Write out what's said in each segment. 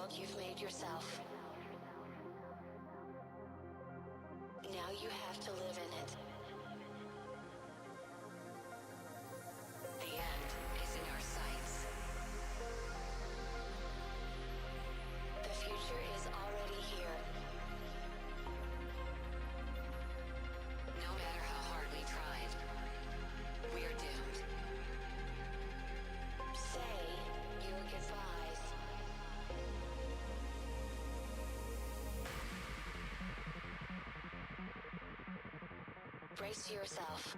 world you've made yourself. Now you have to live in it. The end is in our sights. The future is already here. No matter how hard we tried, we are doomed. Say your goodbyes. Brace yourself.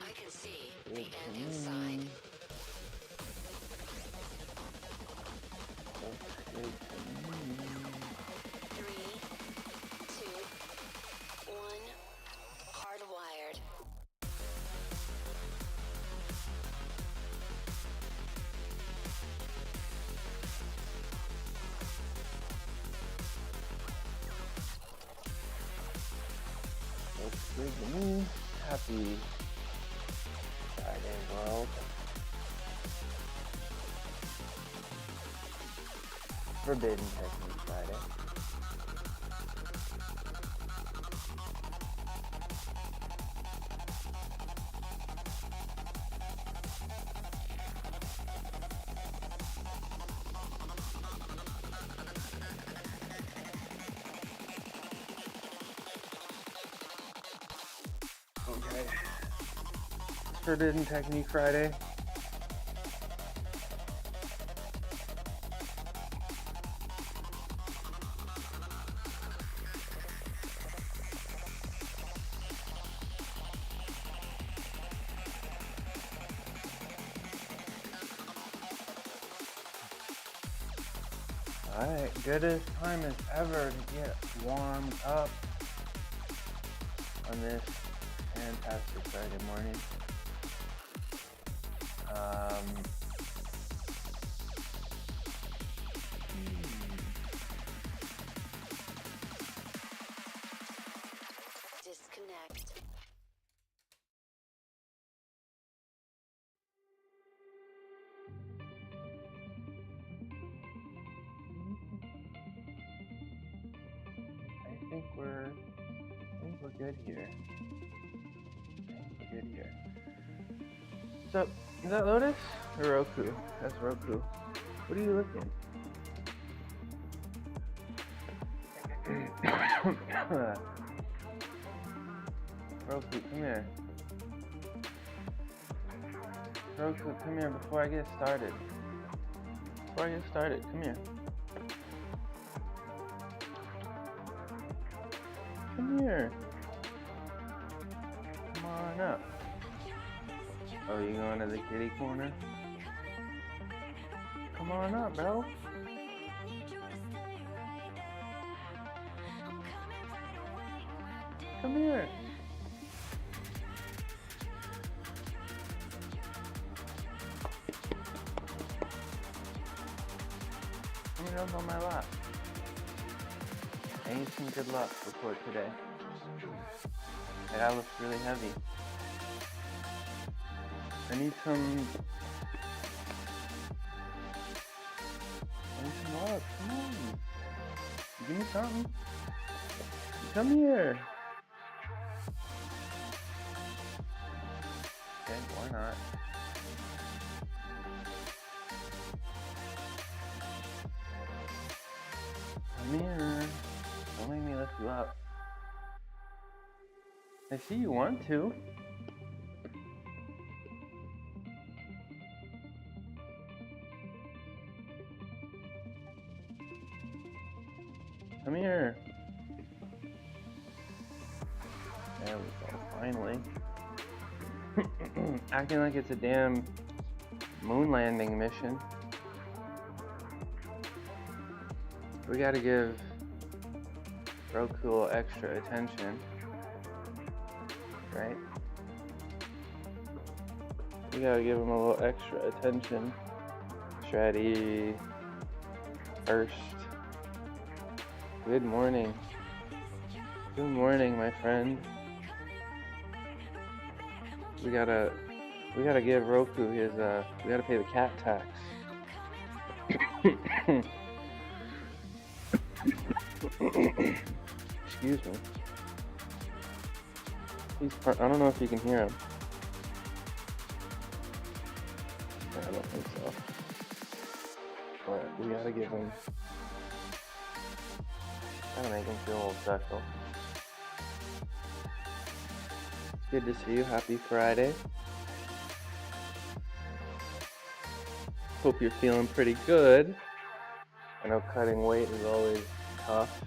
I can see the end in sight. Three, two, one. Hardwired. Looks good to me. Happy Friday, world. Forbidden Technique Friday. Okay. Forbidden Technique Friday. Alright, goodest time as ever to get warmed up on this fantastic Friday morning. Disconnect. I think we're good here. We're good here. So, is that Lotus or Roku? That's Roku. What are you looking? Roku, come here. Roku, come here before I get started. Come here. Come here. Come on up. Oh, you going to the kitty corner? Come on up, bro. Come here. Come here up on my lap. I need some good luck before today. That looks really heavy. I need some luck. Come on. Give me something. Come here. Okay, why not? Come here. Don't make me lift you up. I see you want to. Come here. There we go, finally. Acting like it's a damn moon landing mission. We gotta give Roku extra attention, right? We gotta give him a little extra attention. Shreddy first. Good morning. Good morning, my friend. We gotta give Roku his we gotta pay the cat tax. Excuse me. I don't know if you can hear him. I don't think so. But we gotta give him. Gotta make him feel a little special. It's good to see you. Happy Friday. Hope you're feeling pretty good. I know cutting weight is always tough.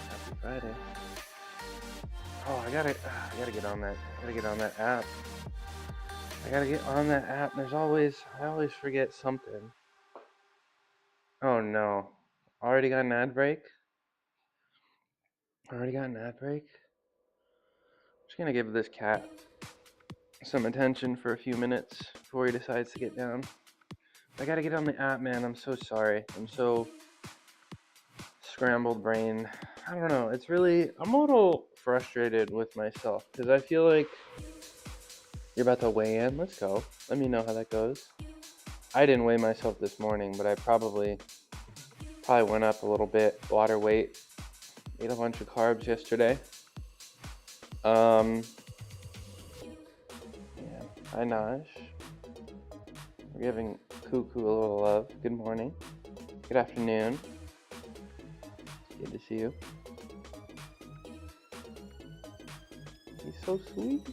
Happy Friday. Oh, I gotta get on that. I gotta get on that app. I always forget something. Oh no. Already got an ad break? I'm just gonna give this cat some attention for a few minutes before he decides to get down. I gotta get on the app, man. I'm so sorry. I'm so scrambled brain. I don't know. I'm a little frustrated with myself because I feel like you're about to weigh in. Let's go. Let me know how that goes. I didn't weigh myself this morning, but I probably went up a little bit. Water weight. Ate a bunch of carbs yesterday. Yeah. Hi, Naj. We're giving Cuckoo a little love. Good morning. Good afternoon. Good to see you. He's so sweet.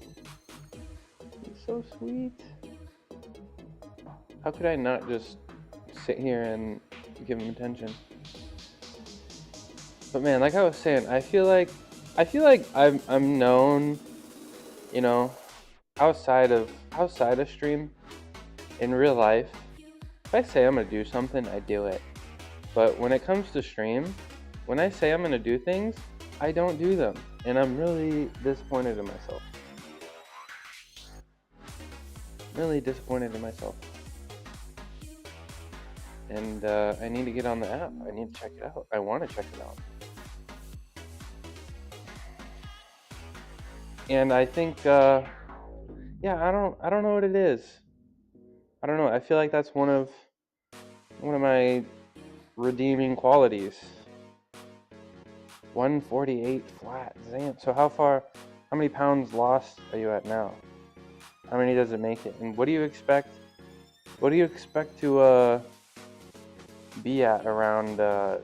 How could I not just sit here and give him attention? But man, like I was saying, I feel like I'm known, you know, outside of stream, in real life. If I say I'm gonna do something, I do it. But when it comes to stream, when I say I'm gonna do things, I don't do them, and I'm really disappointed in myself. And I need to get on the app. I need to check it out. I want to check it out. And I think, I don't know what it is. I don't know. I feel like that's one of my redeeming qualities. 148 flat. Damn. So how many pounds lost are you at now? How many does it make it? And what do you expect to be at around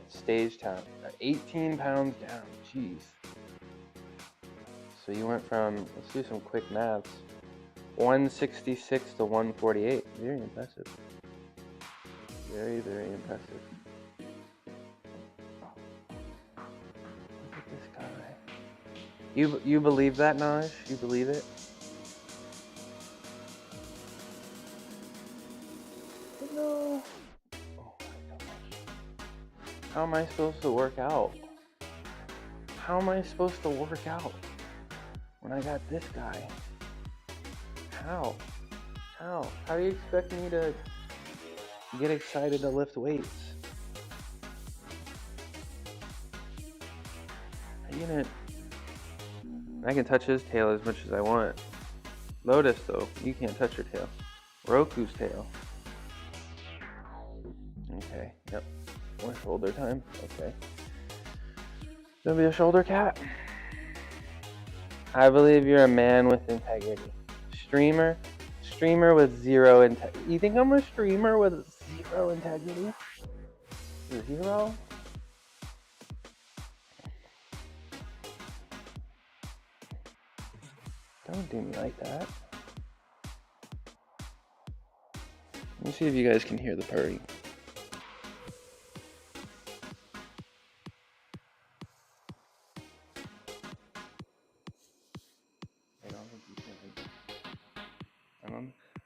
stage time? 18 pounds down. Jeez. So you went from, let's do some quick maths, 166 to 148. Very impressive. Very, very impressive. Look at this guy. You believe that, Naj? You believe it? No. Oh my gosh. How am I supposed to work out? When I got this guy? How do you expect me to get excited to lift weights? I can touch his tail as much as I want. Lotus, though, you can't touch her tail. Roku's tail. Okay, yep. More shoulder time. Okay. Gonna be a shoulder cat. I believe you're a man with integrity. Streamer with zero integrity. You think I'm a streamer with zero integrity? Zero? Don't do me like that. Let me see if you guys can hear the purring.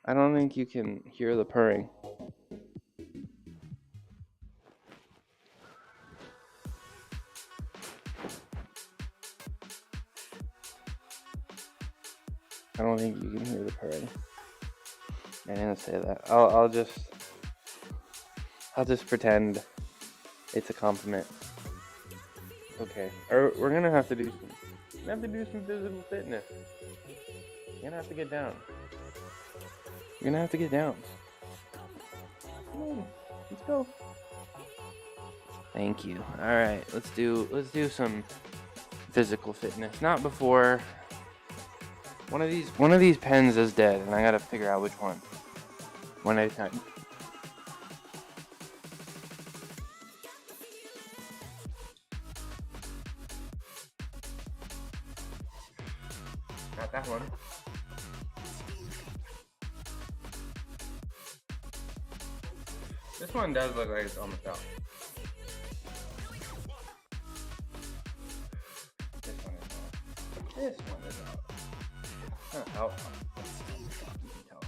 I don't think you can hear the purring. I don't think you can hear the purring. I didn't say that. I'll just pretend it's a compliment. Okay. Or we're gonna have to do some physical fitness. You're gonna have to get down. Let's go. Thank you. All right, let's do some physical fitness. Not before one of these pens is dead, and I gotta figure out which one. One at a time. Not that one. This one does look like it's almost out. This one is out. This one is out. Not out. You can tell.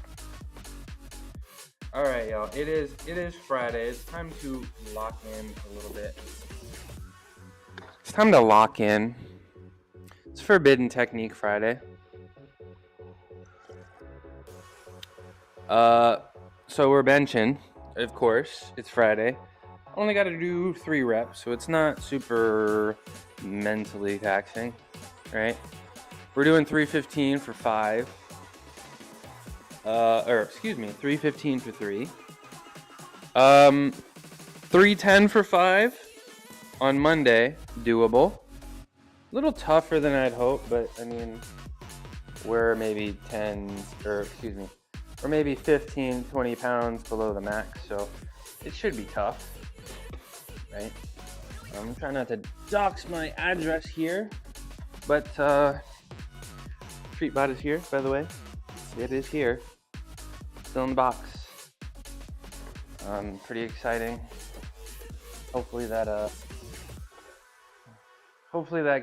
All right, y'all. It is Friday. It's time to lock in a little bit. It's time to lock in. It's Forbidden Technique Friday. So we're benching, of course. It's Friday. Only got to do 3 reps, so it's not super mentally taxing, right? We're doing 315 for 5. 315 for 3. 310 for 5 on Monday, doable. A little tougher than I'd hoped, but I mean, we're maybe 15, 20 pounds below the max, so it should be tough, right? I'm trying not to dox my address here, but TreatBot is here, by the way. It is here, still in the box. Pretty exciting. Hopefully that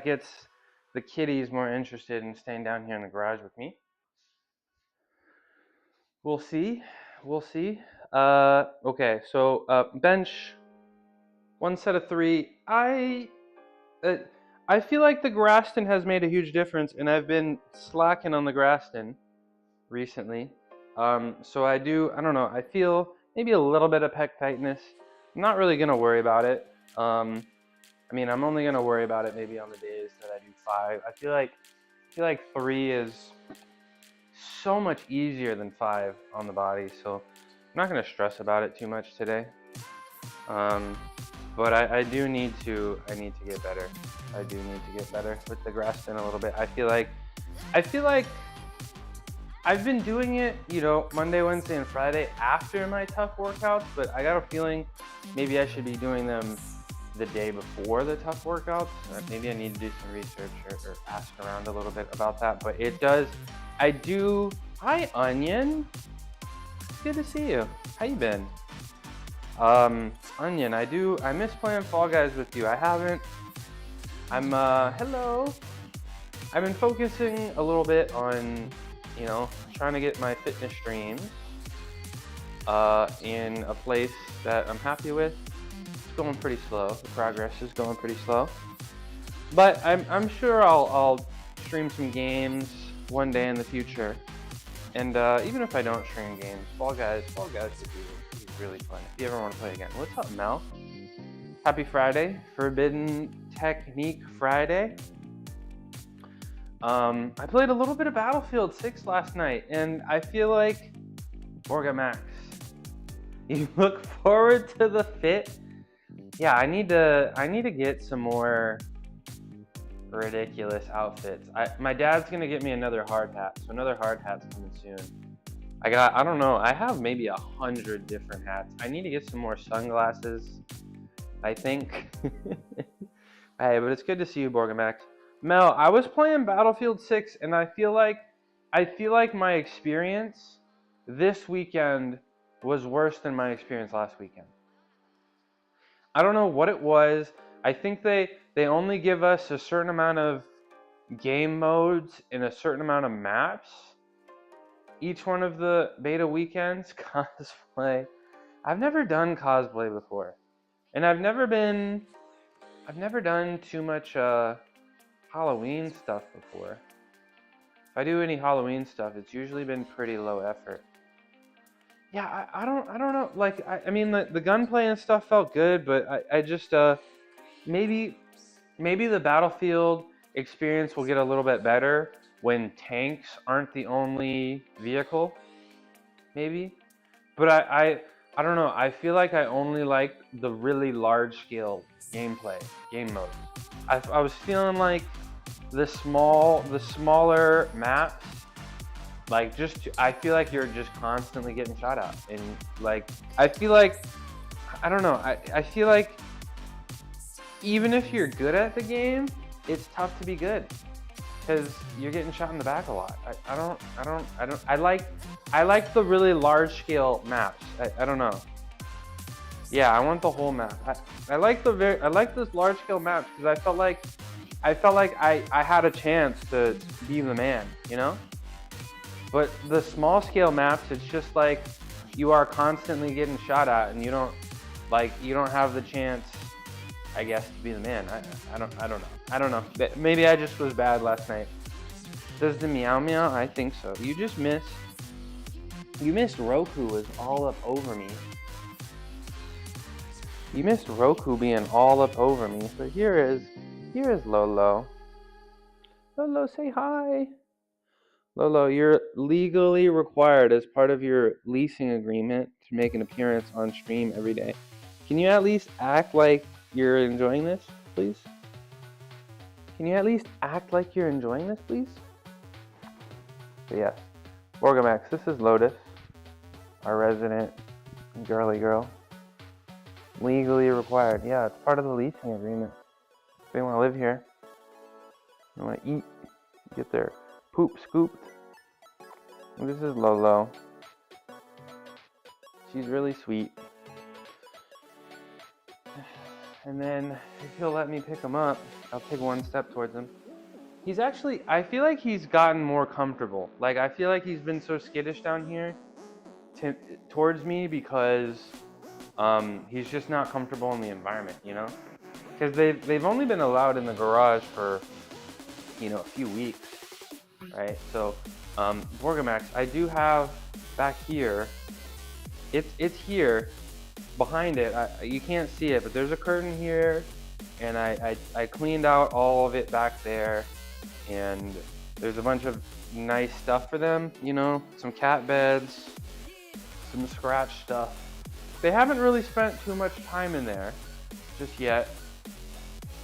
gets the kiddies more interested in staying down here in the garage with me. We'll see. Okay, so bench, 1 set of 3. I feel like the Graston has made a huge difference, and I've been slacking on the Graston recently. So I don't know, I feel maybe a little bit of pec tightness. I'm not really gonna worry about it. I'm only gonna worry about it maybe on the days that I do 5. I feel like 3 is so much easier than 5 on the body, so I'm not gonna stress about it too much today. But I need to get better. I do need to get better with the Graston a little bit. I feel like I've been doing it, Monday, Wednesday, and Friday after my tough workouts, but I got a feeling maybe I should be doing them the day before the tough workouts. Maybe I need to do some research or ask around a little bit about that, but hi Onion, it's good to see you. How you been? Onion, I miss playing Fall Guys with you. Hello. I've been focusing a little bit on, trying to get my fitness streams in a place that I'm happy with. It's going pretty slow. The progress is going pretty slow. But I'm sure I'll stream some games one day in the future. And even if I don't stream games, Fall Guys would be really fun if you ever want to play again. What's up, Mel? Happy Friday, Forbidden Technique Friday. I played a little bit of Battlefield 6 last night, and I feel like Borgamax. You look forward to the fit? Yeah, I need to get some more ridiculous outfits. My dad's gonna get me another hard hat, so another hard hat's coming soon. I don't know, I have maybe 100 different hats. I need to get some more sunglasses, I think. Hey, but it's good to see you, Borgamax. Mel, I was playing Battlefield 6, and I feel like my experience this weekend was worse than my experience last weekend. I don't know what it was. I think they only give us a certain amount of game modes and a certain amount of maps each one of the beta weekends. Cosplay. I've never done cosplay before, and I've never done too much Halloween stuff before. If I do any Halloween stuff, it's usually been pretty low effort. Yeah, I don't know. Like, the gunplay and stuff felt good, but I just maybe the Battlefield experience will get a little bit better when tanks aren't the only vehicle. Maybe, but I don't know. I feel like I only like the really large scale gameplay, game mode. I was feeling like the smaller maps, like I feel like you're just constantly getting shot at, and like I feel like I don't know. I feel like even if you're good at the game, it's tough to be good because you're getting shot in the back a lot. I like the really large scale maps. I don't know. Yeah, I want the whole map. I like this large scale map because I felt like I had a chance to be the man, you know? But the small scale maps, it's just like you are constantly getting shot at and you don't have the chance, I guess, to be the man. I don't know. Maybe I just was bad last night. Does the meow meow? I think so. You missed Roku was all up over me. You missed Roku being all up over me. So here is Lolo. Lolo, say hi. Lolo, you're legally required as part of your leasing agreement to make an appearance on stream every day. Can you at least act like you're enjoying this, please? Can you at least act like you're enjoying this, please? So yes, Borgamax, this is Lotus, our resident girly girl. Legally required. Yeah, it's part of the leasing agreement. If they want to live here, they want to eat, get their poop scooped. And this is Lolo. She's really sweet. And then if he'll let me pick him up, I'll take one step towards him. He's actually, I feel like he's gotten more comfortable. Like, I feel like he's been so skittish down here towards me because he's just not comfortable in the environment, you know? Because they've only been allowed in the garage for, a few weeks, right? So, Borgamax, I do have back here, it's here, behind it, you can't see it, but there's a curtain here, and I cleaned out all of it back there, and there's a bunch of nice stuff for them, some cat beds, some scratch stuff. They haven't really spent too much time in there just yet.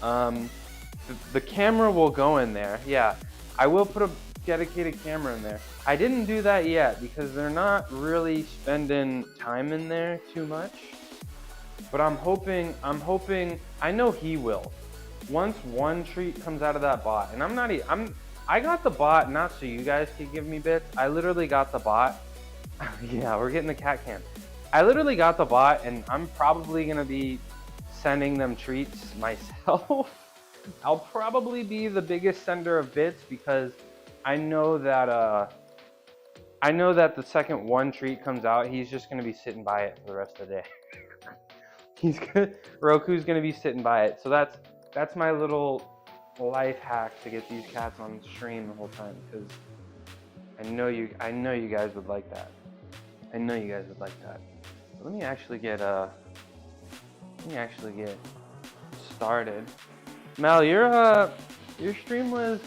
The camera will go in there. Yeah, I will put a dedicated camera in there. I didn't do that yet because they're not really spending time in there too much. But I'm hoping, I know he will. Once one treat comes out of that bot, and I got the bot not so you guys could give me bits. I literally got the bot. Yeah, we're getting the cat cam. I literally got the bot, and I'm probably gonna be sending them treats myself. I'll probably be the biggest sender of bits because I know that the second one treat comes out, he's just gonna be sitting by it for the rest of the day. Roku's gonna be sitting by it. So that's my little life hack to get these cats on stream the whole time, because I know you guys would like that. I know you guys would like that. So let me actually get started. Mal, your stream was,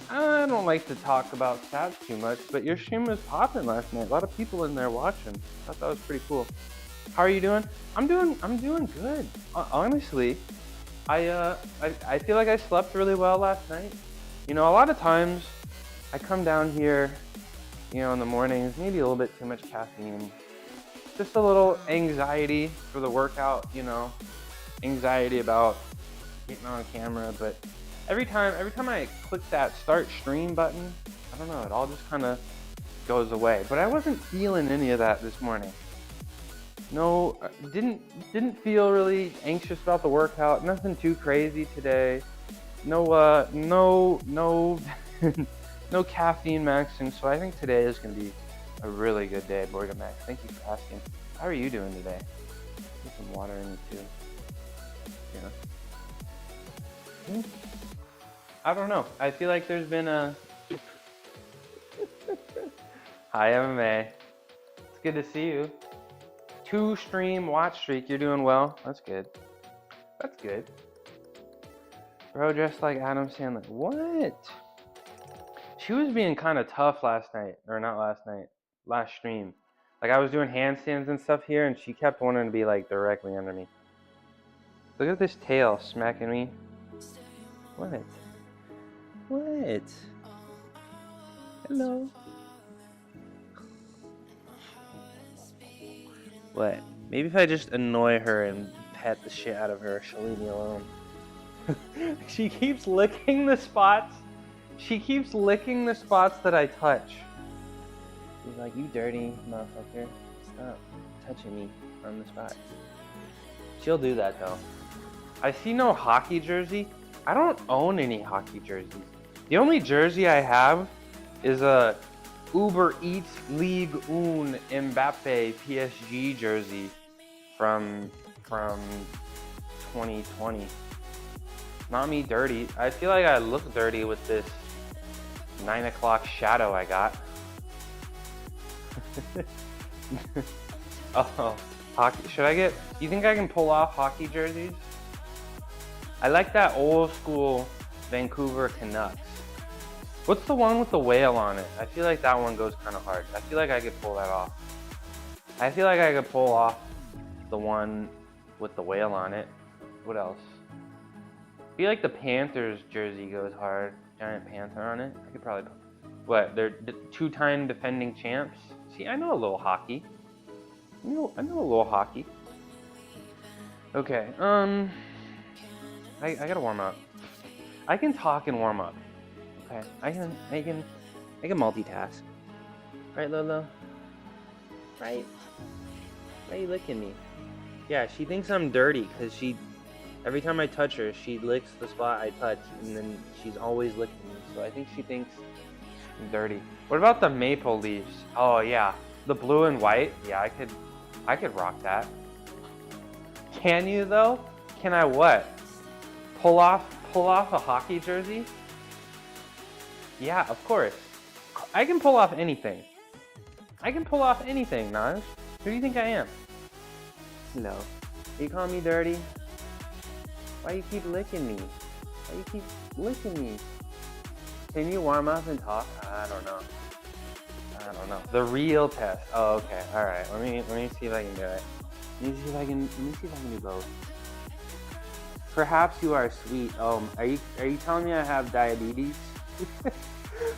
I don't like to talk about stats too much, but your stream was popping last night. A lot of people in there watching. I thought that was pretty cool. How are you doing? I'm doing good. Honestly, I feel like I slept really well last night. A lot of times I come down here, in the mornings, maybe a little bit too much caffeine, just a little anxiety for the workout, anxiety about getting on camera. But every time I click that start stream button, I don't know, it all just kind of goes away. But I wasn't feeling any of that this morning. No, didn't feel really anxious about the workout. Nothing too crazy today. No no caffeine maxing. So I think today is gonna be a really good day, Borgamax. Thank you for asking. How are you doing today? Get some water in you too. Yeah. I don't know. I feel like there's been a. Hi MMA. It's good to see you. 2 stream watch streak. You're doing well. That's good. That's good. Bro dressed like Adam Sandler. What? She was being kind of tough last night, or not last night, last stream. Like I was doing handstands and stuff here, and she kept wanting to be like directly under me. Look at this tail smacking me. What? What? Hello. What? Maybe if I just annoy her and pet the shit out of her, she'll leave me alone. She keeps licking the spots. She keeps licking the spots that I touch. She's like, you dirty motherfucker. Stop touching me on the spots. She'll do that though. I see no hockey jersey. I don't own any hockey jerseys. The only jersey I have is a Uber Eats Ligue 1 Mbappe PSG jersey from 2020. Not me dirty. I feel like I look dirty with this 9 o'clock shadow I got. Oh, hockey. Should I get? Do you think I can pull off hockey jerseys? I like that old school Vancouver Canucks. What's the one with the whale on it? I feel like that one goes kind of hard. I feel like I could pull that off. I feel like I could pull off the one with the whale on it. What else? I feel like the Panthers jersey goes hard. Giant panther on it. I could probably. What? They're two-time defending champs. See, I know a little hockey. I know a little hockey. Okay. I gotta warm up. I can talk and warm up. Okay. I can multitask. Right, Lolo? Right? Why are you licking me? Yeah, she thinks I'm dirty because every time I touch her, she licks the spot I touch, and then she's always licking me. So I think she thinks I'm dirty. What about the Maple Leafs? Oh yeah, the blue and white. Yeah, I could rock that. Can you though? Can I what? Pull off a hockey jersey? Yeah, of course. I can pull off anything. I can pull off anything, Naj. Who do you think I am? No. You call me dirty? Why you keep licking me? Why you keep licking me? Can you warm up and talk? I don't know. The real test. Oh, okay. All right. Let me see if I can do it. Let me see if I can do both. Perhaps you are sweet. Oh, are you telling me I have diabetes?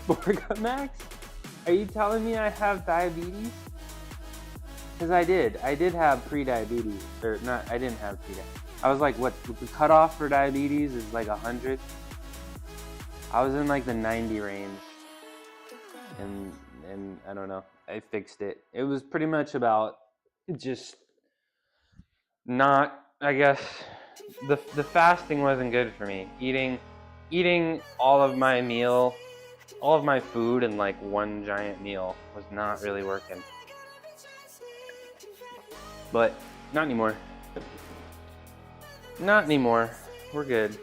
Borga Max? Are you telling me I have diabetes? Because I did have pre-diabetes. Or not, I didn't have pre-diabetes. I was like, what, the cutoff for diabetes is like 100. I was in like the 90 range. And I don't know, I fixed it. It was pretty much about just not, I guess, the fasting wasn't good for me. Eating all of my food in like one giant meal was not really working. But not anymore. Not anymore. We're good.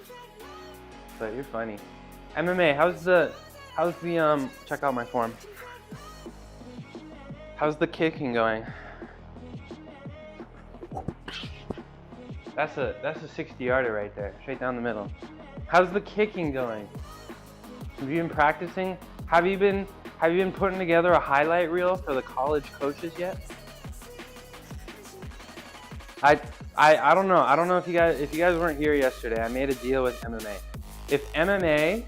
But you're funny. MMA, how's the check out my form. How's the kicking going? That's a 60-yarder right there, straight down the middle. How's the kicking going? Have you been practicing? Have you been putting together a highlight reel for the college coaches yet? I don't know. I don't know if you guys weren't here yesterday. I made a deal with MMA. If MMA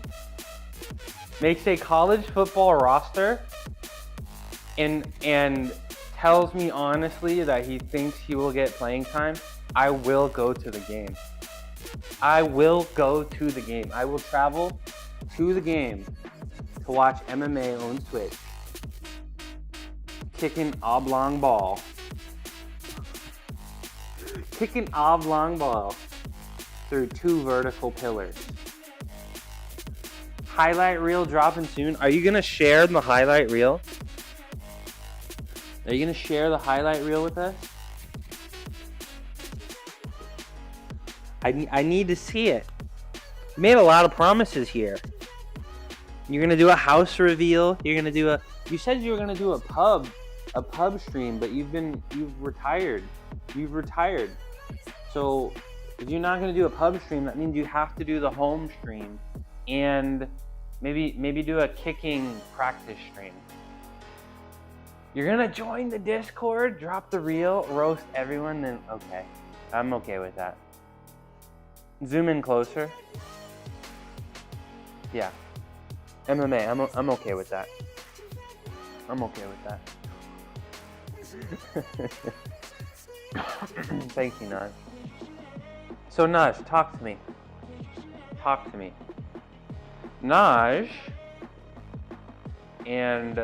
makes a college football roster and tells me honestly that he thinks he will get playing time, I will go to the game. I will go to the game. I will travel to the game to watch MMA on Twitch. Kicking oblong ball. Kicking oblong ball through 2 vertical pillars. Highlight reel dropping soon. Are you gonna share the highlight reel? Are you gonna share the highlight reel with us? I need to see it. You made a lot of promises here. You're gonna do a house reveal. You said you were gonna do a pub stream, but you've retired. You've retired. So if you're not gonna do a pub stream, that means you have to do the home stream and maybe do a kicking practice stream. You're gonna join the Discord, drop the reel, roast everyone, then okay. I'm okay with that. Zoom in closer. Yeah. MMA, I'm okay with that. I'm okay with that. Thank you, Naj. So Naj, talk to me. Talk to me. Naj and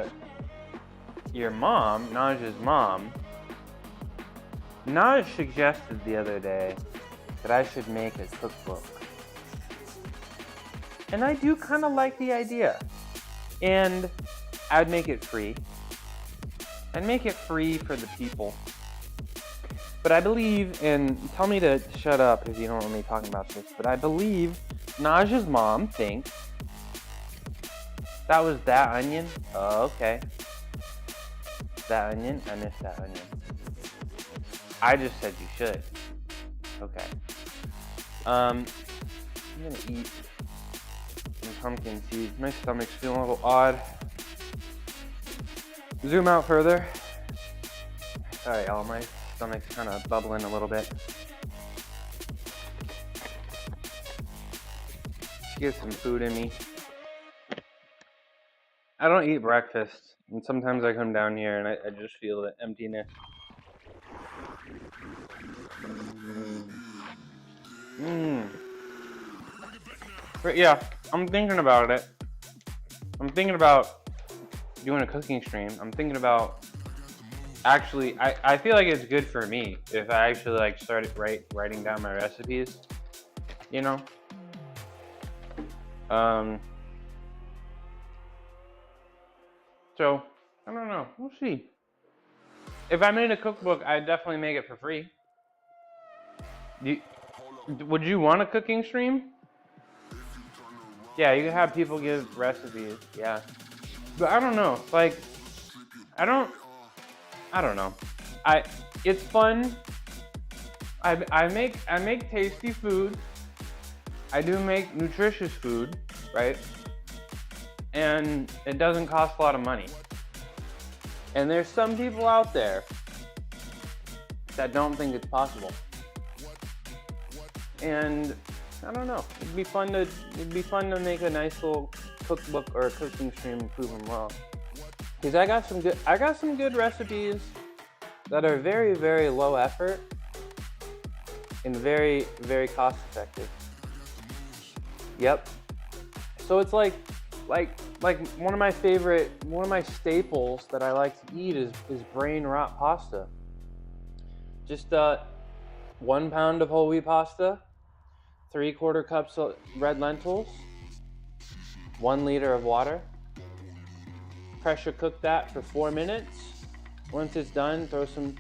your mom, Naj's mom, Naj suggested the other day that I should make a cookbook. And I do kind of like the idea. And I'd make it free. I'd make it free for the people. But I believe, and tell me to shut up if you don't want me talking about this, but I believe Naj's mom thinks that was that onion. Oh, okay. That onion? I missed that onion. I just said you should. Okay. I'm gonna eat some pumpkin seeds. My stomach's feeling a little odd. Zoom out further. Sorry, y'all. My stomach's kind of bubbling a little bit. Let's get some food in me. I don't eat breakfast, and sometimes I come down here and I just feel the emptiness. But yeah, I'm thinking about it. I'm thinking about doing a cooking stream. I'm thinking about actually, I feel like it's good for me if I actually like started writing down my recipes, you know? So, I don't know. We'll see. If I made a cookbook, I'd definitely make it for free. Would you want a cooking stream? Yeah, you can have people give recipes. Yeah. But I don't know. Like, I don't know. It's fun. I make tasty food. I do make nutritious food, right? And it doesn't cost a lot of money. And there's some people out there that don't think it's possible. And I don't know. It'd be fun to make a nice little cookbook or a cooking stream and prove them wrong. Because I got some good recipes that are very, very low effort and very, very cost effective. Yep. So it's like one of my staples that I like to eat is brain rot pasta. Just 1 pound of whole wheat pasta, 3/4 cups of red lentils, 1 liter of water. Pressure cook that for 4 minutes. Once it's done, throw some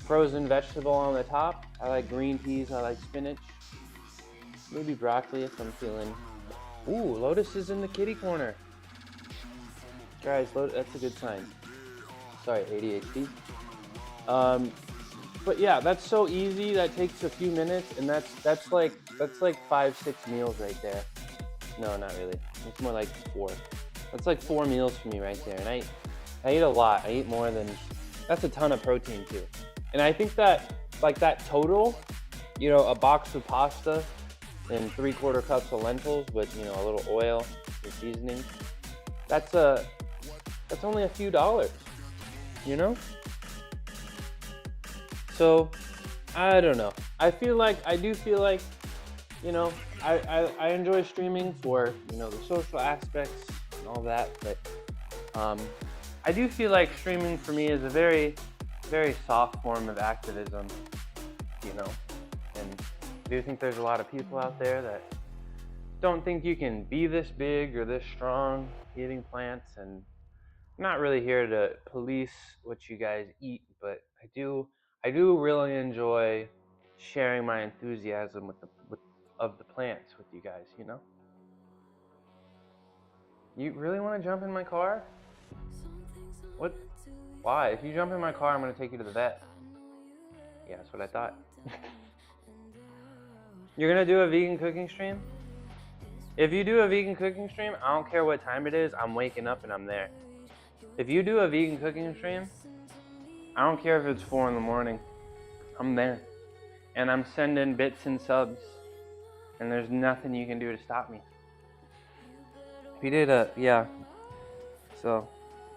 frozen vegetable on the top. I like green peas, I like spinach. Maybe broccoli if I'm feeling. Ooh, Lotus is in the kitty corner. Guys, that's a good sign. Sorry, ADHD. But yeah, that's so easy. That takes a few minutes, and that's like 5-6 meals right there. No, not really. It's more like 4. That's like 4 meals for me right there. And I eat a lot. I eat more than. That's a ton of protein too. And I think that like that total, you know, a box of pasta and 3/4 cups of lentils with, you know, a little oil and seasoning. That's only a few dollars, you know? So, I don't know. I do feel like, you know, I enjoy streaming for, you know, the social aspects and all that, but I do feel like streaming for me is a very, very soft form of activism, you know? And I do think there's a lot of people out there that don't think you can be this big or this strong eating plants, and I'm not really here to police what you guys eat, but I do really enjoy sharing my enthusiasm of the plants with you guys, you know? You really want to jump in my car? What? Why? If you jump in my car, I'm going to take you to the vet. Yeah, that's what I thought. You're going to do a vegan cooking stream? If you do a vegan cooking stream, I don't care what time it is, I'm waking up and I'm there. If you do a vegan cooking stream, I don't care if it's 4 in the morning. I'm there. And I'm sending bits and subs. And there's nothing you can do to stop me. We did yeah. So,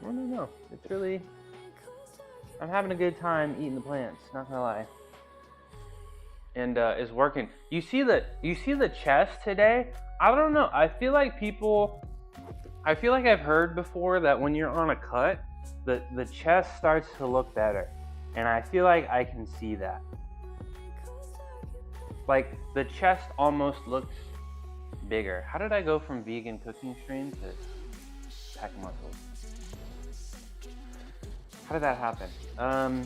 I don't know. It's really, I'm having a good time eating the plants, not gonna lie. And it's working. You see the chest today? I don't know. I feel like I've heard before that when you're on a cut, the chest starts to look better. And I feel like I can see that. Like the chest almost looks bigger. How did I go from vegan cooking stream to pack muscles? How did that happen? I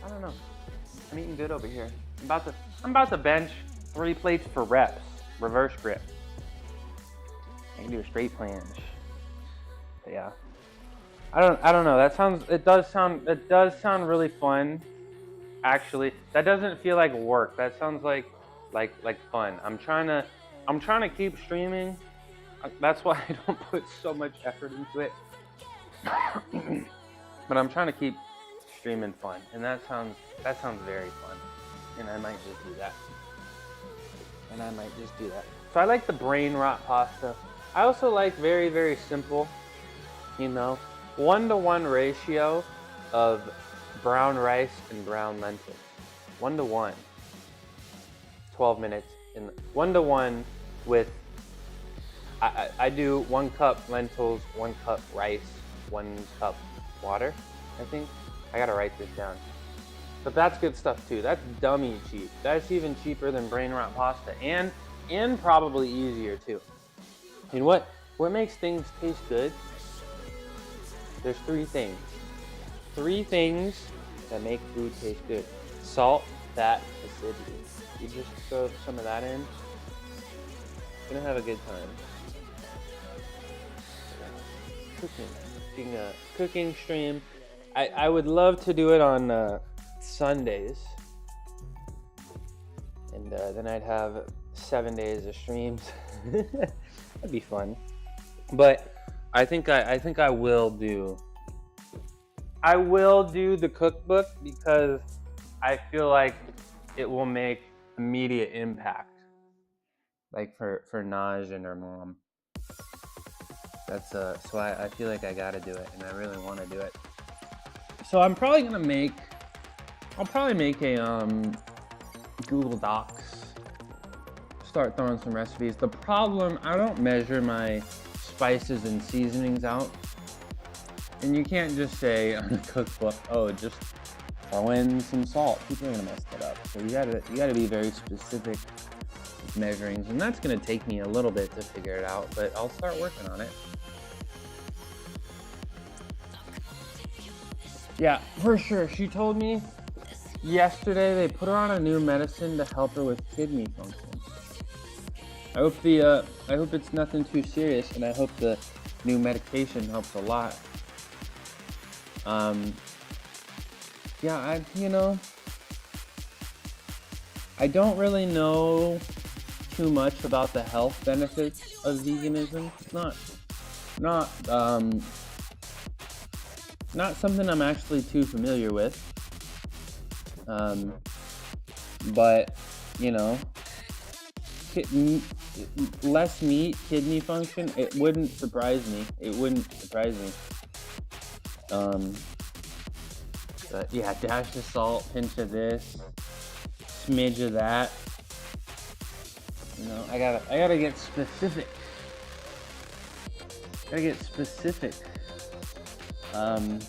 don't know. I'm eating good over here. I'm about to bench 3 plates for reps, reverse grip. I can do a straight plunge. But yeah. I don't know. It does sound really fun. Actually, that doesn't feel like work. That sounds like fun. I'm trying to keep streaming. That's why I don't put so much effort into it. But I'm trying to keep streaming fun, and that sounds very fun. And I might just do that. So I like the brain rot pasta. I also like very, very simple, 1-to-1 ratio of brown rice and brown lentils. 1-to-1. 12 minutes. 1-to-1 with, I do 1 cup lentils, 1 cup rice, 1 cup water, I think. I gotta write this down. But that's good stuff too. That's dummy cheap. That's even cheaper than brain rot pasta, and probably easier too. You know what makes things taste good? There's 3 things. 3 things that make food taste good. Salt, fat, acidity. You just throw some of that in, you're gonna have a good time. Cooking stream. I would love to do it on Sundays, and then I'd have 7 days of streams. That'd be fun. But I think I will do the cookbook because I feel like it will make immediate impact, like for Naj and her mom. That's so I feel like I gotta do it, and I really want to do it. So I'll probably make a Google Docs. Start throwing some recipes. The problem, I don't measure my spices and seasonings out, and you can't just say on a cookbook, oh, just throw in some salt. People are gonna mess that up. So you gotta be very specific with measurings, and that's gonna take me a little bit to figure it out, but I'll start working on it. Yeah, for sure. She told me yesterday they put her on a new medicine to help her with kidney function. I hope it's nothing too serious, and I hope the new medication helps a lot. Yeah, I don't really know too much about the health benefits of veganism. It's not something I'm actually too familiar with. But less meat, kidney function, it wouldn't surprise me. But yeah, dash of salt, pinch of this, smidge of that. I gotta get specific. And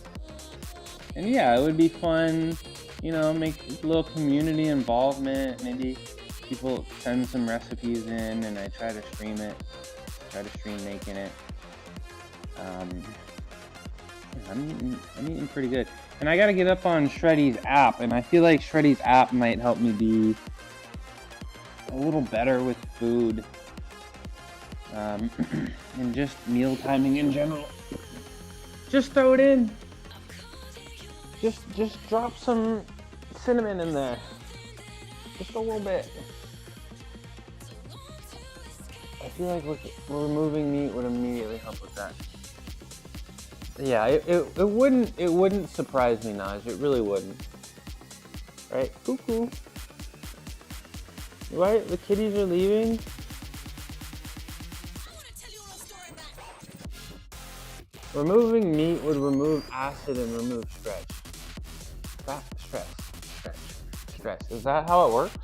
yeah, it would be fun, make a little community involvement. Maybe people send some recipes in and I try to stream making it. I'm eating pretty good. And I gotta get up on Shreddy's app, and I feel like Shreddy's app might help me be a little better with food. And just meal timing in general. Just throw it in. Just drop some cinnamon in there. Just a little bit. I feel like we're removing meat would immediately help with that. Yeah, it wouldn't surprise me, Naj. It really wouldn't. Right? Cuckoo. Right? The kitties are leaving. Removing meat would remove acid and remove stress. Stress. Is that how it works?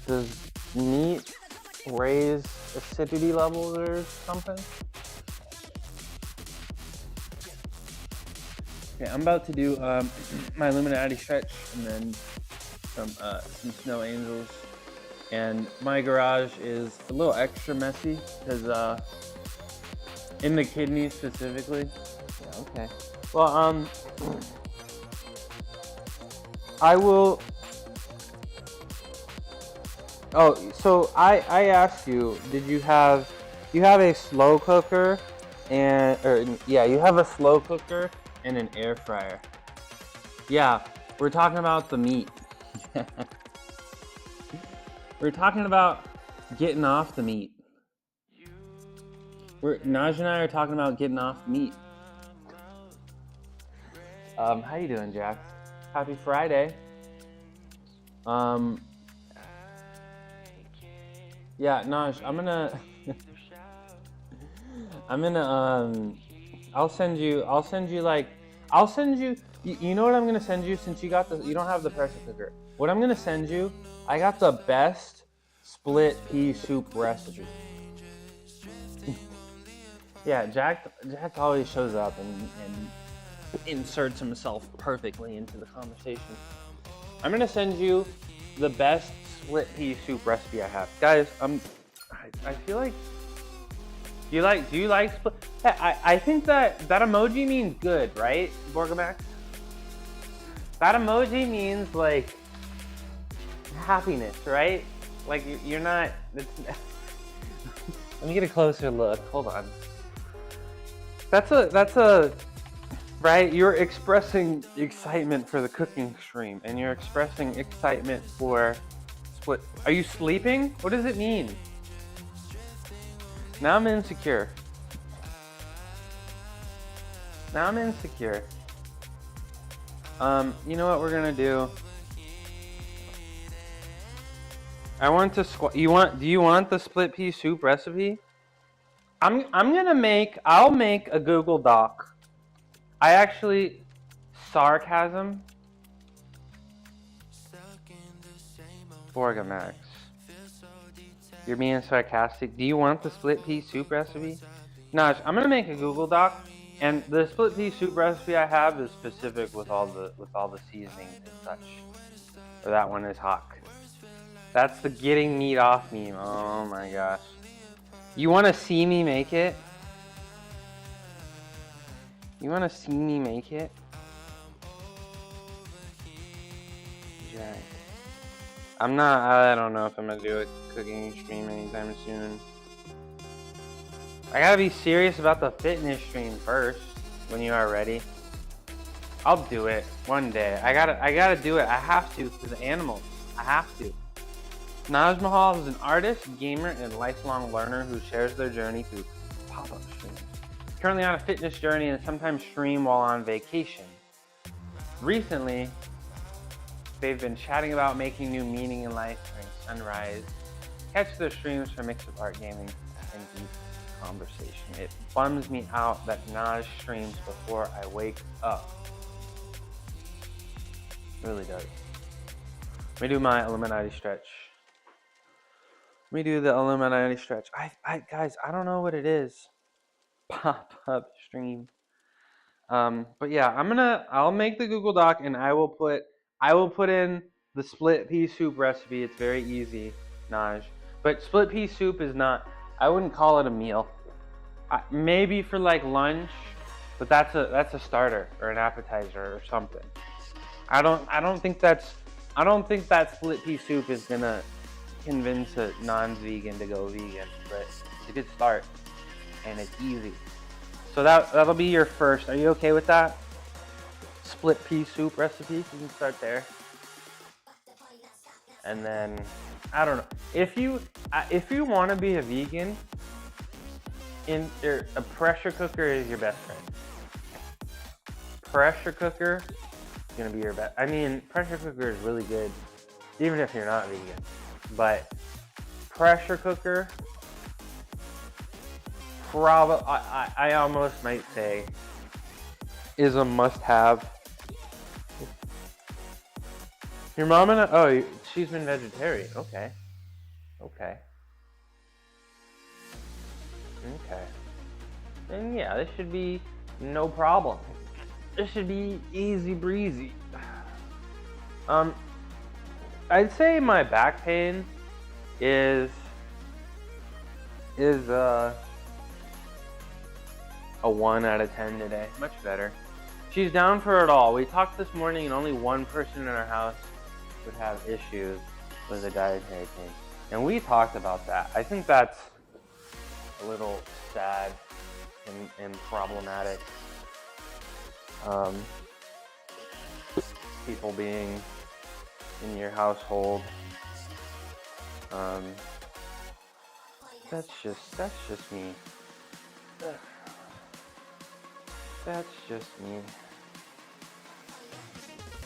Does meat raise acidity levels or something? Okay, I'm about to do my Illuminati stretch and then some snow angels. And my garage is a little extra messy because in the kidneys specifically. Yeah, okay. Well, I will. Oh, so I asked you, did you have a slow cooker you have a slow cooker and an air fryer. Yeah, we're talking about the meat. We're talking about getting off the meat. Naj and I are talking about getting off meat. How you doing, Jack? Happy Friday. Yeah, Naj, I'll send you, you know what I'm gonna send you since you don't have the pressure cooker. What I'm gonna send you, I got the best split pea soup recipe. Yeah, Jack always shows up and inserts himself perfectly into the conversation. I'm gonna send you the best split pea soup recipe I have, guys. I feel like do you like split? I think that emoji means good, right, Borgamax? That emoji means like happiness, right? Like you're not. Let me get a closer look. Hold on. That's a right. You're expressing excitement for the cooking stream, and you're expressing excitement for split. Are you sleeping? What does it mean? Now I'm insecure. You know what we're gonna do? I want to do you want the split pea soup recipe? I'll make a Google Doc. Sarcasm. Borgamax. You're being sarcastic. Do you want the split pea soup recipe? Naj, I'm gonna make a Google Doc, and the split pea soup recipe I have is specific with all the seasonings and such. Or that one is hot. That's the getting meat off meme. Oh my gosh. You want to see me make it? Jack. I don't know if I'm gonna do a cooking stream anytime soon. I gotta be serious about the fitness stream first, when you are ready. I'll do it one day. I gotta do it. I have to for the animals. I have to. Naj Mahal is an artist, gamer, and lifelong learner who shares their journey through pop-up streams. Currently on a fitness journey and sometimes stream while on vacation. Recently, they've been chatting about making new meaning in life during sunrise. Catch their streams for a mix of art, gaming, and deep conversation. It bums me out that Naj streams before I wake up. It really does. Let me do my Illuminati stretch. Let me do the Illuminati stretch. Guys, I don't know what it is. Pop-up stream. But yeah, I'll make the Google Doc and I will put in the split pea soup recipe. It's very easy, Naj. But split pea soup is not, I wouldn't call it a meal. Maybe for like lunch, but that's a starter or an appetizer or something. I don't think that split pea soup is gonna convince a non-vegan to go vegan, but it's a good start and it's easy. So that'll be your first. Are you okay with that? Split pea soup recipe. You can start there. And then I don't know. If you want to be a vegan, a pressure cooker is your best friend. Pressure cooker is gonna be your best. I mean, pressure cooker is really good, even if you're not vegan. But pressure cooker, probably I almost might say, is a must-have. Your mom and she's been vegetarian. Okay. And yeah, this should be no problem. This should be easy breezy. I'd say my back pain is a 1 out of 10 today. Much better. She's down for it all. We talked this morning and only one person in our house would have issues with a dietary change. And we talked about that. I think that's a little sad and problematic. People being in your household. That's just me. That's just me.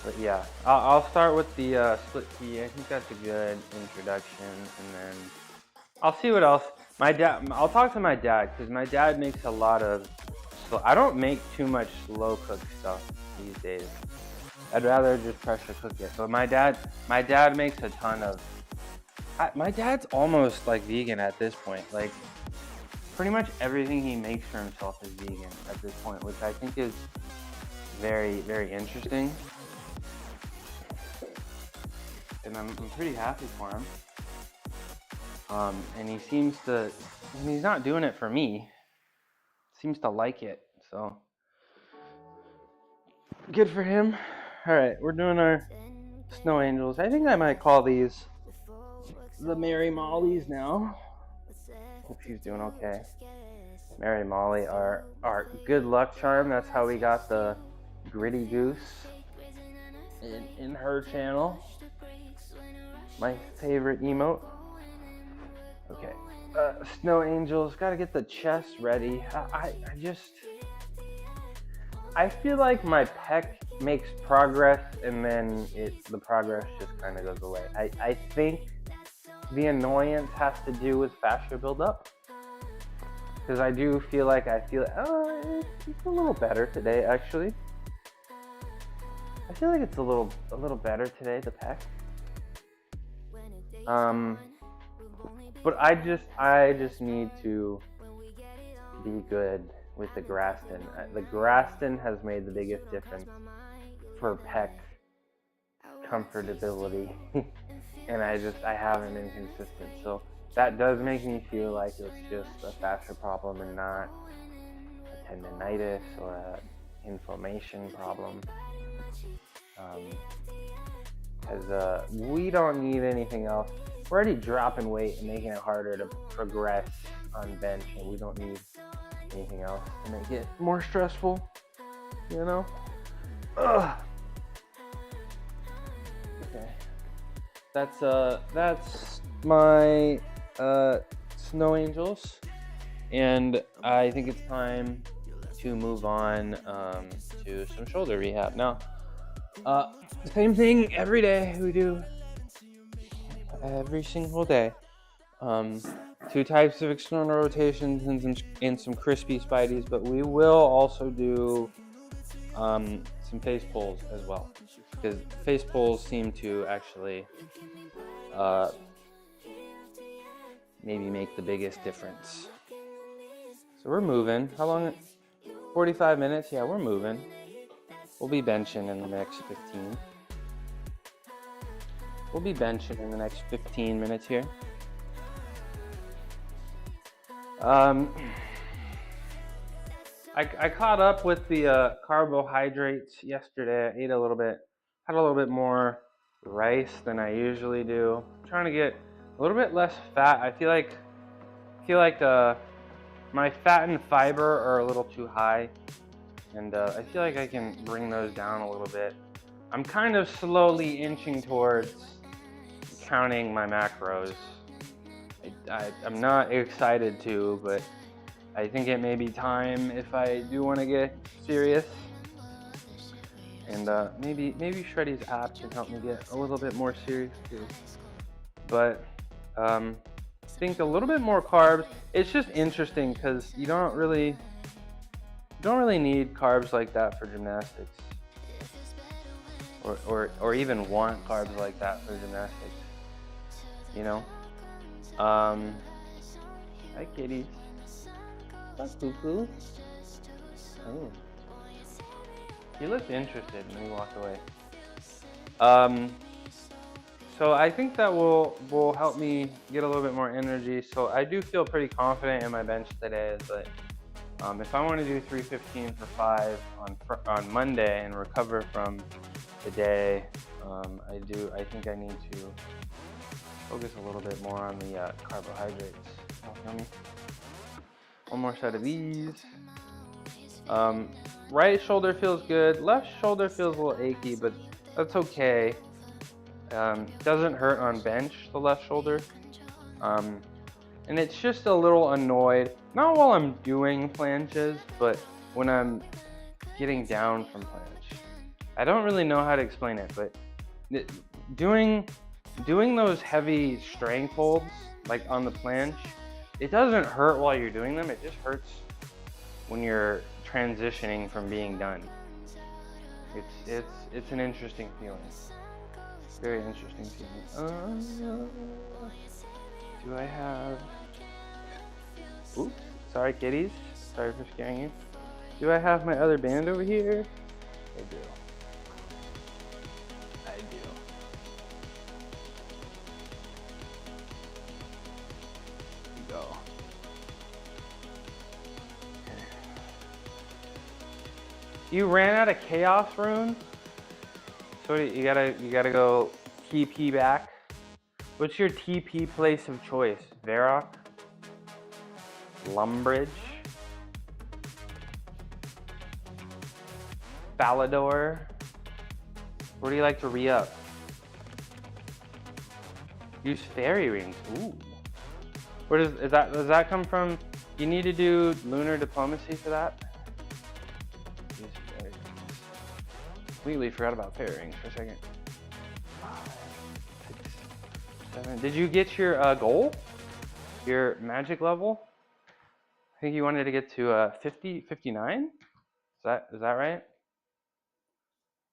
But yeah, I'll start with the split pea. I think that's a good introduction, and then I'll see what else. I'll talk to my dad, because my dad makes a lot of. I don't make too much slow cook stuff these days. I'd rather just pressure cook it. But my dad makes a ton of. My dad's almost like vegan at this point. Like, pretty much everything he makes for himself is vegan at this point, which I think is very, very interesting. And I'm pretty happy for him. And he seems to, and he's not doing it for me. Seems to like it, so good for him. All right, we're doing our snow angels. I think I might call these the Mary Mollies now. Hope she's doing okay. Mary Molly, our good luck charm. That's how we got the Gritty Goose in her channel. My favorite emote. Okay. Snow angels, gotta get the chest ready. I feel like my pec makes progress and then the progress just kind of goes away. I think the annoyance has to do with fascia buildup, because I do feel like it's a little better today actually. I feel like it's a little better today, the pec. But I just need to be good with the Graston. The Graston has made the biggest difference for pec comfortability. And I haven't been consistent. So that does make me feel like it's just a fascia problem and not a tendinitis or a inflammation problem. Because we don't need anything else. We're already dropping weight and making it harder to progress on bench, and we don't need anything else to make it more stressful, you know? Ugh. Okay. That's my snow angels, and I think it's time to move on to some shoulder rehab. Now, same thing every day. We do every single day. 2 types of external rotations and some crispy spideys, but we will also do some face pulls as well, because face pulls seem to actually maybe make the biggest difference. So we're moving. How long? 45 minutes? Yeah, we're moving. We'll be benching in the next 15. We'll be benching in the next 15 minutes here. I caught up with the carbohydrates yesterday. I ate had a little bit more rice than I usually do. I'm trying to get a little bit less fat. I feel like my fat and fiber are a little too high, and I feel like I can bring those down a little bit. I'm kind of slowly inching towards counting my macros. I'm not excited to, but I think it may be time if I do want to get serious. And maybe Shreddy's app can help me get a little bit more serious too. But I think a little bit more carbs. It's just interesting because you don't really need carbs like that for gymnastics, or even want carbs like that for gymnastics. You know. Hi, kitties. Hi, poo poo. Oh. He looked interested and he walked away. So I think that will help me get a little bit more energy. So I do feel pretty confident in my bench today. But if I want to do 315 for 5 on Monday and recover from the day, I think I need to focus a little bit more on the carbohydrates. Oh, yummy. One more set of these. Right shoulder feels good. Left shoulder feels a little achy, but that's okay. Doesn't hurt on bench, the left shoulder. And it's just a little annoyed. Not while I'm doing planches, but when I'm getting down from planche. I don't really know how to explain it, but doing those heavy strength holds, like on the planche, it doesn't hurt while you're doing them. It just hurts when you're transitioning from being done. It's an interesting feeling. Very interesting feeling. Do I have? Oops. Sorry, kitties. Sorry for scaring you. Do I have my other band over here? I do. Go. You ran out of chaos rune, so you gotta go TP back. What's your TP place of choice? Varrock, Lumbridge, Falador. What do you like to re-up? Use fairy rings. Ooh. Where does that come from? You need to do lunar diplomacy for that? Completely forgot about fairy rings for a second. 5, 6, 7. Did you get your goal? Your magic level? I think you wanted to get to 50, 59? Is that right?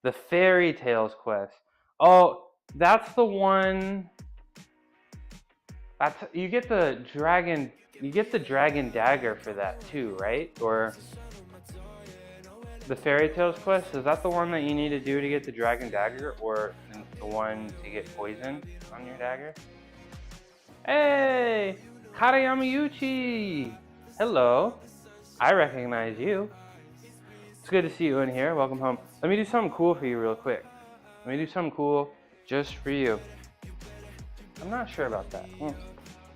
The Fairy Tales quest. Oh, that's the one. You get the dragon dagger for that too, right? Or the Fairy Tales quest, is that the one that you need to do to get the dragon dagger, or the one to get poison on your dagger? Hey, Karayama Yuchi! Hello, I recognize you. It's good to see you in here. Welcome home. Let me do something cool for you real quick. Let me do something cool just for you. I'm not sure about that.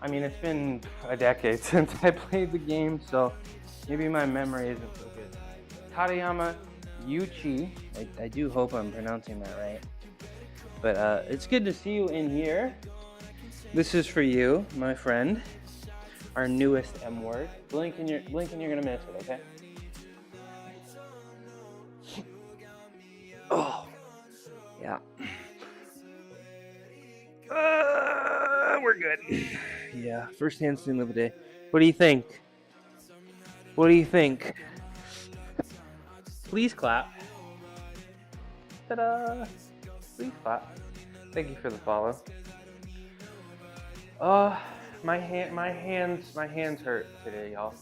I mean, it's been a decade since I played the game, so maybe my memory isn't so good. Karayama Yuchi. I do hope I'm pronouncing that right. But it's good to see you in here. This is for you, my friend. Our newest M word. Blink and you're gonna miss it, okay? Oh, yeah. We're good. Yeah, first handstand of the day. What do you think? What do you think? Please clap. Ta-da! Please clap. Thank you for the follow. My hands hurt today, y'all.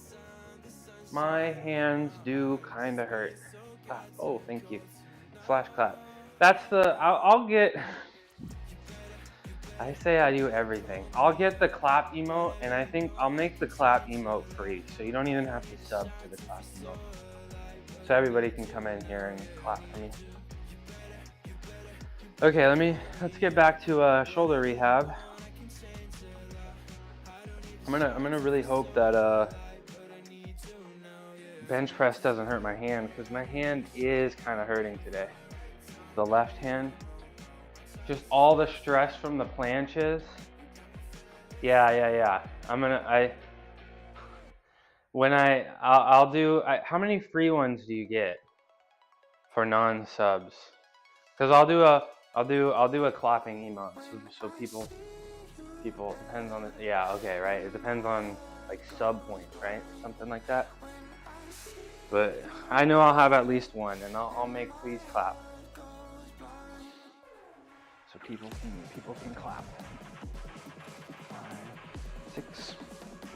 My hands do kinda hurt. Oh, thank you. Slash clap. That's the. I'll get. I say I do everything. I'll get the clap emote, and I think I'll make the clap emote free, so you don't even have to sub for the clap emote. So everybody can come in here and clap for me. Okay, let's get back to shoulder rehab. I'm gonna really hope that bench press doesn't hurt my hand, because my hand is kind of hurting today. The left hand. Just all the stress from the planches. Yeah. when I'll do. How many free ones do you get for non-subs? Because I'll do a clapping emote. So people depends on the, yeah, okay, right. It depends on like sub points, right? Something like that. But I know I'll have at least one, and I'll make please clap. So people can clap. 5, 6,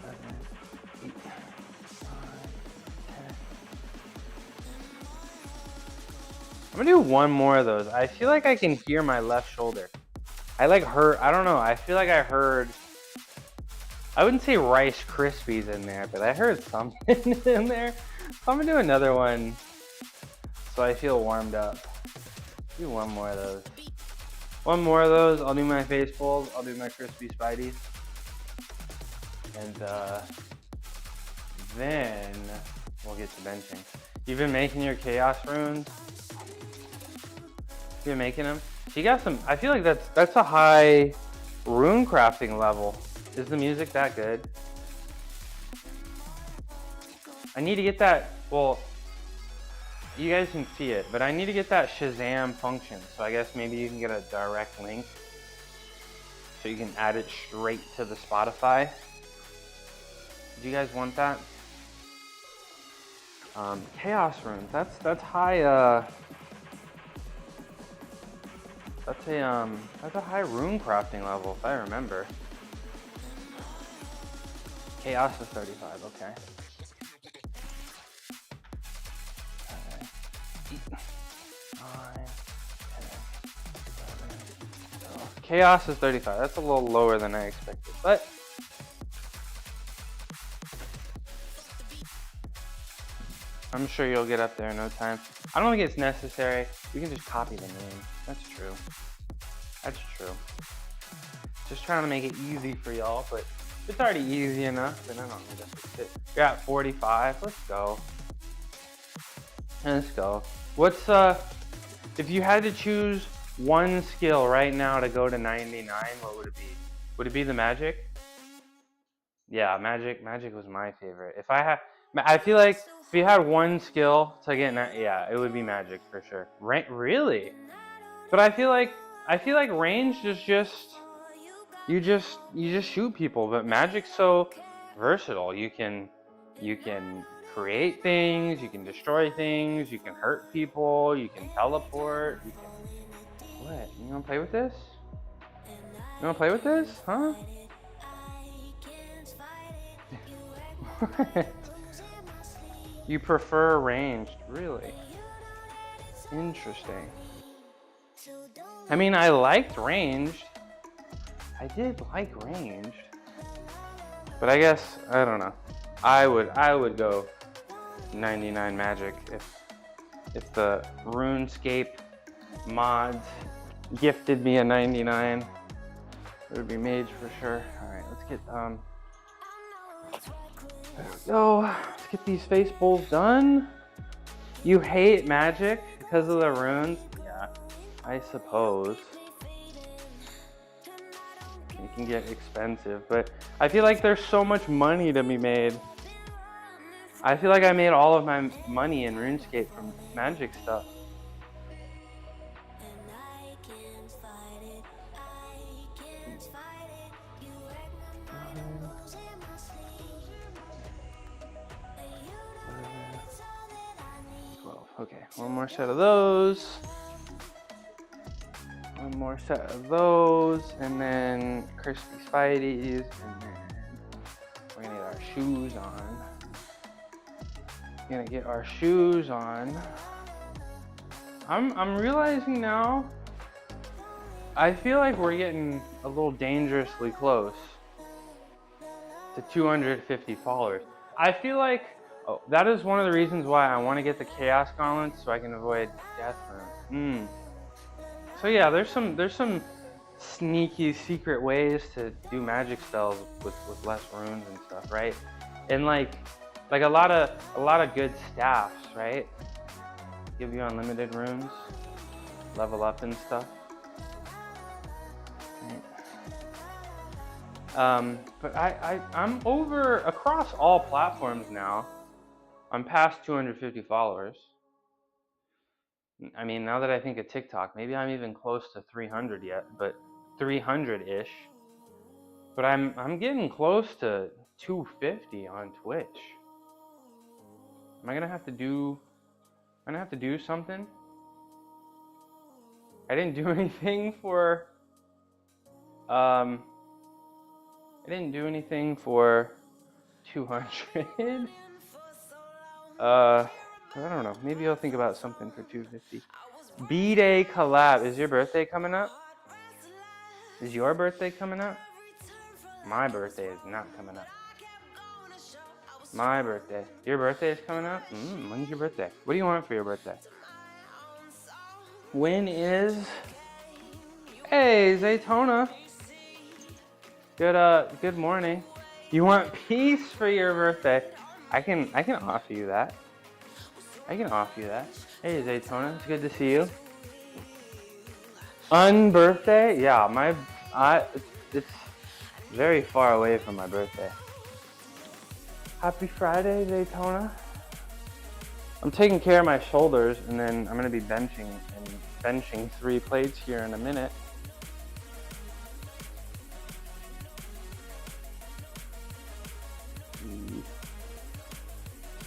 7, 8, 9, 10. I'm gonna do one more of those. I feel like I can hear my left shoulder. I don't know, I feel like I heard, I wouldn't say Rice Krispies in there, but I heard something in there. So I'm gonna do another one so I feel warmed up. Do one more of those. One more of those, I'll do my face pulls, I'll do my crispy Spideys. And then we'll get to benching. You've been making your chaos runes? You've been making them? So you got some, I feel like that's a high rune crafting level. Is the music that good? I need to get that, well, you guys can see it, but I need to get that Shazam function. So I guess maybe you can get a direct link so you can add it straight to the Spotify. Do you guys want that? Chaos runes, that's high, that's a high rune crafting level if I remember. Chaos is 35, okay. Chaos is 35. That's a little lower than I expected, but I'm sure you'll get up there in no time. I don't think it's necessary. We can just copy the name. That's true. That's true. Just trying to make it easy for y'all, but it's already easy enough, and I don't need to fix it. You're at 45. Let's go. Let's go. What's if you had to choose one skill right now to go to 99, what would it be? Would it be the magic? Yeah, magic was my favorite. I feel like if you had one skill to get, yeah, it would be magic for sure. Really? But I feel like range is just you just shoot people, but magic's so versatile. You can create things, you can destroy things, you can hurt people, you can teleport, you can... What? You wanna play with this? You wanna play with this? Huh? What? You prefer ranged, really? Interesting. I mean, I liked ranged. I did like ranged. But I guess, I don't know. I would go 99 magic if the RuneScape mods gifted me a 99. It would be mage for sure. Alright, let's get there we go. Let's get these face pulls done. You hate magic because of the runes? Yeah, I suppose. It can get expensive, but I feel like there's so much money to be made. I feel like I made all of my money in RuneScape from magic stuff. Okay, one more set of those. One more set of those, and then crispy Spideys, and then we're gonna get our shoes on. We're gonna get our shoes on. I'm realizing now, I feel like we're getting a little dangerously close to 250 followers. I feel like, oh, that is one of the reasons why I want to get the Chaos Gauntlets so I can avoid death runes. So yeah, there's some sneaky secret ways to do magic spells with less runes and stuff, right? And like a lot of good staffs, right? Give you unlimited runes, level up and stuff. Right. But I'm over across all platforms now. I'm past 250 followers. I mean, now that I think of TikTok, maybe I'm even close to 300 yet, but 300-ish. But I'm getting close to 250 on Twitch. Am I gonna have to do something? I didn't do anything for I didn't do anything for 200. I don't know. Maybe I'll think about something for 250. B-Day collab. Is your birthday coming up? Is your birthday coming up? My birthday is not coming up. My birthday. Your birthday is coming up? When's your birthday? What do you want for your birthday? When is... Hey, Zaytona. Good morning. You want peace for your birthday? I can offer you that. I can offer you that. Hey, Zaytona. It's good to see you. Unbirthday? Yeah, it's very far away from my birthday. Happy Friday, Daytona. I'm taking care of my shoulders, and then I'm gonna be benching 3 plates here in a minute.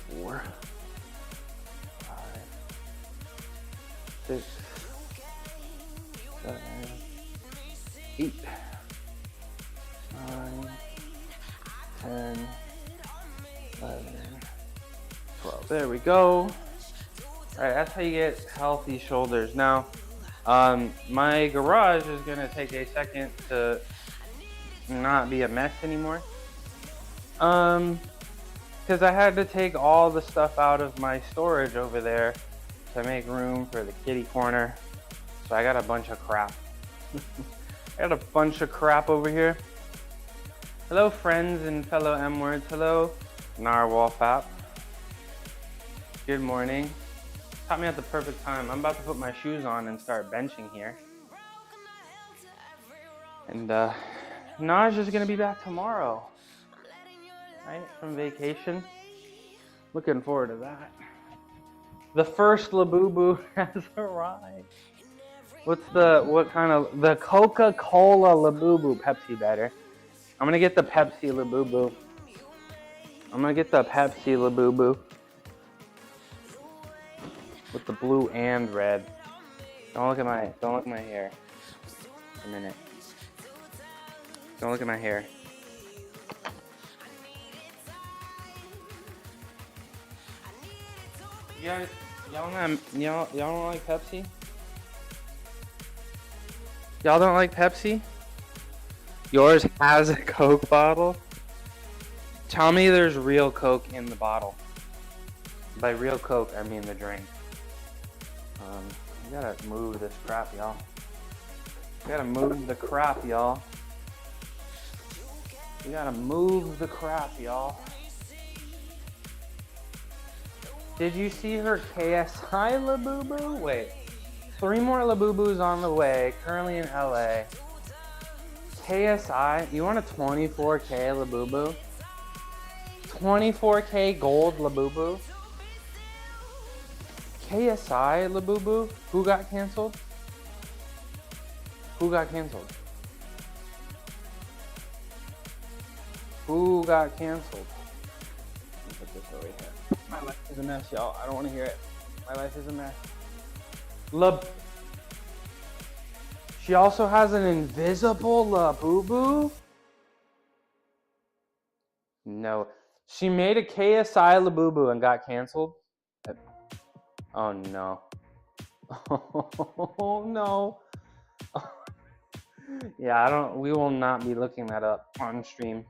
Four, 5, 6, 7, 8, 9, 10, 11, 12. There we go. All right, that's how you get healthy shoulders. Now, my garage is gonna take a second to not be a mess anymore. Because I had to take all the stuff out of my storage over there to make room for the kitty corner. So I got a bunch of crap. I got a bunch of crap over here. Hello, friends and fellow M-words. Hello, Narwhalfap. Good morning. Caught me at the perfect time. I'm about to put my shoes on and start benching here. And Naj is gonna be back tomorrow, right, from vacation. Looking forward to that. The first Labubu has arrived. What kind of, the Coca-Cola Labubu, Pepsi better. I'm gonna get the Pepsi Labubu. I'm gonna get the Pepsi Labubu. With the blue and red. Don't look at my hair. A minute. Don't look at my hair. You guys, y'all don't like Pepsi? Y'all don't like Pepsi? Yours has a Coke bottle? Tell me there's real Coke in the bottle. By real Coke, I mean the drink. You gotta move this crap, y'all. You gotta move the crap, y'all. You gotta move the crap, y'all. Did you see her KSI Labubu? Wait. 3 more Labubus on the way, currently in LA. KSI, you want a 24K Labubu? 24K gold Labubu? KSI Labubu? Who got canceled? Who got canceled? Who got canceled? Let me put this over here. My life is a mess, y'all. I don't want to hear it. My life is a mess. She also has an invisible Labubu? No. She made a KSI Labubu and got canceled? Oh no. Oh no. Yeah, we will not be looking that up on stream.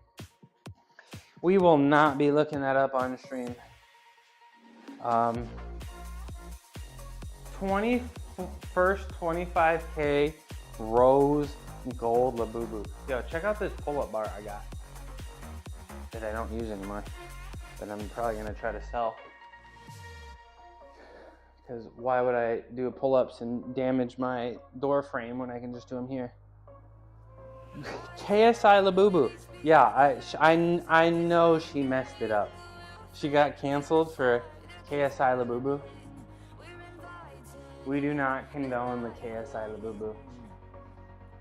We will not be looking that up on stream. 21st 25K rose gold Labubu. Yo, check out this pull-up bar I got that I don't use anymore, that I'm probably gonna try to sell. Because why would I do pull-ups and damage my door frame when I can just do them here? KSI Labubu. Yeah, I know she messed it up. She got canceled for KSI Labubu. We do not condone the KSI Labubu.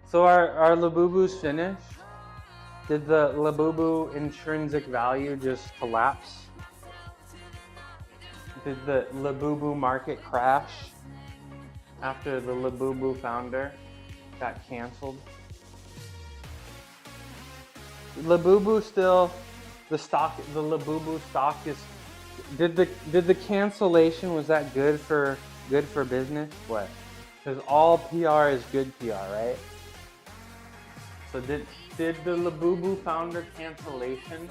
So are Labubus finished? Did the Labubu intrinsic value just collapse? Did the Labubu market crash after the Labubu founder got canceled? Labubu still, the Labubu stock is. Did the cancellation, was that good for business? What? Because all PR is good PR, right? So did the Labubu founder cancellation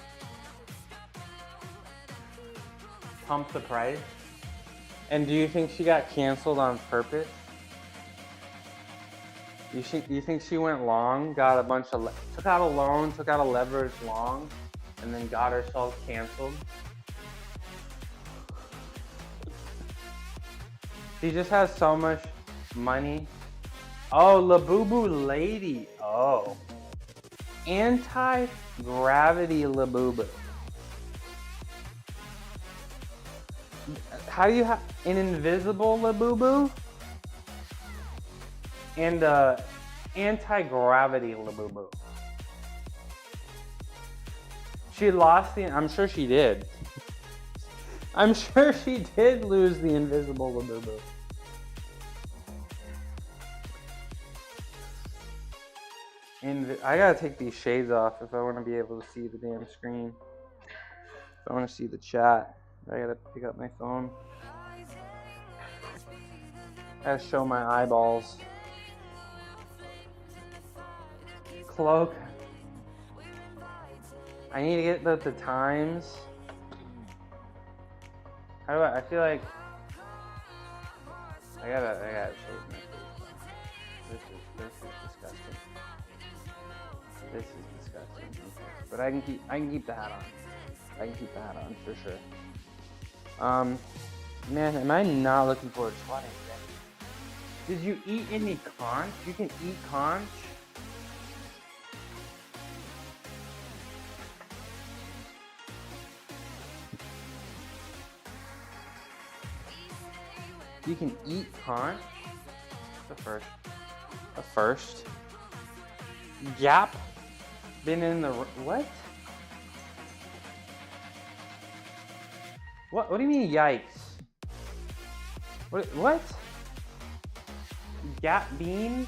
pump the price? And do you think she got canceled on purpose? You think she went long, got a bunch of, took out a loan, took out a leverage long, and then got herself canceled? She just has so much money. Oh, Labubu lady. Oh. Anti-gravity Labubu. How do you have an invisible Labubu and anti-gravity Labubu? She lost I'm sure she did. I'm sure she did lose the invisible Labubu. And I gotta take these shades off if I want to be able to see the damn screen. If I want to see the chat, I gotta pick up my phone. I gotta show my eyeballs. Cloak. I need to get the times. How do I feel like I gotta shave my face. This is disgusting. This is disgusting. Okay. But I can keep the hat on. I can keep the hat on for sure. Man, am I not looking forward to squatting today? Did you eat any conch? You can eat conch? You can eat conch? The first. Yap? Been in the, what? What do you mean yikes? What? Gap bean?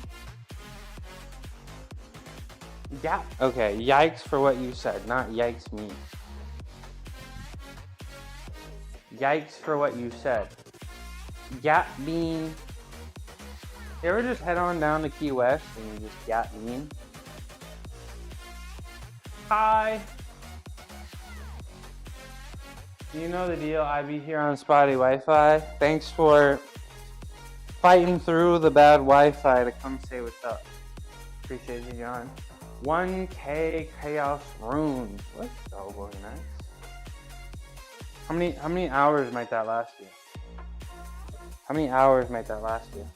Gap, okay, yikes for what you said, not yikes me. Yikes for what you said. Gap bean. You ever just head on down to Key West and you just gap bean? Hi. You know the deal. I be here on spotty Wi-Fi. Thanks for fighting through the bad Wi-Fi to come say what's up. Appreciate you, John. 1K Chaos Runes. Let's go, boy, nice. How many hours might that last you? How many hours might that last you?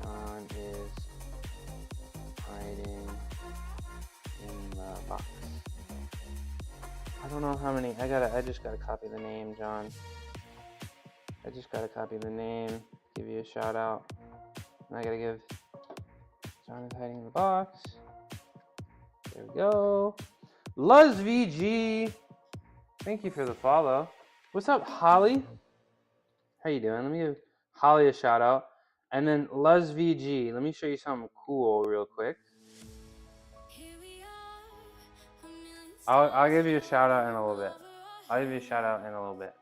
John is hiding in the box. I don't know how many. I just gotta copy the name, John. I just gotta copy the name. Give you a shout out. And I gotta give John is hiding in the box. There we go. Luz VG. Thank you for the follow. What's up, Holly? How you doing? Let me give Holly a shout out. And then Luz VG. Let me show you something cool real quick. I'll give you a shout out in a little bit.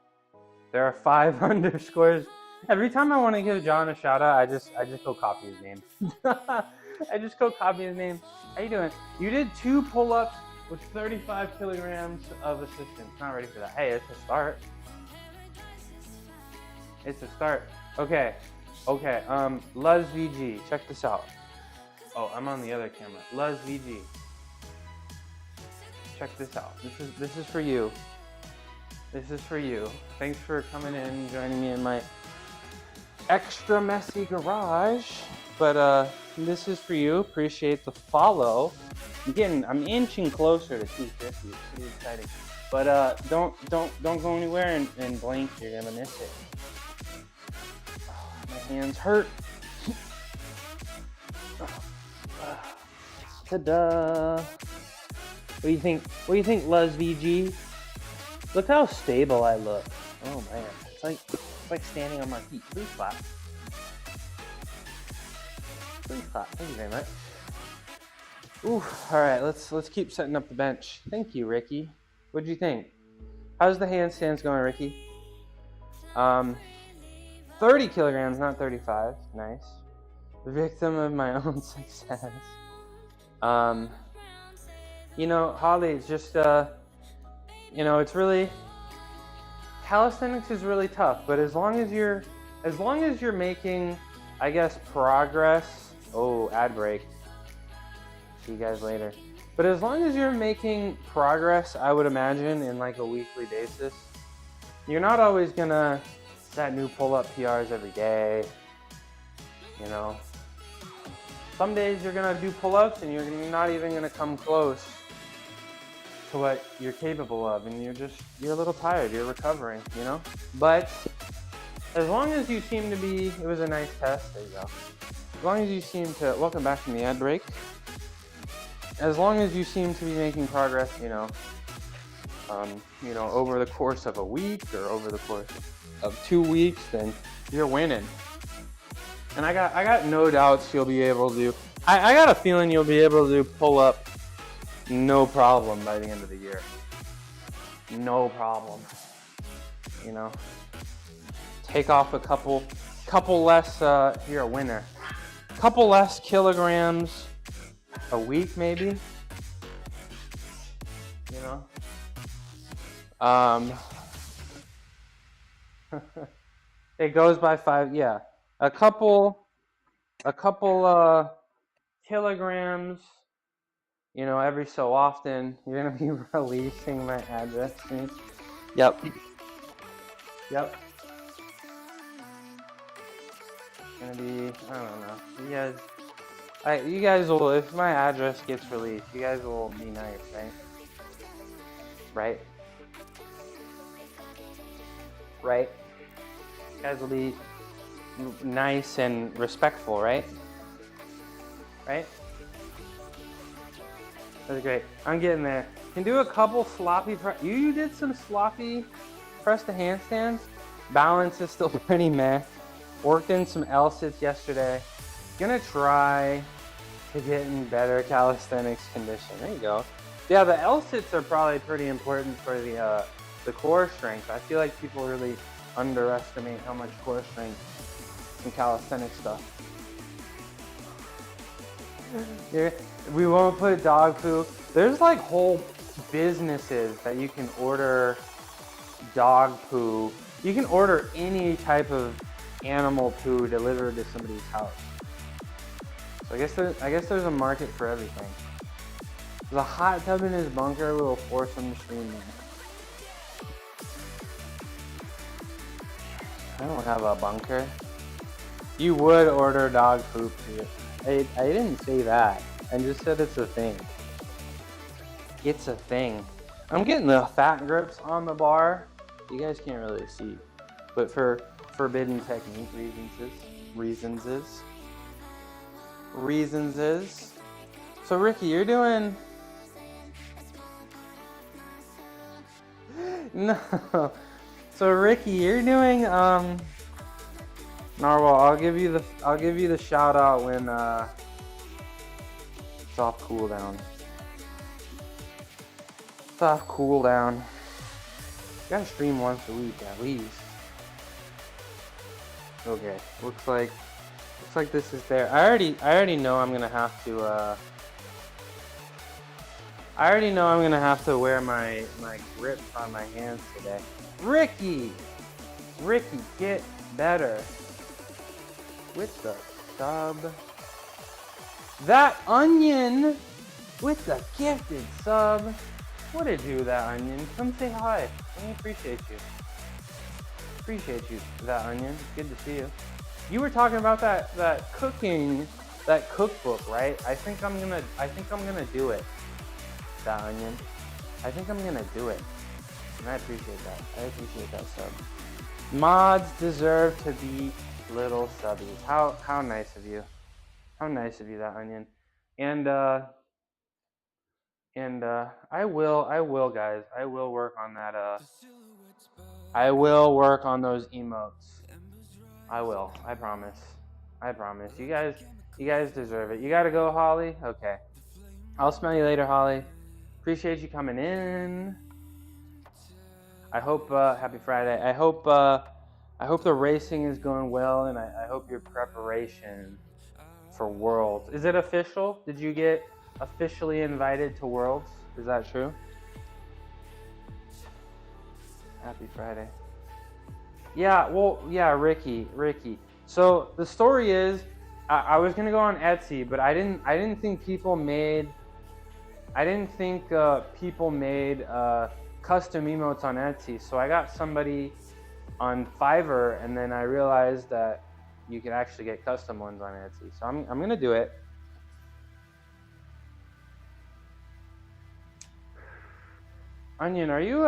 There are 5 underscores. Every time I want to give John a shout out, I just go copy his name. I just go copy his name. How you doing? You did 2 pull-ups with 35 kilograms of assistance. Not ready for that. Hey, it's a start. Okay. Luz VG. Check this out. Oh, I'm on the other camera. Luz VG. Check this out. This is for you. This is for you. Thanks for coming in and joining me in my extra messy garage. But this is for you. Appreciate the follow. I'm inching closer to 250. It's pretty exciting. But don't go anywhere and blink. You're gonna miss it. Oh, my hands hurt. Ta-da! What do you think? What do you think, Luz VG? Look how stable I look. Oh man, it's like standing on my feet. Please clap. Please clap. Thank you very much. Ooh, all right. Let's keep setting up the bench. Thank you, Ricky. What'd you think? How's the handstands going, Ricky? 30 kilograms, not 35. Nice. Victim of my own success. You know, Holly, it's just you know, it's really, calisthenics is really tough, but as long as you're making, I guess, progress. Oh, ad break. See you guys later. But as long as you're making progress, I would imagine, in like a weekly basis, you're not always gonna set new pull-up PRs every day. You know, some days you're gonna do pull-ups and you're not even gonna come close to what you're capable of, and you're a little tired, you're recovering, you know? But as long as you seem to be, it was a nice test, there you go. As long as you seem to, welcome back from the ad break. As long as you seem to be making progress, you know, over the course of a week or over the course of 2 weeks, then you're winning. And I got no doubts you'll be able to, I got a feeling you'll be able to pull up no problem by the end of the year. No problem. You know, take off a couple less, you're a winner. Couple less kilograms a week, maybe. You know, it goes by 5. Yeah, a couple kilograms. You know, every so often, you're gonna be releasing my address soon. Yep. Yep. It's gonna be, I don't know. You guys will, if my address gets released, you guys will be nice, right? Right? Right? You guys will be nice and respectful, right? Right? That's great. I'm getting there. Can do a couple sloppy press. You did some sloppy press to handstands. Balance is still pretty meh. Worked in some L-sits yesterday. Gonna try to get in better calisthenics condition. There you go. Yeah, the L-sits are probably pretty important for the core strength. I feel like people really underestimate how much core strength in calisthenic stuff. We won't put dog poo. There's like whole businesses that you can order dog poo. You can order any type of animal poo delivered to somebody's house. So I guess there's a market for everything. There's a hot tub in his bunker. We'll force him to stream there. I don't have a bunker. You would order dog poop here. I didn't say that. I just said it's a thing. It's a thing. I'm getting the fat grips on the bar. You guys can't really see. But for forbidden technique reasons is. So Ricky, you're doing... No. So Ricky, you're doing Narwhal, I'll give you the shout out when it's off cooldown. It's off cooldown. You gotta stream once a week at least. Okay, looks like this is there. I already know I'm gonna have to wear my grip on my hands today. Ricky, get better. With the sub. That onion with the gifted sub. What did you do, that onion? Come say hi. I appreciate you. That onion. It's good to see you. You were talking about that cooking, that cookbook, right? I think I'm gonna do it. That onion. I think I'm gonna do it. And I appreciate that. I appreciate that sub. Mods deserve to be little subbies. How nice of you. How nice of you, that onion. And I will guys. I will work on that I will work on those emotes. I will. I promise. I promise. You guys deserve it. You gotta go, Holly? Okay. I'll smell you later, Holly. Appreciate you coming in. I hope happy Friday. I hope the racing is going well, and I hope your preparation for Worlds. Is it official? Did you get officially invited to Worlds? Is that true? Happy Friday. Yeah, well, yeah, Ricky. So the story is, I was gonna go on Etsy, but I didn't think people made custom emotes on Etsy. So I got somebody on Fiverr, and then I realized that you can actually get custom ones on Etsy. So I'm gonna do it. Onion, are you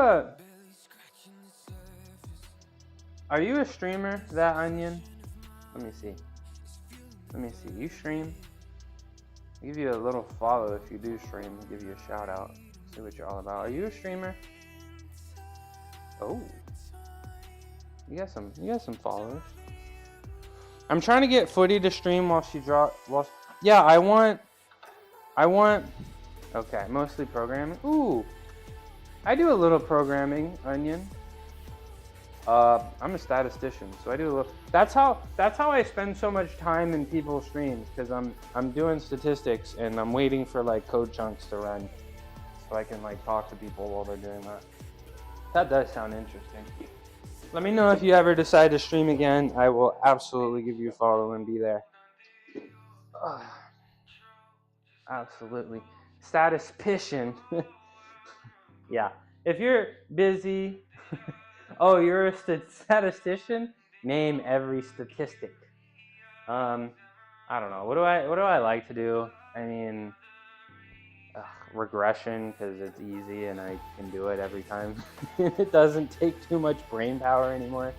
a streamer, that Onion? Let me see. You stream? I'll give you a little follow if you do stream. I'll give you a shout out. See what you're all about. Are you a streamer? Oh. You got some followers. I'm trying to get Footy to stream while she yeah, I want okay, mostly programming. Ooh. I do a little programming, Onion. I'm a statistician, so I do a little. That's how I spend so much time in people's streams, because I'm doing statistics and I'm waiting for like code chunks to run, so I can like talk to people while they're doing that. That does sound interesting. Let me know if you ever decide to stream again. I will absolutely give you a follow and be there. Absolutely. Statistician. Yeah. If you're busy. Oh, you're a statistician? Name every statistic. I don't know. What do I like to do? I mean, regression, because it's easy and I can do it every time. It doesn't take too much brain power anymore.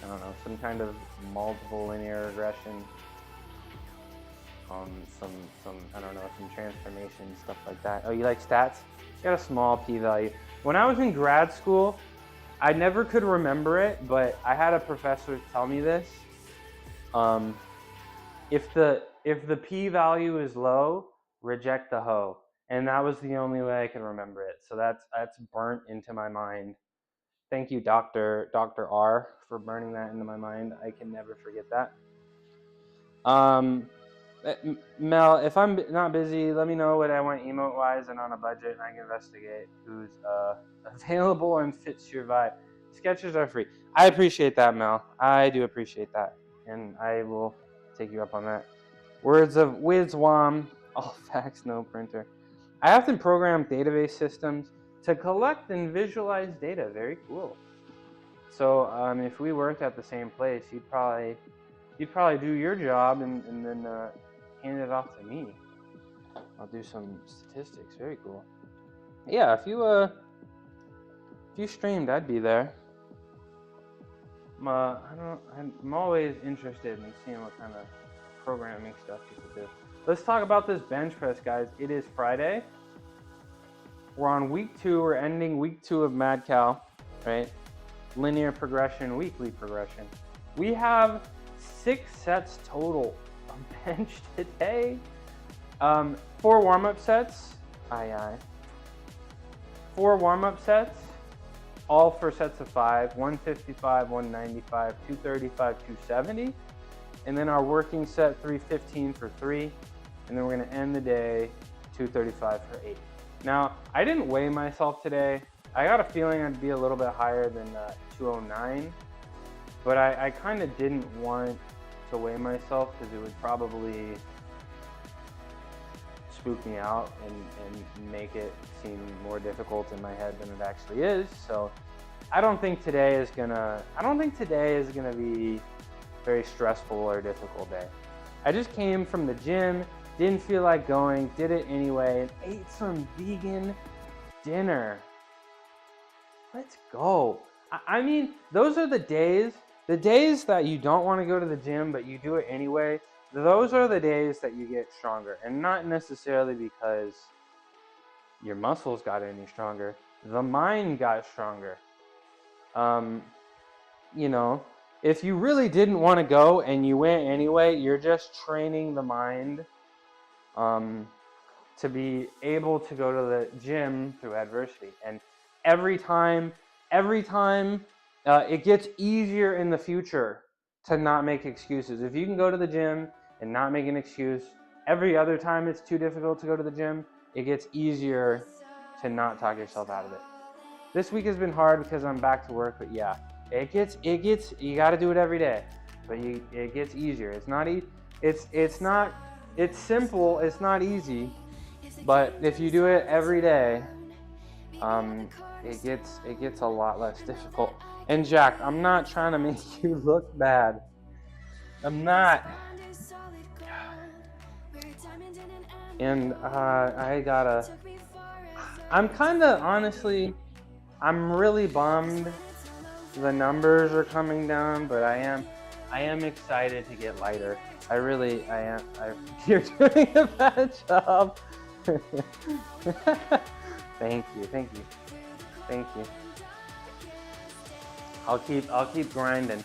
I don't know, some kind of multiple linear regression. Some I don't know, some transformation, stuff like that. Oh, you like stats? You got a small p-value. When I was in grad school, I never could remember it, but I had a professor tell me this. If the p-value is low, reject the hoe. And that was the only way I could remember it. So that's burnt into my mind. Thank you, Dr. R, for burning that into my mind. I can never forget that. Mel, if I'm not busy, let me know what I want emote-wise and on a budget, and I can investigate who's available and fits your vibe. Sketches are free. I appreciate that, Mel. I do appreciate that, and I will take you up on that. Words of Wizwam, all facts, no printer. I often program database systems to collect and visualize data. Very cool. So if we worked at the same place, you'd probably do your job and then hand it off to me. I'll do some statistics. Very cool. Yeah, if you streamed, I'd be there. I'm always interested in seeing what kind of programming stuff you could do. Let's talk about this bench press, guys. It is Friday. We're on week 2. We're ending week 2 of Mad Cow, right? Linear progression, weekly progression. We have 6 sets total of bench today. 4 warm-up sets. 4 warm-up sets, all for sets of 5. 155, 195, 235, 270. And then our working set, 315 for 3. And then we're going to end the day 235 for 8. Now, I didn't weigh myself today. I got a feeling I'd be a little bit higher than 209. But I kind of didn't want to weigh myself because it would probably spook me out and make it seem more difficult in my head than it actually is. So I don't think today is gonna be very stressful or difficult day. I just came from the gym, didn't feel like going, did it anyway, and ate some vegan dinner. Let's go. I mean, those are the days that you don't want to go to the gym, but you do it anyway. Those are the days that you get stronger, and not necessarily because your muscles got any stronger. The mind got stronger. You know, if you really didn't want to go and you went anyway, you're just training the mind to be able to go to the gym through adversity. And every time it gets easier in the future to not make excuses. If you can go to the gym and not make an excuse, every other time it's too difficult to go to the gym, it gets easier to not talk yourself out of it. This week has been hard because I'm back to work, but yeah, it gets, you got to do it every day, but it gets easier. It's not, it's simple, it's not easy, but if you do it every day, it gets a lot less difficult. And Jack, I'm not trying to make you look bad. I'm not. And I'm kind of, honestly, I'm really bummed the numbers are coming down, but I am excited to get lighter. I am. You're doing a bad job. Thank you. I'll keep grinding.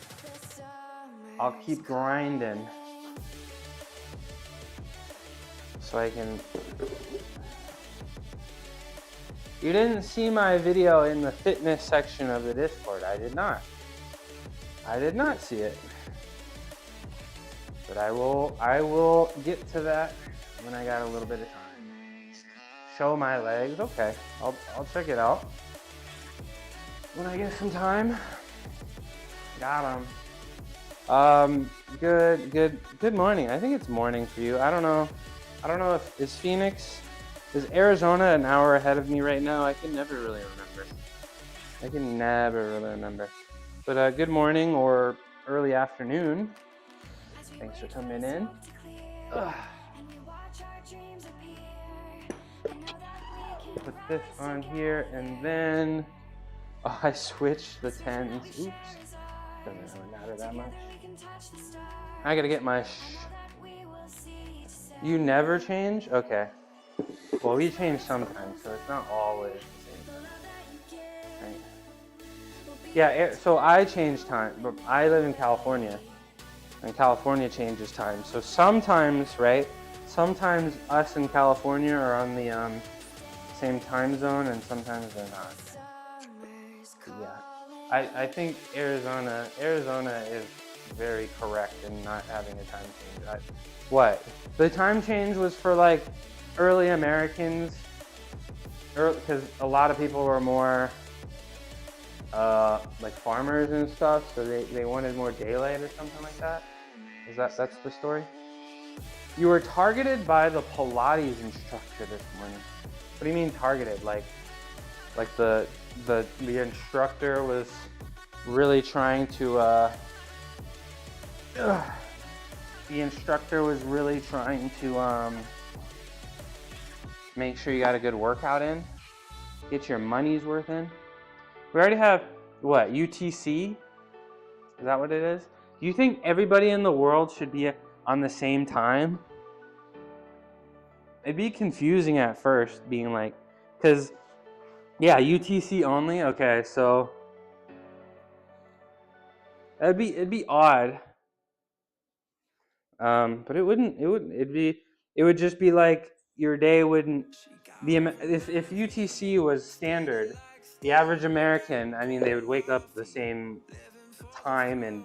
So I can. You didn't see my video in the fitness section of the Discord. I did not see it. But I will get to that when I got a little bit of time. Show my legs. Okay. I'll check it out when I get some time. Got them. Good morning. I think it's morning for you. I don't know if is Arizona an hour ahead of me right now? I can never really remember. But good morning or early afternoon. Thanks for coming in. Ugh. Put this on here and then I switched the 10s. Oops. Doesn't really matter that much. I gotta get my You never change? Okay. Well, we change sometimes, so it's not always the same time. Right. Yeah, so I change time, but I live in California, and California changes time. So sometimes, right, sometimes us in California are on the same time zone, and sometimes they're not. Yeah, I think Arizona is very correct in not having a time change. What? The time change was for like early Americans, because a lot of people were more like farmers and stuff, so they wanted more daylight or something like that. That's the story? You were targeted by the Pilates instructor this morning. What do you mean targeted? Like the instructor was really trying to make sure you got a good workout in, get your money's worth in. We already have, what, UTC? Is that what it is? Do you think everybody in the world should be on the same time? It'd be confusing at first, being like, because, yeah, UTC only, okay, so it'd be odd. But it would just be like, your day wouldn't be, if UTC was standard, the average American, I mean, they would wake up the same time in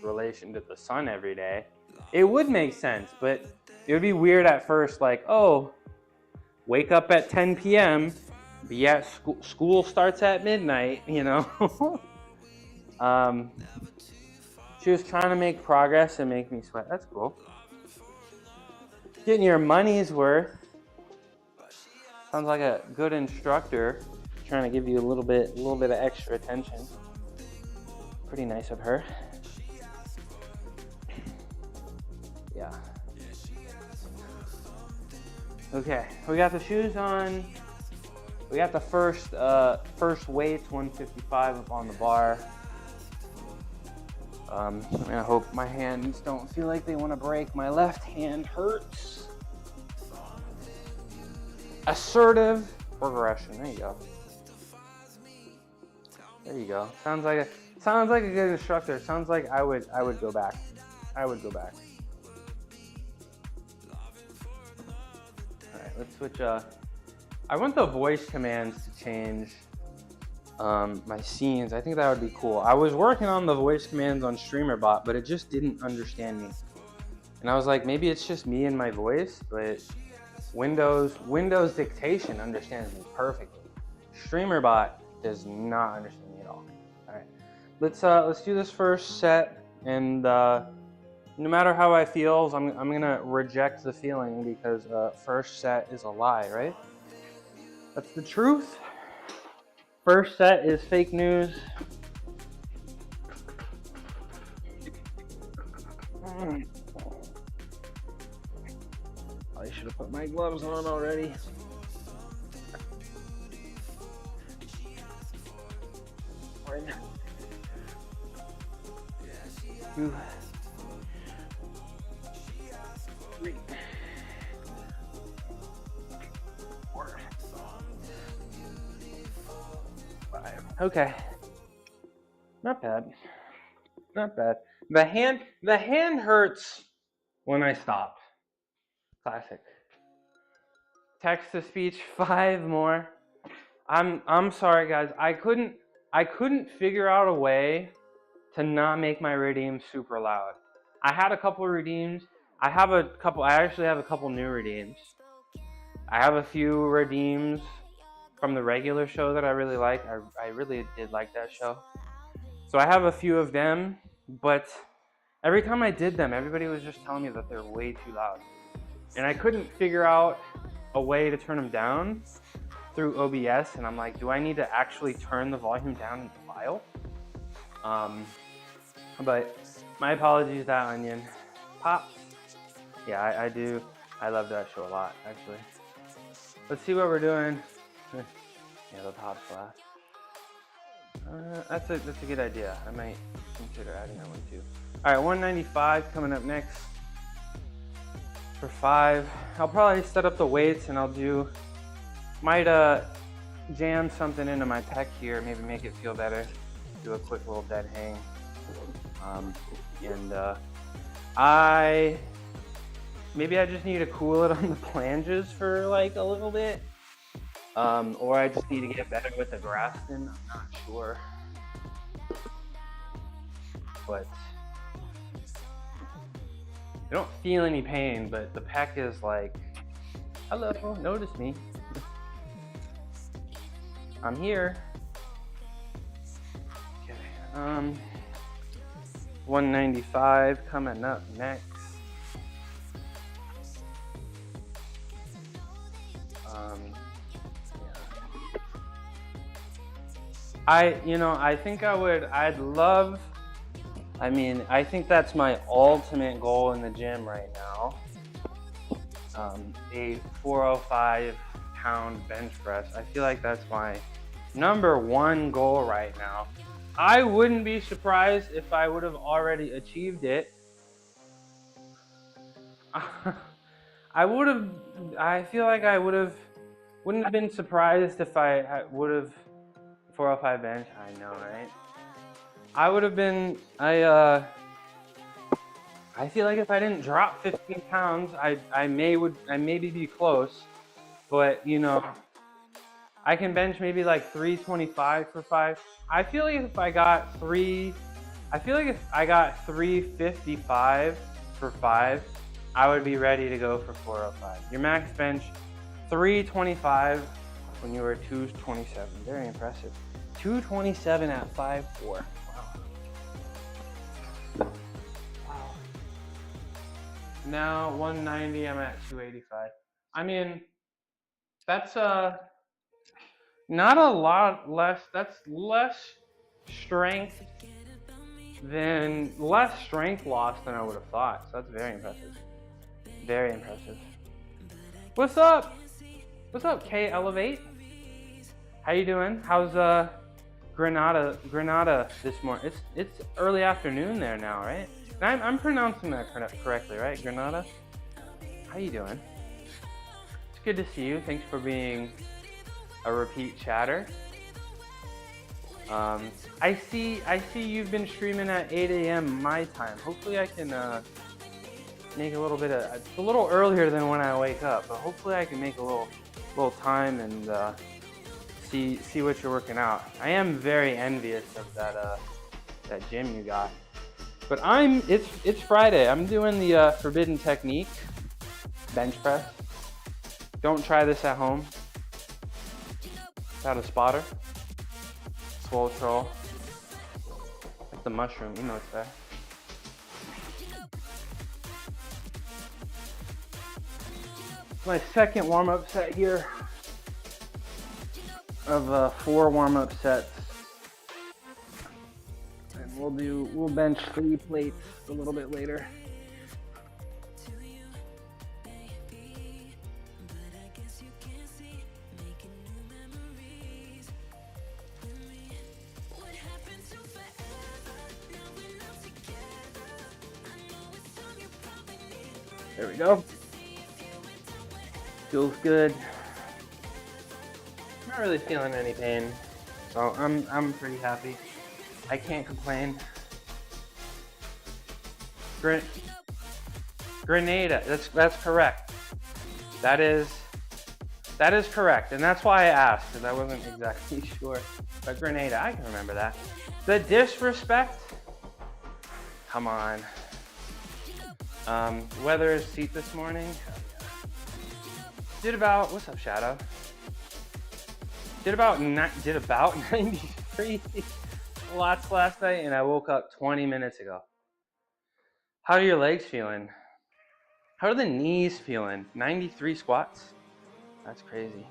relation to the sun every day. It would make sense, but it would be weird at first, like, oh, wake up at 10 p.m., be at school starts at midnight, you know? She was trying to make progress and make me sweat. That's cool. Getting your money's worth. Sounds like a good instructor trying to give you a little bit of extra attention. Pretty nice of her. Yeah. Okay, we got the shoes on. We got the first weights, 155 up on the bar. I'm gonna hope my hands don't feel like they want to break. My left hand hurts. Assertive progression. There you go. There you go. Sounds like a good instructor. Sounds like I would go back. I would go back. All right, let's switch. I want the voice commands to change my scenes. I think that would be cool. I was working on the voice commands on StreamerBot, but it just didn't understand me. And I was like, maybe it's just me and my voice, but Windows dictation understands me perfectly. StreamerBot does not understand me at all. All right, let's do this first set, and no matter how I feel, I'm gonna reject the feeling because first set is a lie, right? That's the truth. First set is fake news. I should have put my gloves on already. Two, three, four, five. Okay. Not bad. Not bad. The hand hurts when I stop. Classic. Text to speech 5 more. I'm sorry guys. I couldn't figure out a way to not make my redeems super loud. I had a couple of redeems. I actually have a couple new redeems. I have a few redeems from the regular show that I really like. I really did like that show. So I have a few of them, but every time I did them, everybody was just telling me that they're way too loud. And I couldn't figure out a way to turn them down through OBS, and I'm like, do I need to actually turn the volume down in the file? But my apologies, that onion. Pops. Yeah, I do. I love that show a lot, actually. Let's see what we're doing. Yeah, the Pops last. That's a good idea. I might consider adding that one too. All right, 195 coming up next for 5. I'll probably set up the weights and might jam something into my pec here, maybe make it feel better. Do a quick little dead hang. Maybe I just need to cool it on the flanges for like a little bit. Or I just need to get better with the Grafton. I'm not sure. But I don't feel any pain, but the pec is like, hello, notice me. I'm here. Okay. 195 coming up next. I think that's my ultimate goal in the gym right now. A 405-pound bench press. I feel like that's my #1 goal right now. I wouldn't be surprised if I would have already achieved it. I feel like I wouldn't have been surprised if I would have 405 bench. I know, right? I would have been, I feel like if I didn't drop 15 pounds, I maybe be close, but you know, I can bench maybe like 325 for 5. I feel like if I got 355 for 5, I would be ready to go for 405. Your max bench, 325 when you were 227. Very impressive. 227 at 5'4". Wow. Now 190, I'm at 285. I mean, that's not a lot less. That's less strength loss than I would have thought. So that's very impressive. Very impressive. What's up? What's up, K Elevate? How you doing? How's Granada this morning? It's early afternoon there now, right? And I'm pronouncing that correctly, right? Granada. How you doing? It's good to see you. Thanks for being a repeat chatter. I see you've been streaming at 8 a.m. my time. Hopefully I can make a little bit of, it's a little earlier than when I wake up, but hopefully I can make a little time and see what you're working out. I am very envious of that gym you got. But it's Friday. I'm doing the forbidden technique, bench press. Don't try this at home without a spotter. Swole troll. Like the mushroom, you know it's there. My second warm-up set here of 4 warm-up sets. And we'll bench 3 plates a little bit later. There we go. Feels good. Not really feeling any pain, so I'm pretty happy. I can't complain. Grenada. That's correct. That is correct, and that's why I asked, because I wasn't exactly sure. But Grenada, I can remember that. The disrespect. Come on. Weather is seat this morning. Did about, what's up, Shadow? Did about 93 watts last night, and I woke up 20 minutes ago. How are your legs feeling? How are the knees feeling? 93 squats? That's crazy.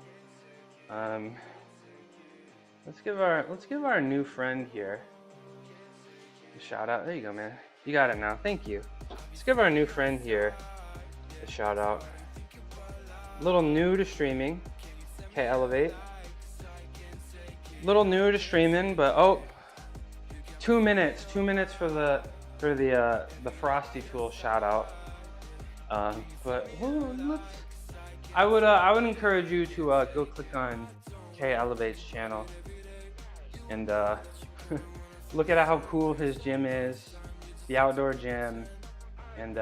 Let's give our new friend here a shout out. There you go, man. You got it now. Thank you. Let's give our new friend here a shout out. A little new to streaming. Okay, Elevate. Little new to streaming, but 2 minutes. 2 minutes for the Frosty Tool shout out. I would encourage you to go click on K Elevate's channel and look at how cool his gym is, the outdoor gym, and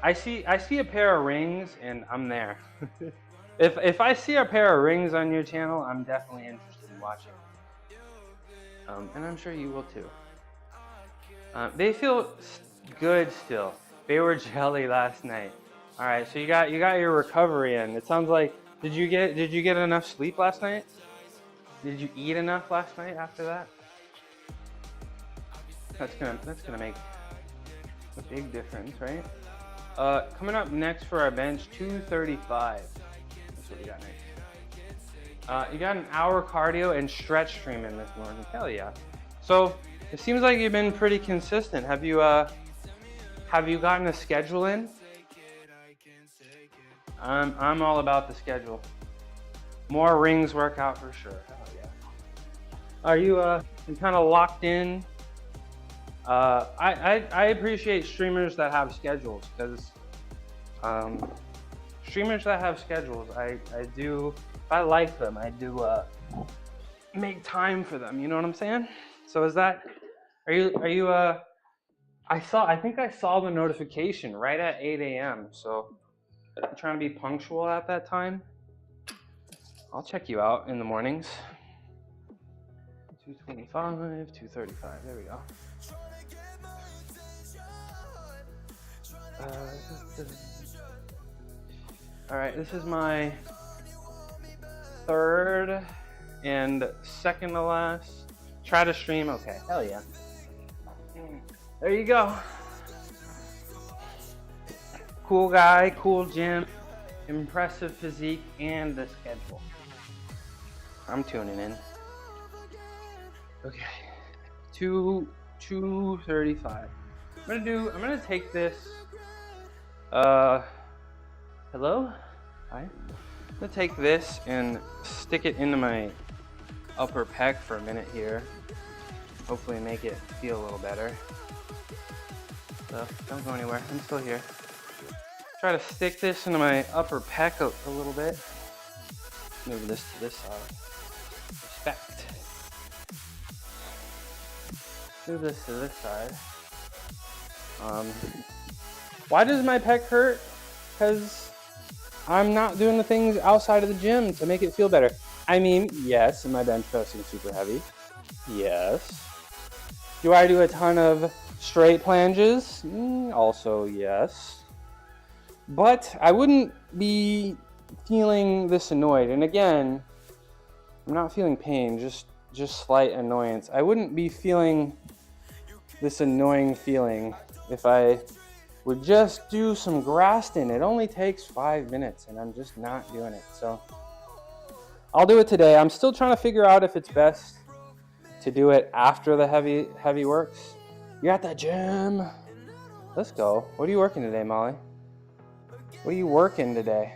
I see a pair of rings and I'm there. If I see a pair of rings on your channel, I'm definitely interested in watching. And I'm sure you will too. They feel good still. They were jelly last night. All right, so you got your recovery in. It sounds like did you get enough sleep last night? Did you eat enough last night after that? That's gonna make a big difference, right? Coming up next for our bench, 235. That's what we got next. You got an hour cardio and stretch streaming this morning. Hell yeah! So it seems like you've been pretty consistent. Have you gotten a schedule in? I'm all about the schedule. More rings workout for sure. Hell yeah! Are you kind of locked in? I appreciate streamers that have schedules, because streamers that have schedules, I like them. I do make time for them. You know what I'm saying? So are you I think I saw the notification right at 8 a.m. So I'm trying to be punctual at that time. I'll check you out in the mornings. 225, 235. There we go. All right, this is my third and second to last try to stream. Okay, hell yeah. There you go. Cool guy, cool gym, impressive physique, and the schedule. I'm tuning in. Okay, 235. I'm gonna take this Hello? Hi. I'm gonna take this and stick it into my upper pec for a minute here. Hopefully make it feel a little better. So don't go anywhere, I'm still here. Try to stick this into my upper pec a little bit. Move this to this side. Respect. Move this to this side. Why does my pec hurt? Because I'm not doing the things outside of the gym to make it feel better. I mean, yes, am I bench pressing super heavy? Yes. Do I do a ton of straight planches? Also yes. But I wouldn't be feeling this annoyed. And again, I'm not feeling pain, just slight annoyance. I wouldn't be feeling this annoying feeling if I would just do some Graston. It only takes 5 minutes and I'm just not doing it. So I'll do it today. I'm still trying to figure out if it's best to do it after the heavy works. You're at the gym. Let's go. What are you working today, Molly? What are you working today?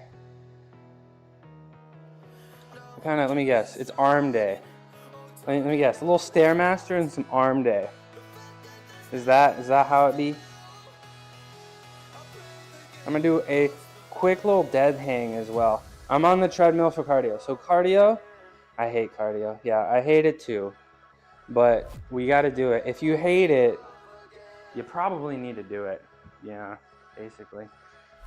Let me guess. It's arm day. Let me guess. A little Stairmaster and some arm day. Is that how it be? I'm gonna do a quick little dead hang as well. I'm on the treadmill for cardio. So cardio, I hate cardio. Yeah, I hate it too. But we gotta do it. If you hate it, you probably need to do it. Yeah, basically.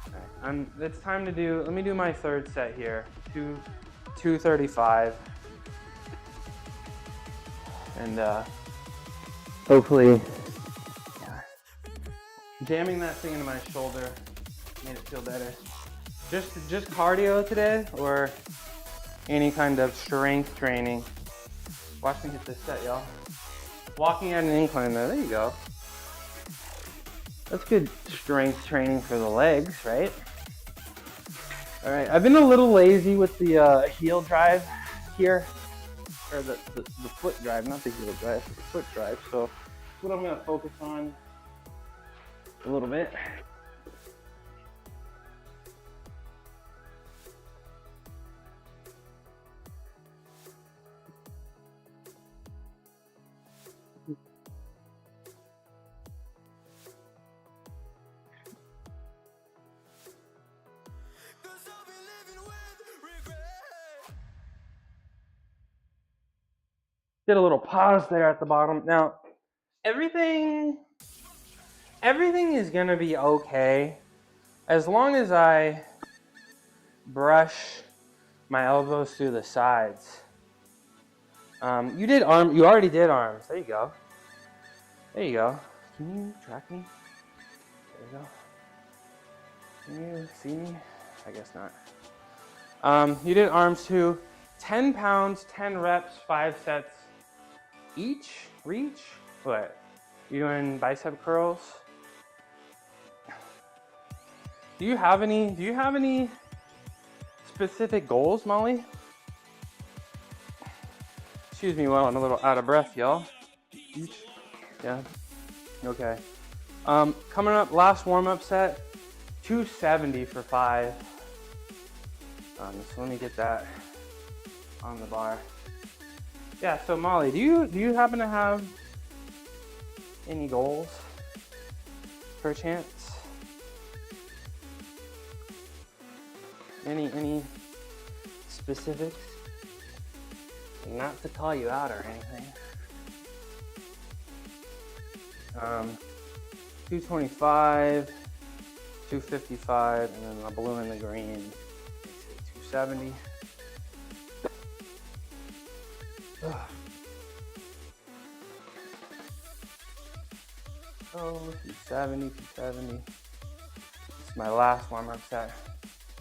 All right, it's time to do, let me do my third set here. 235. And hopefully, jamming that thing into my shoulder made it feel better. Just cardio today, or any kind of strength training? Watch me hit this set, y'all. Walking at an incline there you go. That's good strength training for the legs, right? All right, I've been a little lazy with the heel drive here, or the foot drive, not the heel drive, the foot drive. So that's what I'm gonna focus on a little bit. Did a little pause there at the bottom. Now, everything is gonna be okay as long as I brush my elbows through the sides. You already did arms. There you go. There you go. Can you track me? There you go. Can you see me? I guess not. You did arms too. 10 pounds, 10 reps, 5 sets each. Reach? What? You doing bicep curls? Do you have any specific goals, Molly? Excuse me while I'm a little out of breath, y'all. Yeah. Okay. Coming up, last warm-up set, 270 for 5. So let me get that on the bar. Yeah. So Molly, do you happen to have any goals, perchance? Any specifics? Not to call you out or anything. 225, 255, and then the blue and the green. 270. Oh, 270, 270. It's my last warm-up set.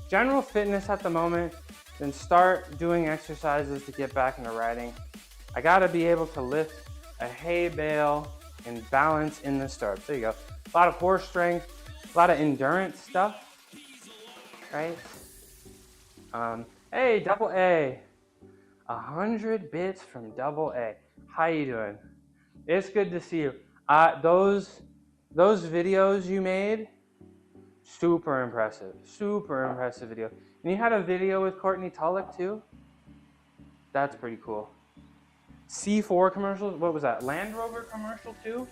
General fitness at the moment, then start doing exercises to get back into riding. I gotta be able to lift a hay bale and balance in the stirrups. There you go. A lot of core strength, a lot of endurance stuff, right? Hey, Double A. 100 bits from Double A. How you doing? It's good to see you. Those videos you made Super impressive video. And you had a video with Courtney Tulloch too? That's pretty cool. C4 commercials, what was that? Land Rover commercial too?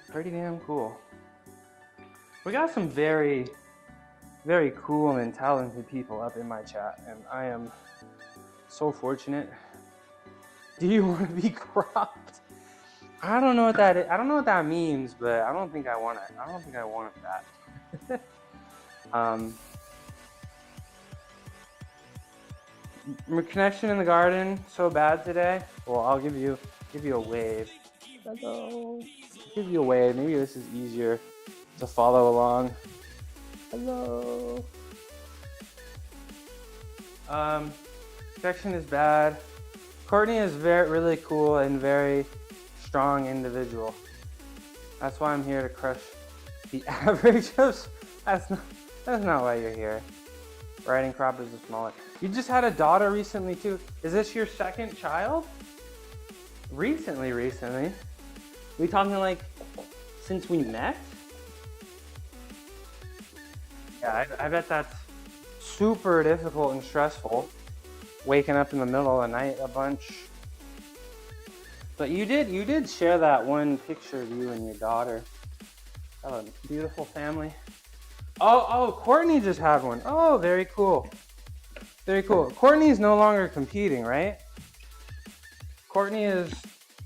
Pretty damn cool. We got some very, very cool and talented people up in my chat, and I am so fortunate. Do you want to be cropped? I don't know what that is. I don't know what that means, but I don't think I want it. I don't think I want that. My connection in the garden so bad today. Well, I'll give you a wave. Hello. Give you a wave. Maybe this is easier to follow along. Hello. Connection is bad. Courtney is really cool and very strong individual. That's why I'm here to crush the average of. That's not why you're here. Riding crop is the smallest. You just had a daughter recently too. Is this your second child? Recently. We talking like since we met? Yeah, I bet that's super difficult and stressful. Waking up in the middle of the night a bunch. But you did share that one picture of you and your daughter. Oh, beautiful family. Oh, Courtney just had one. Oh, very cool. Very cool. Courtney's no longer competing, right? Courtney is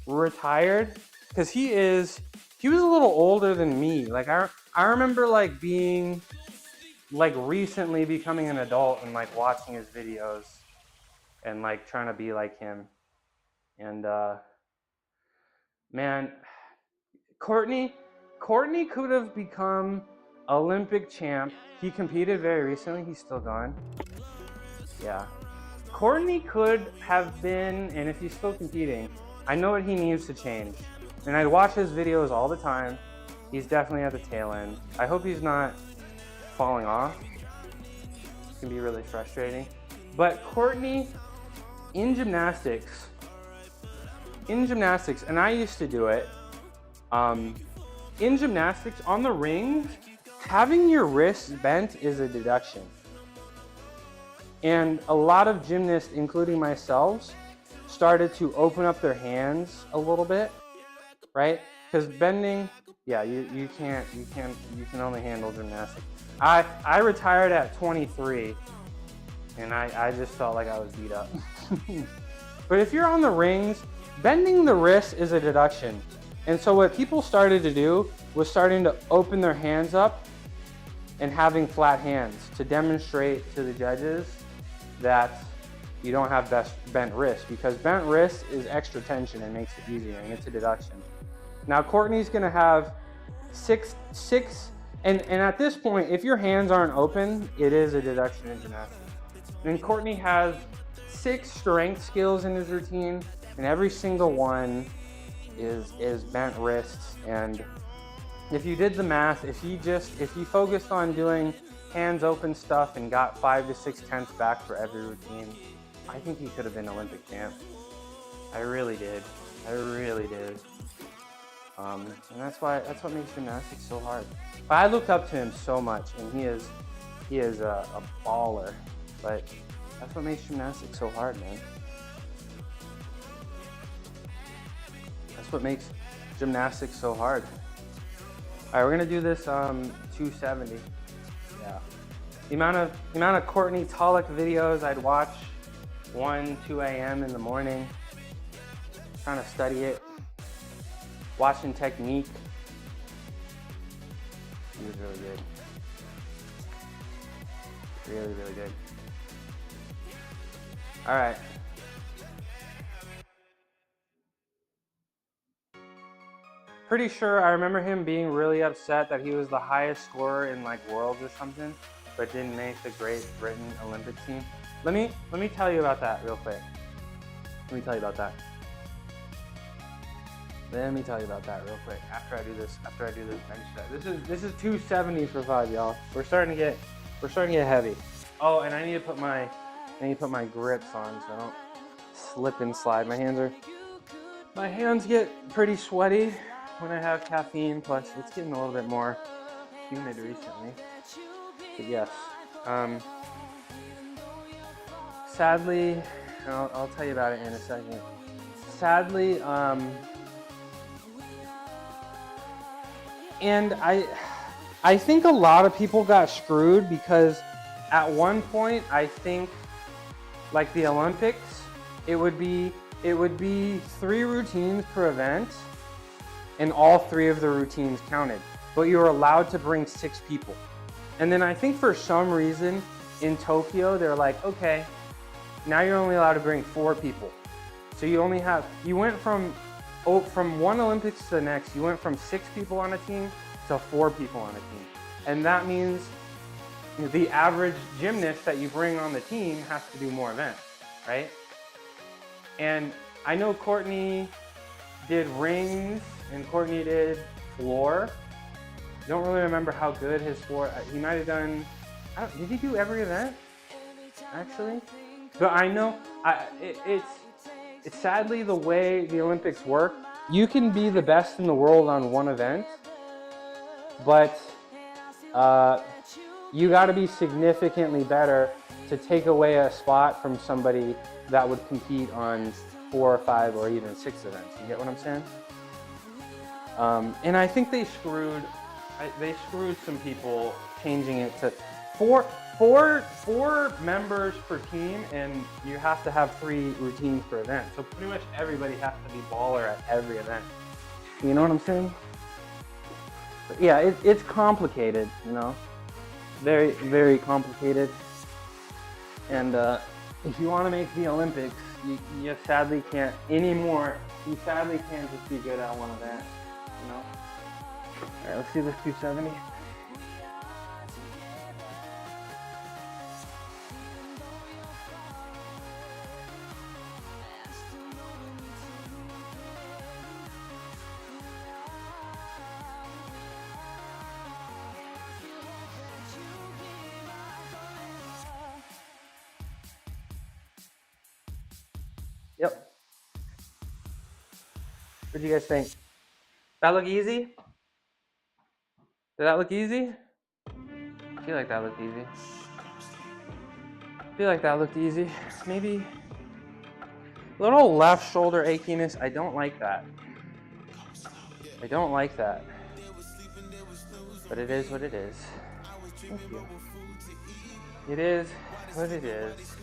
retired because he was a little older than me. Like I remember like being like recently becoming an adult and like watching his videos and like trying to be like him. And man, Courtney could have become Olympic champ. He competed very recently. He's still going. Yeah. Courtney could have been, and if he's still competing, I know what he needs to change. And I watch his videos all the time. He's definitely at the tail end. I hope he's not falling off. It can be really frustrating. But Courtney, in gymnastics, and I used to do it, in gymnastics, on the rings, having your wrists bent is a deduction. And a lot of gymnasts, including myself, started to open up their hands a little bit, right? Because bending, yeah, you can only handle gymnastics. I retired at 23, and I just felt like I was beat up. But if you're on the rings, bending the wrist is a deduction. And so what people started to do was starting to open their hands up and having flat hands to demonstrate to the judges that you don't have bent wrist, because bent wrist is extra tension and makes it easier, and it's a deduction. Now Courtney's gonna have six, and at this point, if your hands aren't open, it is a deduction in gymnastics. And Courtney has 6 strength skills in his routine, and every single one is bent wrists. And if you did the math, if he focused on doing hands open stuff and got 5 to 6 tenths back for every routine, I think he could have been Olympic champ. I really did. And that's what makes gymnastics so hard. But I looked up to him so much, and he is a baller. But that's what makes gymnastics so hard, man. That's what makes gymnastics so hard. All right, we're gonna do this 270. Yeah. The amount of Courtney Tulloch videos I'd watch 1, 2 a.m. in the morning, trying to study it, watching technique. He was really good. Really good. All right. Pretty sure I remember him being really upset that he was the highest scorer in like Worlds or something, but didn't make the Great Britain Olympic team. Let me tell you about that real quick. After I do this bench set. This is 270 for 5, y'all. We're starting to get heavy. Oh, and I need to put my grips on so I don't slip and slide. My hands get pretty sweaty when I have caffeine, plus it's getting a little bit more humid recently. But yes. Sadly, and I'll tell you about it in a second. Sadly, and I think a lot of people got screwed because at one point I think like the Olympics, it would be 3 routines per event, and all 3 of the routines counted. But you were allowed to bring 6 people. And then I think for some reason in Tokyo, they're like, okay, now you're only allowed to bring 4 people. So you went from one Olympics to the next, you went from 6 people on a team to 4 people on a team. And that means the average gymnast that you bring on the team has to do more events, right? And I know Courtney did rings and Courtney did floor. Don't really remember how good his floor, he might have done, did he do every event, actually? But I know, it's sadly the way the Olympics work. You can be the best in the world on one event, but you gotta be significantly better to take away a spot from somebody that would compete on 4 or 5 or even 6 events. You get what I'm saying? And I think they screwed some people changing it to four members per team, and you have to have 3 routines per event. So pretty much everybody has to be baller at every event. You know what I'm saying? But yeah, it's complicated, you know, very, very complicated. And if you want to make the Olympics, you sadly can't anymore. You sadly can't just be good at one event, you know. All right, let's see this 270. Yep. What do you guys think? That look easy? Did that look easy? I feel like that looked easy. I feel like that looked easy. Maybe a little left shoulder achiness. I don't like that. I don't like that. But it is what it is. Thank you. It is what it is.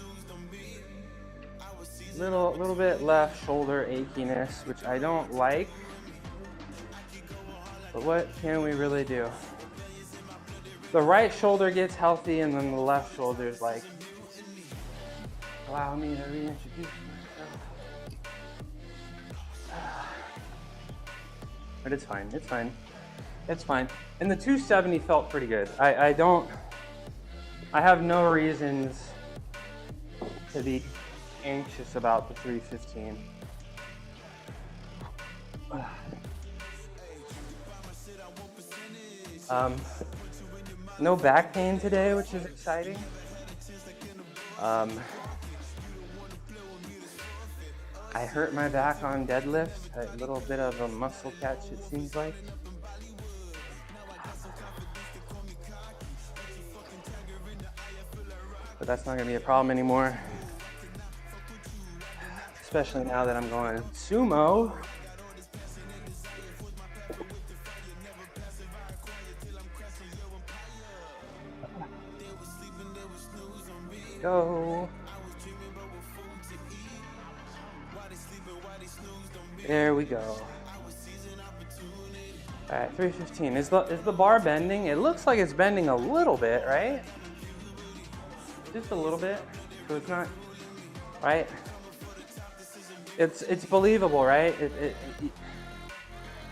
Little bit left shoulder achiness, which I don't like. But what can we really do? The right shoulder gets healthy, and then the left shoulder is like, allow me to reintroduce myself. But it's fine, it's fine. It's fine. And the 270 felt pretty good. I have no reasons to be anxious about the 315. No back pain today, which is exciting. I hurt my back on deadlift, a little bit of a muscle catch, it seems like. But that's not gonna be a problem anymore. Especially now that I'm going sumo. Go. There we go. All right, 315. Is the bar bending? It looks like it's bending a little bit, right? Just a little bit. So it's not, right? It's believable, right?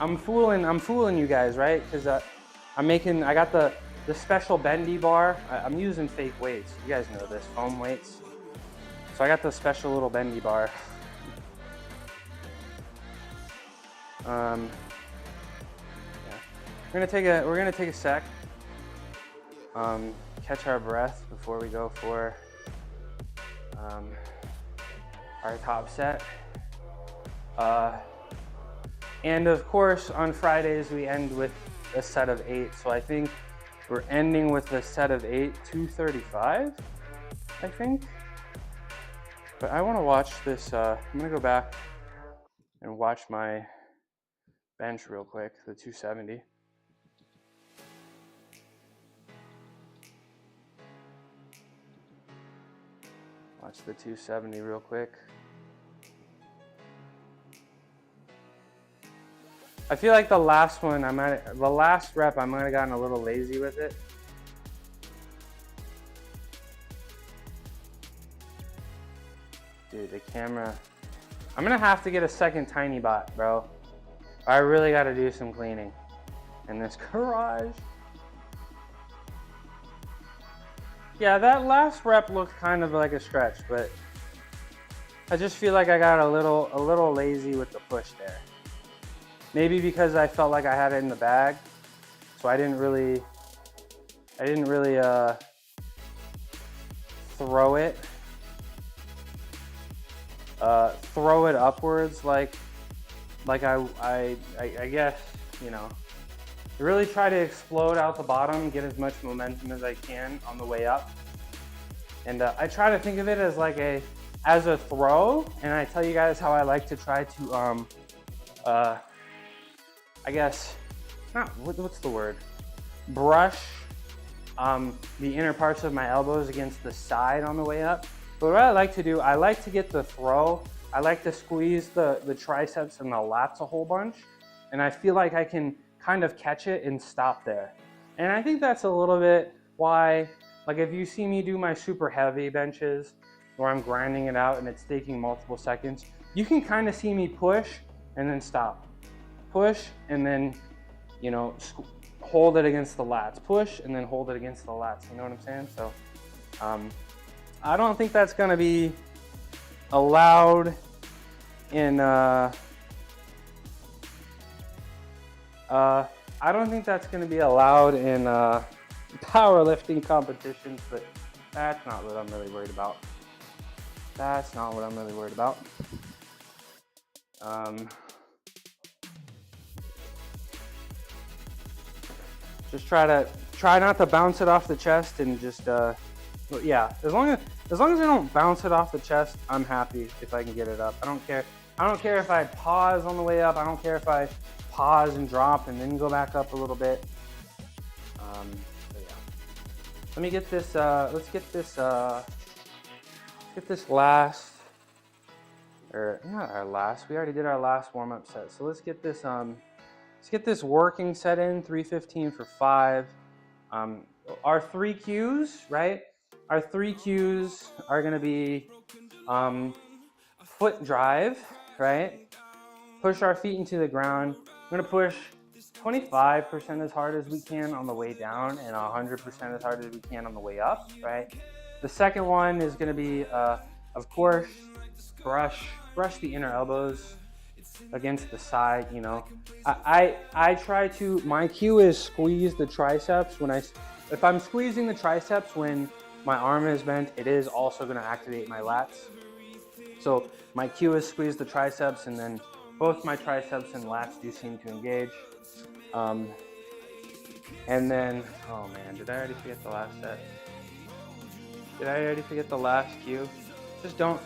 I'm fooling you guys, right? Because I got the special bendy bar. I'm using fake weights. You guys know this, foam weights. So I got the special little bendy bar. Yeah. We're gonna take a sec. Catch our breath before we go for our top set. And of course, on Fridays we end with a set of 8. So I think We're ending with a set of 8, 235, I think. But I want to watch this. I'm going to go back and watch my bench real quick, the 270. Watch the 270 real quick. I feel like the last one, the last rep, I might have gotten a little lazy with it. Dude, the camera. I'm gonna have to get a second tiny bot, bro. I really gotta do some cleaning in this garage. Yeah, that last rep looked kind of like a stretch, but I just feel like I got a little lazy with the push there. Maybe because I felt like I had it in the bag, so I didn't really throw it upwards like I guess, you know. I really try to explode out the bottom, get as much momentum as I can on the way up. And I try to think of it as like as a throw, and I tell you guys how I like to try to I guess, what's the word? Brush the inner parts of my elbows against the side on the way up. But what I like to do, I like to get the throw. I like to squeeze the triceps and the lats a whole bunch. And I feel like I can kind of catch it and stop there. And I think that's a little bit why, like if you see me do my super heavy benches where I'm grinding it out and it's taking multiple seconds, you can kind of see me push and then stop. Push and then, you know, hold it against the lats. Push and then hold it against the lats. You know what I'm saying? So I don't think that's gonna be allowed in I don't think that's gonna be allowed in powerlifting competitions, but that's not what I'm really worried about. That's not what I'm really worried about. Just try not to bounce it off the chest and just yeah, as long as I don't bounce it off the chest, I'm happy if I can get it up. I don't care if I pause on the way up. I don't care if I pause and drop and then go back up a little bit. So yeah. Let me get this let's get this last, or not our last. We already did our last warm-up set. So let's get this working set in, 315 for 5. Our 3 Qs, right? Our 3 Qs are gonna be foot drive, right? Push our feet into the ground. We're gonna push 25% as hard as we can on the way down and 100% as hard as we can on the way up, right? The second one is gonna be, of course, brush the inner elbows against the side, you know. I try to, my cue is squeeze the triceps. If I'm squeezing the triceps when my arm is bent, it is also gonna activate my lats. So my cue is squeeze the triceps, and then both my triceps and lats do seem to engage. And then, oh man, did I already forget the last set? Did I already forget the last cue? Just don't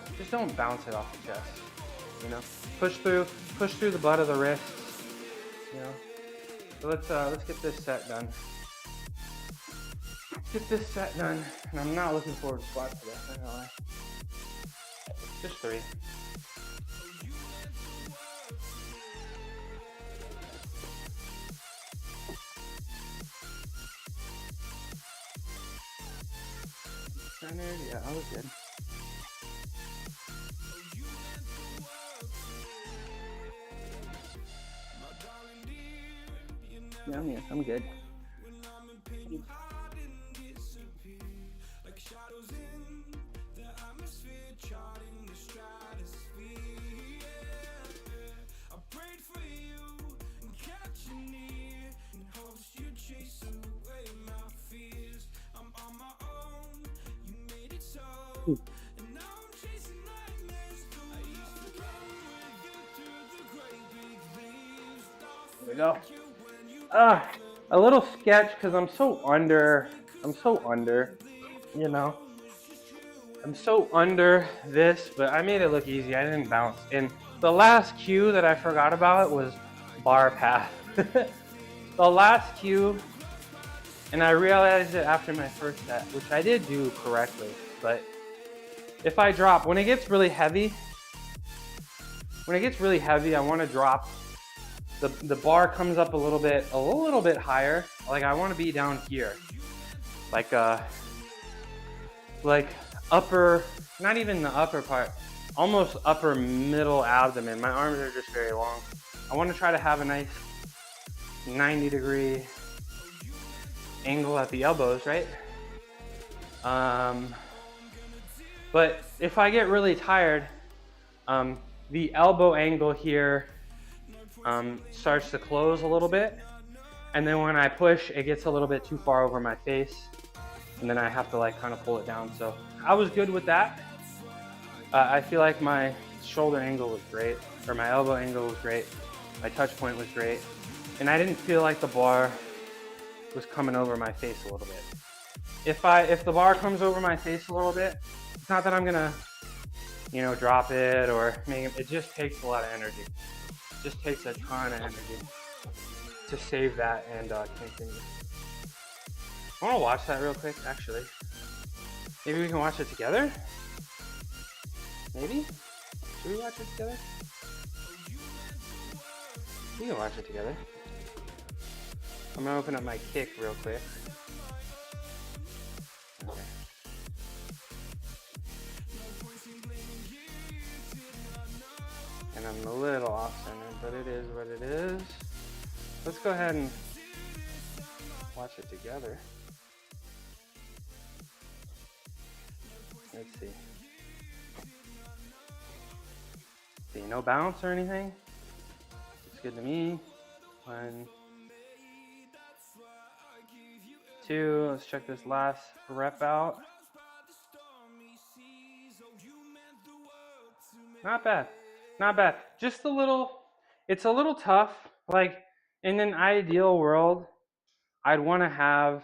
bounce it off the chest, you know? Push through the butt of the wrists, you know? So let's get this set done. Get this set done, and I'm not looking forward to squats today, I'm not gonna lie. Just 3. Yeah, I was good. Yeah, I'm good. There we go. a little sketch because I'm so under, you know. I'm so under this, but I made it look easy. I didn't bounce. And the last cue that I forgot about was bar path. The last cue, and I realized it after my first set, which I did do correctly, but if I drop, when it gets really heavy, I want to drop, the bar comes up a little bit higher. Like I want to be down here, like upper, not even the upper part, almost upper middle abdomen. My arms are just very long. I want to try to have a nice 90-degree angle at the elbows, right? But if I get really tired, the elbow angle here starts to close a little bit, and then when I push, it gets a little bit too far over my face, and then I have to like kind of pull it down. So I was good with that. I feel like my shoulder angle was great, or my elbow angle was great, my touch point was great, and I didn't feel like the bar was coming over my face a little bit. If the bar comes over my face a little bit, it's not that I'm gonna, you know, drop it or make it. It just takes a lot of energy. It just takes a ton of energy to save that and continue. I want to watch that real quick, actually. Maybe we can watch it together? Maybe? Should we watch it together? We can watch it together. I'm gonna open up my kick real quick. Okay. And I'm a little off-centered, but it is what it is. Let's go ahead and watch it together. Let's see. See, no bounce or anything. It's good to me. 1, 2. Let's check this last rep out. Not bad. Not bad. Just a little, it's a little tough. Like in an ideal world, I'd want to have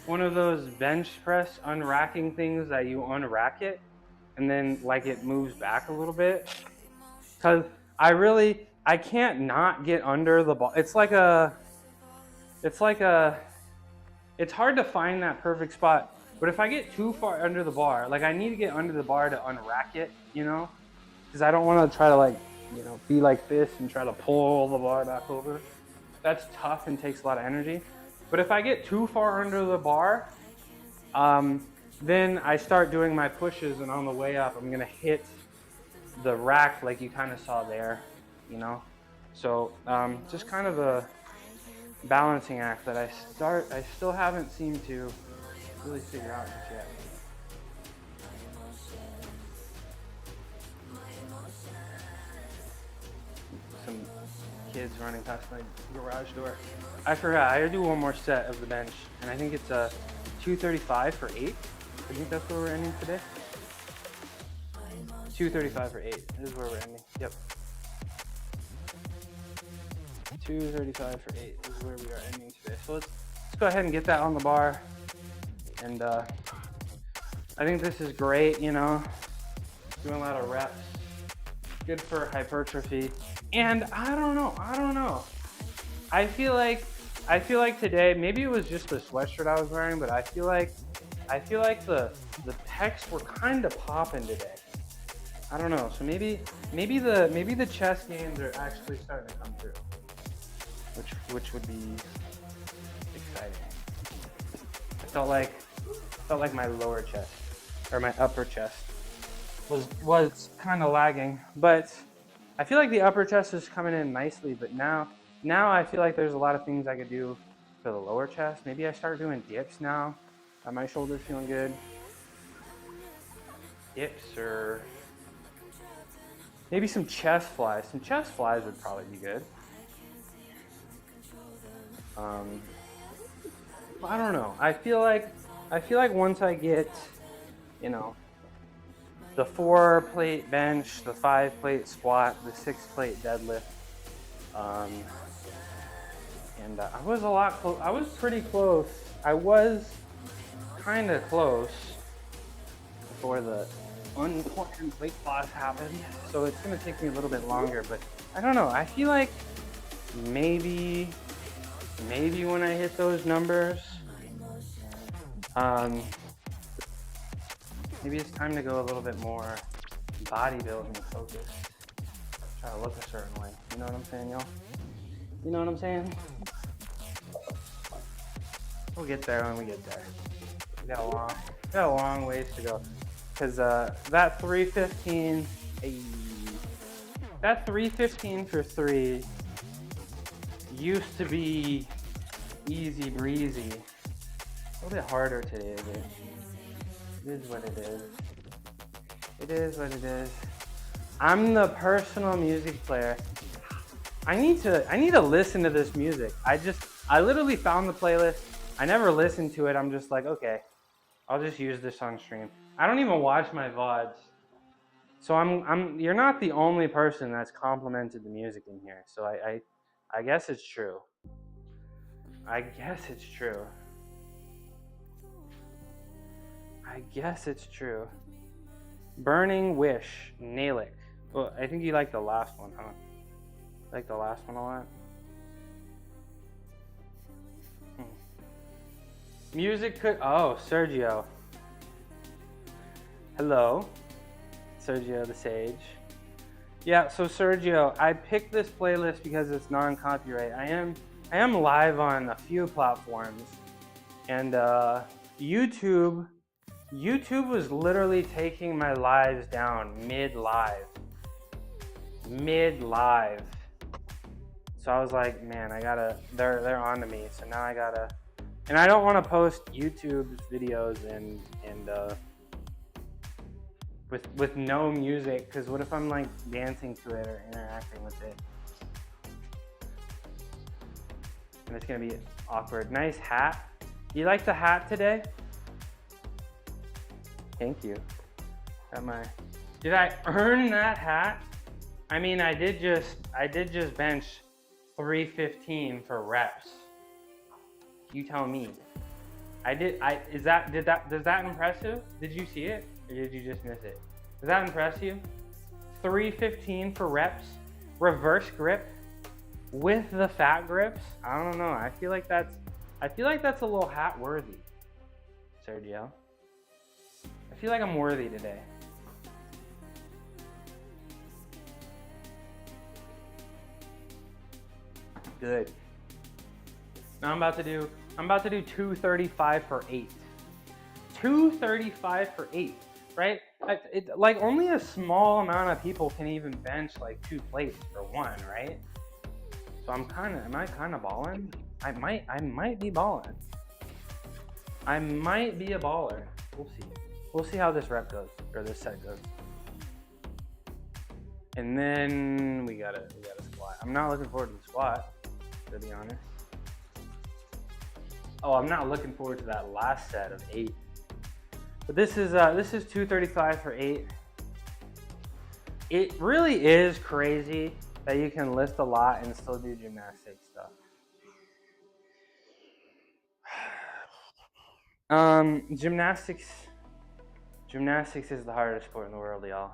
one of those bench press unracking things that you unrack it and then like it moves back a little bit. Cause I can't not get under the ball. It's hard to find that perfect spot. But if I get too far under the bar, like I need to get under the bar to unrack it, you know? Cause I don't want to try to like, you know, be like this and try to pull the bar back over. That's tough and takes a lot of energy. But if I get too far under the bar, then I start doing my pushes, and on the way up, I'm gonna hit the rack like you kind of saw there, you know? So just kind of a balancing act that I still haven't seemed to really figure out just yet. Some kids running past my garage door. I forgot, I gotta do one more set of the bench, and I think it's a 235 for 8. I think that's where we're ending today. 235 for 8 is where we're ending. Yep. 235 for 8 is where we are ending today. So let's go ahead and get that on the bar. And I think this is great, you know, doing a lot of reps. Good for hypertrophy. And I don't know. I feel like today, maybe it was just the sweatshirt I was wearing, but I feel like the pecs were kind of popping today. I don't know. So maybe the chest gains are actually starting to come through, which would be exciting. I felt like my lower chest or my upper chest was kind of lagging, but I feel like the upper chest is coming in nicely. But now I feel like there's a lot of things I could do for the lower chest. Maybe I start doing dips now. Are my shoulders feeling good? Dips, or maybe some chest flies. Some chest flies would probably be good. I don't know. I feel like once I get, you know, the 4-plate bench, the 5-plate squat, the 6-plate deadlift, And I was a lot close. I was pretty close. I was kind of close before the unimportant weight loss happened. So it's gonna take me a little bit longer, but I don't know. I feel like maybe when I hit those numbers, maybe it's time to go a little bit more bodybuilding focused. Try to look a certain way. You know what I'm saying, y'all? You know what I'm saying? We'll get there when we get there. We got a long ways to go. Cause that 315, that 315 for 3 used to be easy breezy. A little bit harder today, but it is what it is. It is what it is. I'm the personal music player. I need to listen to this music. I literally found the playlist. I never listened to it. I'm just like, okay, I'll just use this on stream. I don't even watch my VODs. So you're not the only person that's complimented the music in here. So I guess it's true. I guess it's true. I guess it's true. Burning Wish, Nalik. Well, I think you like the last one, huh? Like the last one a lot? Music could, oh, Sergio. Hello, Sergio the Sage. Yeah, so Sergio, I picked this playlist because it's non-copyright. I am live on a few platforms, and YouTube was literally taking my lives down mid-live. So I was like, man, they're on to me. So now I gotta, and I don't want to post YouTube videos and with no music, because what if I'm like dancing to it or interacting with it? And it's gonna be awkward. Nice hat. You like the hat today? Thank you. Did I earn that hat? I mean, I did just bench 315 for reps. You tell me. Does that impress you? Did you see it? Or did you just miss it? Does that impress you? 315 for reps, reverse grip with the fat grips. I don't know. I feel like that's a little hat worthy, Sergio. I feel like I'm worthy today. Good. Now I'm about to do 235 for 8. 235 for 8, right? Like only a small amount of people can even bench like 2 plates for 1, right? So am I kind of balling? I might be balling. I might be a baller. We'll see. We'll see how this rep goes, or this set goes. And then we gotta squat. I'm not looking forward to the squat, to be honest. Oh, I'm not looking forward to that last set of 8. But this is 235 for 8. It really is crazy that you can lift a lot and still do gymnastic stuff. Gymnastics is the hardest sport in the world, y'all.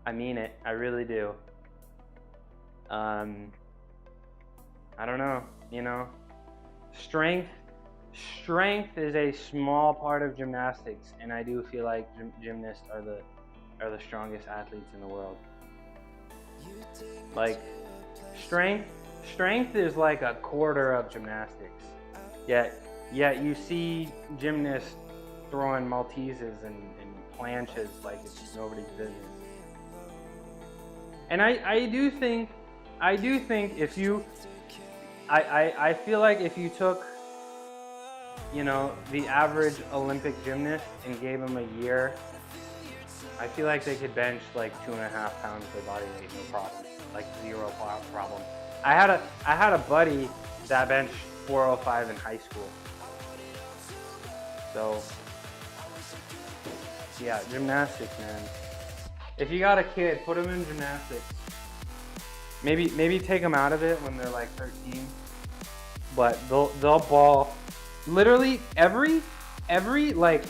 I mean it. I really do. I don't know. You know, strength is a small part of gymnastics, and I do feel like gymnasts are the strongest athletes in the world. Like strength is like a quarter of gymnastics. Yet you see gymnasts throwing Maltesers and planches like it's nobody's business. And I do think if you, I feel like if you took, you know, the average Olympic gymnast and gave them a year, I feel like they could bench like 2.5 pounds of their body weight, no problem, like 0 problem. I had a buddy that benched 405 in high school. So yeah, gymnastics, man. If you got a kid, put him in gymnastics. maybe take them out of it when they're like 13. But they'll ball. Literally every like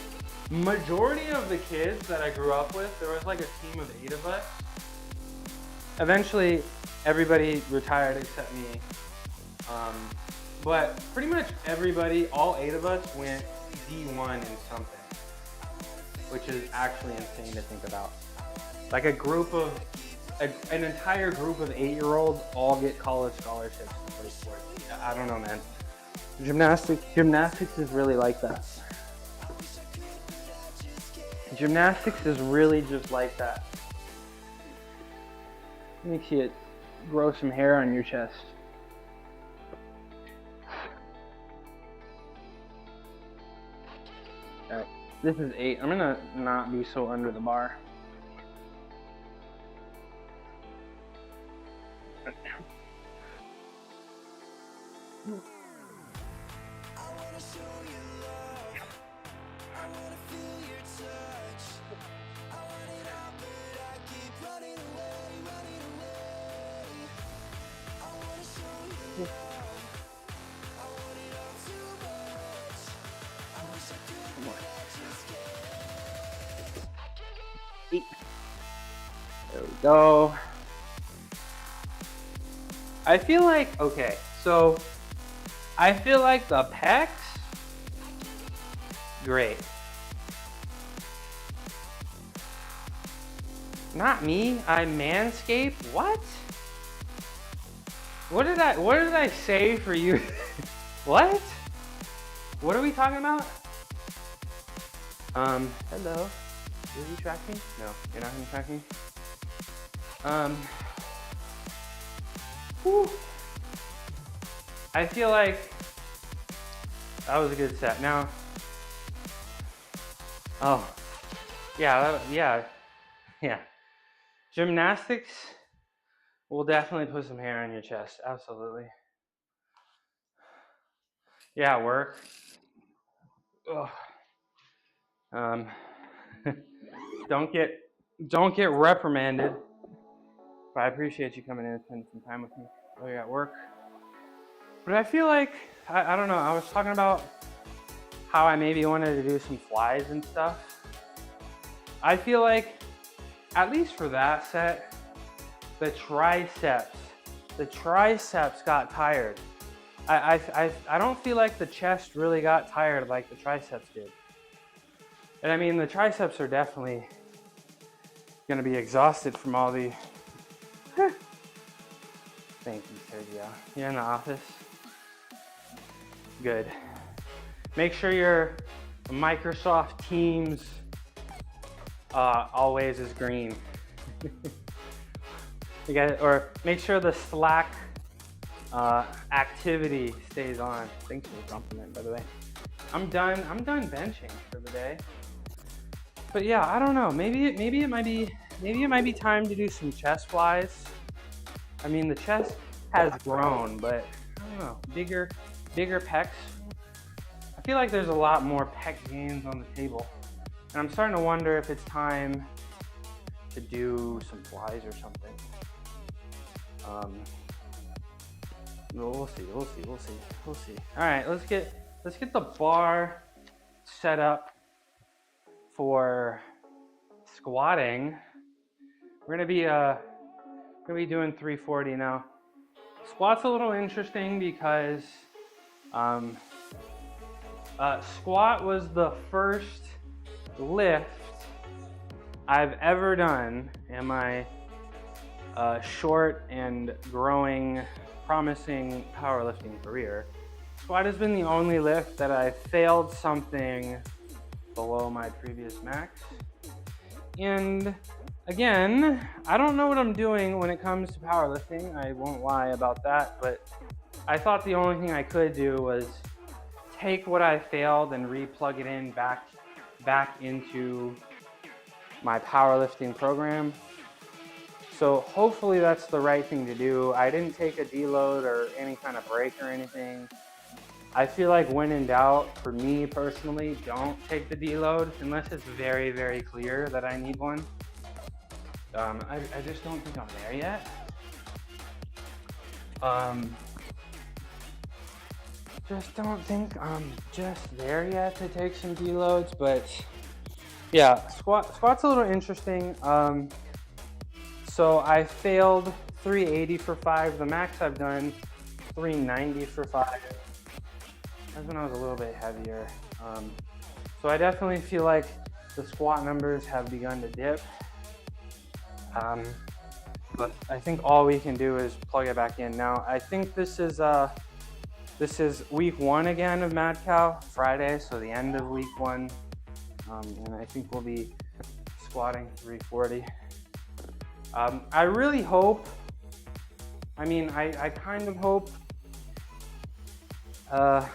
majority of the kids that I grew up with, there was like a team of 8 of us. Eventually, everybody retired except me. But pretty much everybody, all 8 of us, went D1 in something, which is actually insane to think about. Like an entire group of 8-year-olds all get college scholarships to play sports. I don't know, man. Gymnastics is really like that. Gymnastics is really just like that. Makes you grow some hair on your chest. Alright, this is 8. I'm gonna not be so under the bar. There we go. I feel like, okay, so I feel like the pecs, great. Not me, I manscape, what? What did I say for you? What? What are we talking about? Hello. Will you track me? No, you're not gonna track me? Whew. I feel like that was a good set. Now, oh, yeah. Gymnastics will definitely put some hair on your chest. Absolutely. Yeah, work. Ugh. Don't get reprimanded. But I appreciate you coming in and spending some time with me while you're at work. But I feel like, I don't know, I was talking about how I maybe wanted to do some flies and stuff. I feel like, at least for that set, the triceps got tired. I don't feel like the chest really got tired like the triceps did. And I mean, the triceps are definitely gonna be exhausted from all the... Thank you, Sergio. You're in the office? Good. Make sure your Microsoft Teams always is green. You got it, or make sure the Slack activity stays on. Thanks for the compliment, by the way. I'm done benching for the day. But yeah, I don't know. Maybe it might be time to do some chest flies. I mean, the chest has grown, but I don't know. Bigger pecs. I feel like there's a lot more pec gains on the table. And I'm starting to wonder if it's time to do some flies or something. We'll see. All right, let's get the bar set up for squatting. We're gonna be doing 340 now. Squat's a little interesting because squat was the first lift I've ever done in my short and growing, promising powerlifting career. Squat has been the only lift that I failed something below my previous max. And again, I don't know what I'm doing when it comes to powerlifting. I won't lie about that, but I thought the only thing I could do was take what I failed and re-plug it in back into my powerlifting program. So hopefully that's the right thing to do. I didn't take a deload or any kind of break or anything. I feel like when in doubt, for me personally, don't take the deload unless it's very, very clear that I need one. I just don't think I'm there yet. Just don't think I'm just there yet to take some deloads, but yeah, squat's a little interesting. So I failed 380 for 5. The max I've done 390 for 5. That's when I was a little bit heavier. So I definitely feel like the squat numbers have begun to dip. But I think all we can do is plug it back in. Now I think this is week 1 again of Mad Cow, Friday, so the end of week 1. And I think we'll be squatting 340. I really hope, I kind of hope, I'm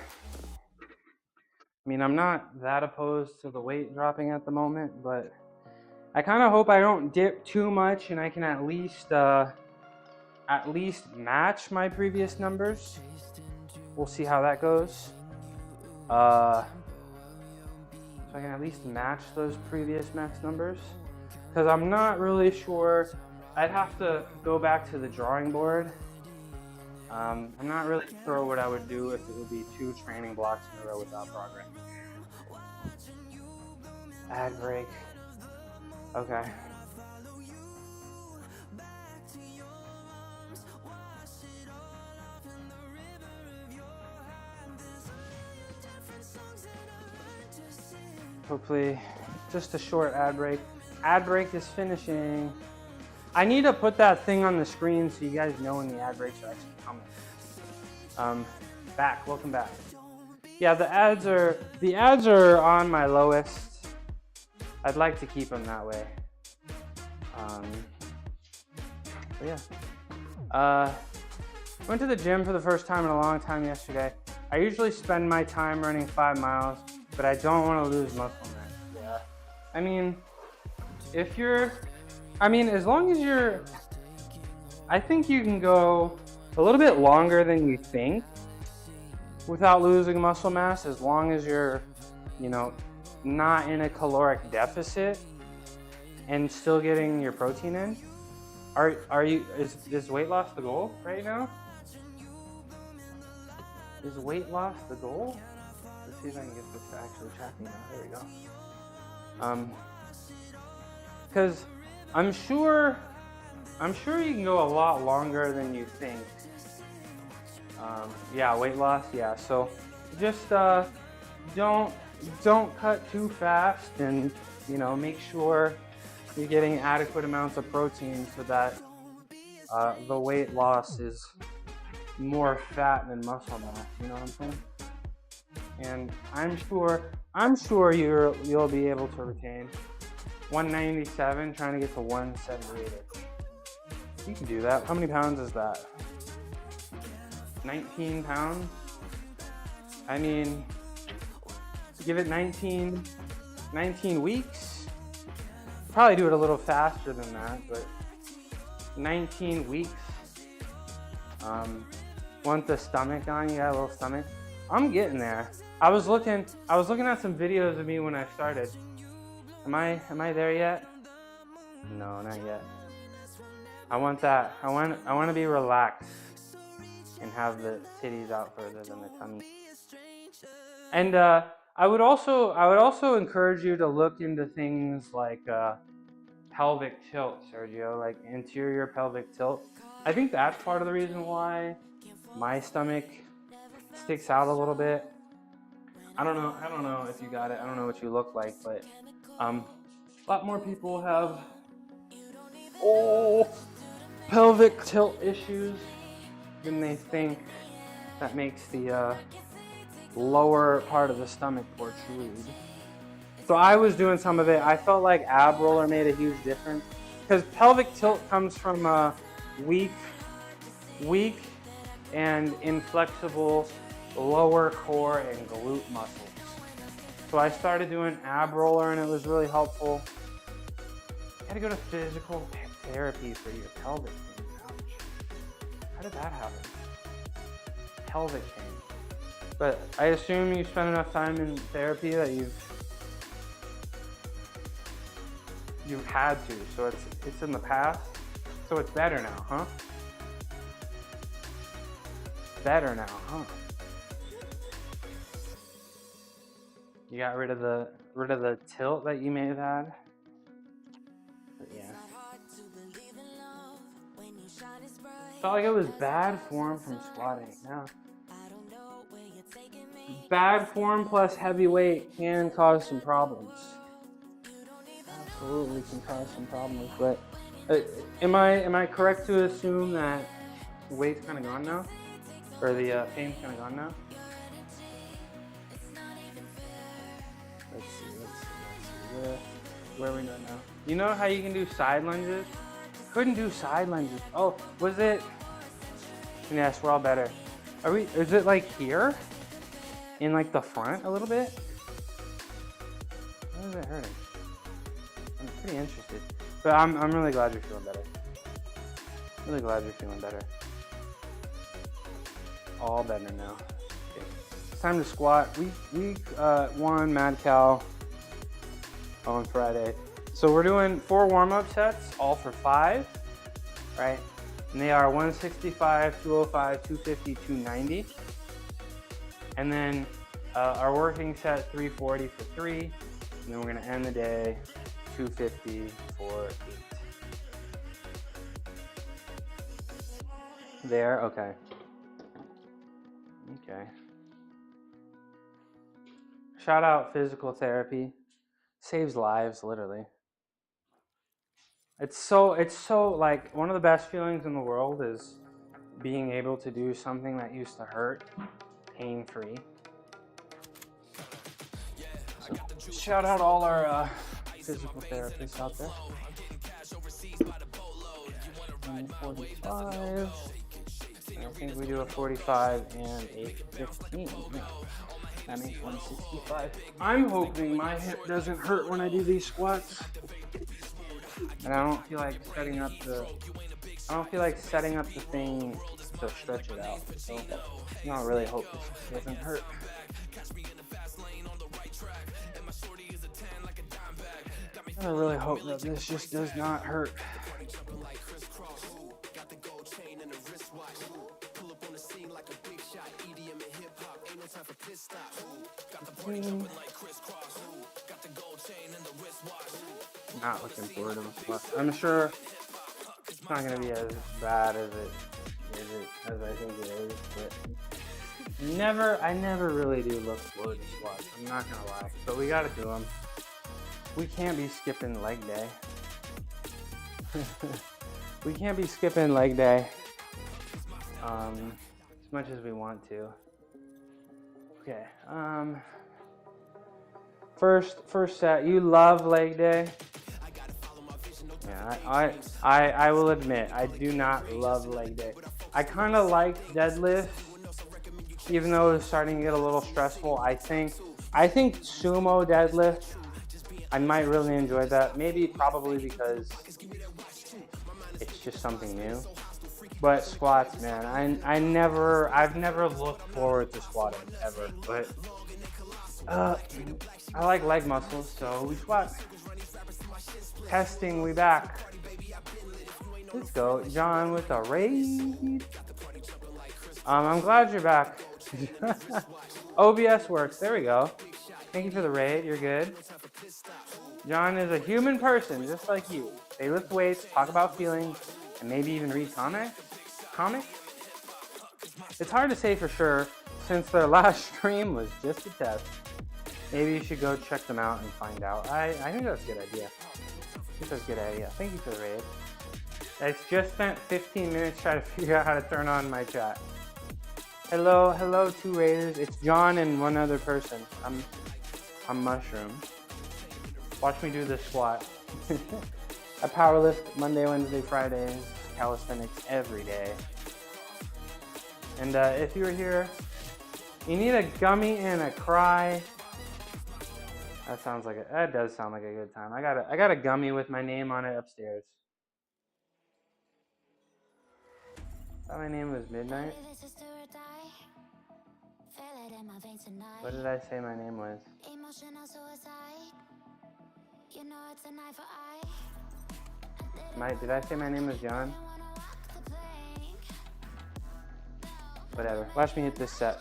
not that opposed to the weight dropping at the moment, but I kind of hope I don't dip too much and I can at least match my previous numbers. We'll see how that goes. So I can at least match those previous max numbers, because I'm not really sure. I'd have to go back to the drawing board. I'm not really sure what I would do if it would be 2 training blocks in a row without progress. Ad break. Okay. Hopefully, just a short ad break. Ad break is finishing. I need to put that thing on the screen so you guys know when the ad breaks are actually coming. Welcome back. Yeah, the ads are on my lowest. I'd like to keep them that way. But yeah. Went to the gym for the first time in a long time yesterday. I usually spend my time running 5 miles, but I don't want to lose muscle mass. Yeah. As long as you're, I think you can go a little bit longer than you think without losing muscle mass, as long as you're, not in a caloric deficit and still getting your protein in. Is weight loss the goal right now? Is weight loss the goal? Let's see if I can get this to actually tracking now. There we go. Because I'm sure you can go a lot longer than you think. Yeah, weight loss. Yeah. So just don't cut too fast, and make sure you're getting adequate amounts of protein so that the weight loss is more fat than muscle mass. You know what I'm saying? And I'm sure you'll be able to retain 197, trying to get to 178. You can do that. How many pounds is that? 19 pounds? Give it 19 weeks. Probably do it a little faster than that, but 19 weeks. Want the stomach on? You got a little stomach? I'm getting there. I was looking at some videos of me when I started. Am I there yet? No, not yet. I want that. I want to be relaxed and have the titties out further than the tummy. And I would also encourage you to look into things like pelvic tilt, Sergio, like interior pelvic tilt. I think that's part of the reason why my stomach sticks out a little bit. I don't know if you got it. I don't know what you look like, but a lot more people have pelvic tilt issues than they think. That makes the lower part of the stomach protrude. So I was doing some of it. I felt like ab roller made a huge difference, because pelvic tilt comes from weak and inflexible lower core and glute muscles. So I started doing ab roller, and it was really helpful. You had to go to physical therapy for your pelvic pain. Ouch. How did that happen? Pelvic pain. But I assume you spent enough time in therapy that you've had to, so it's in the past, so it's better now, huh? better now, huh? You got rid of the tilt that you may have had. But yeah. Felt like it was bad form from squatting. Now, bad form plus heavy weight can cause some problems. Absolutely can cause some problems. But am I correct to assume that the weight's kind of gone now, or the pain's kind of gone now? Let's see. Where are we doing now? You know how you can do side lunges? Couldn't do side lunges. Oh, was it? Yes, we're all better. Is it like here? In like the front a little bit? Why is it hurting? I'm pretty interested. But I'm really glad you're feeling better. Really glad you're feeling better. All better now. Okay. It's time to squat. Week 1 Mad Cow on Friday. So we're doing 4 warm-up sets, all for 5, right? And they are 165, 205, 250, 290. And then our working set, 340 for 3. And then we're gonna end the day 250 for 8. There, okay. Okay. Shout out physical therapy. Saves lives, literally. It's so like one of the best feelings in the world is being able to do something that used to hurt pain-free. So, shout out all our physical therapists out there. 145. I think we do a 45 and a 15. That makes 165. I'm hoping my hip doesn't hurt when I do these squats. And I don't feel like setting up the thing to stretch it out. So I really hope this doesn't hurt. I really hope that this just does not hurt. Not looking forward to the squat. I'm sure it's not going to be as bad as I think it is, but I never really do look forward to squats. I'm not going to lie, but we got to do them. We can't be skipping leg day. We can't be skipping leg day as much as we want to. Okay. First set. You love leg day. Yeah, I will admit I do not love leg day. I kind of like deadlift, even though it's starting to get a little stressful. I think sumo deadlift, I might really enjoy that. Maybe probably because it's just something new. But squats, man, I've never looked forward to squatting ever. But I like leg muscles, so we squat. Testing, we back. Let's go, John with a raid. I'm glad you're back. OBS works. There we go. Thank you for the raid. You're good. John is a human person, just like you. They lift weights, talk about feelings, and maybe even read comics. It's hard to say for sure since their last stream was just a test. Maybe you should go check them out and find out. I think that's a good idea. Thank you for the raid. I just spent 15 minutes trying to figure out how to turn on my chat. Hello, 2 raiders. It's John and one other person. I'm Mushroom. Watch me do this squat. I powerlift Monday, Wednesday, Friday, calisthenics every day. And if you were here, you need a gummy and a cry. That does sound like a good time. I got a gummy with my name on it upstairs. I thought my name was Midnight. What did I say my name was? Did I say my name was John? Whatever. Watch me hit this set.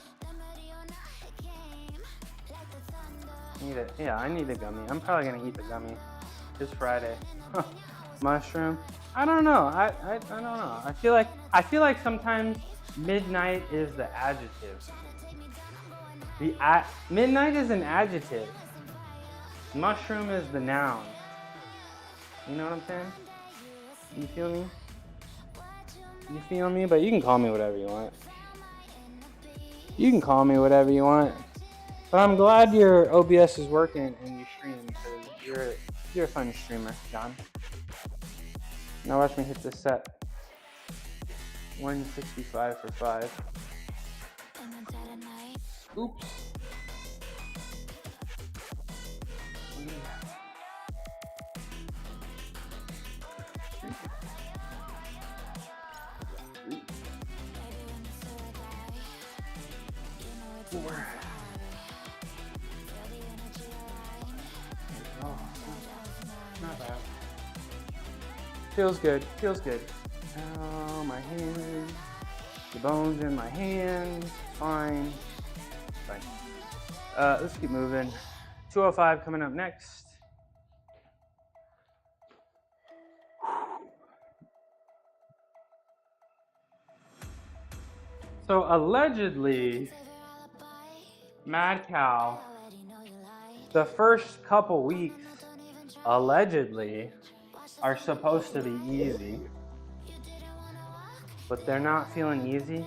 Need it. Yeah, I need a gummy. I'm probably gonna eat the gummy. It's Friday. Mushroom. I don't know. I don't know. I feel like sometimes midnight is the adjective. Midnight is an adjective. Mushroom is the noun. You know what I'm saying? You feel me? You feel me? But you can call me whatever you want. You can call me whatever you want. But I'm glad your OBS is working and you stream because you're a fun streamer, John. Now watch me hit this set. 165 for 5. Oops. Not bad. Feels good. Feels good. Oh, my hands. The bones in my hands. Fine. Fine. Let's keep moving. 205 coming up next. So allegedly, Mad Cow, the first couple weeks, allegedly, are supposed to be easy, but they're not feeling easy.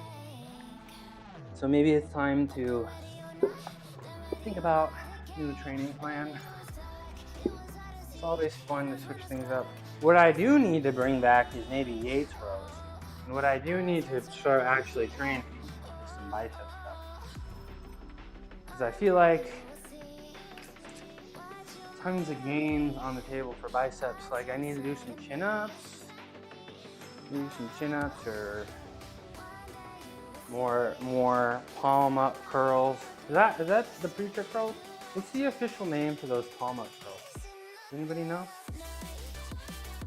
So maybe it's time to think about a new training plan. It's always fun to switch things up. What I do need to bring back is maybe Yates rows. And what I do need to start actually training is some bicep stuff. Because I feel like tons of gains on the table for biceps. Like I need to do some chin-ups. Do some chin-ups or more palm up curls. Is that the preacher curls? What's the official name for those palm up curls? Does anybody know?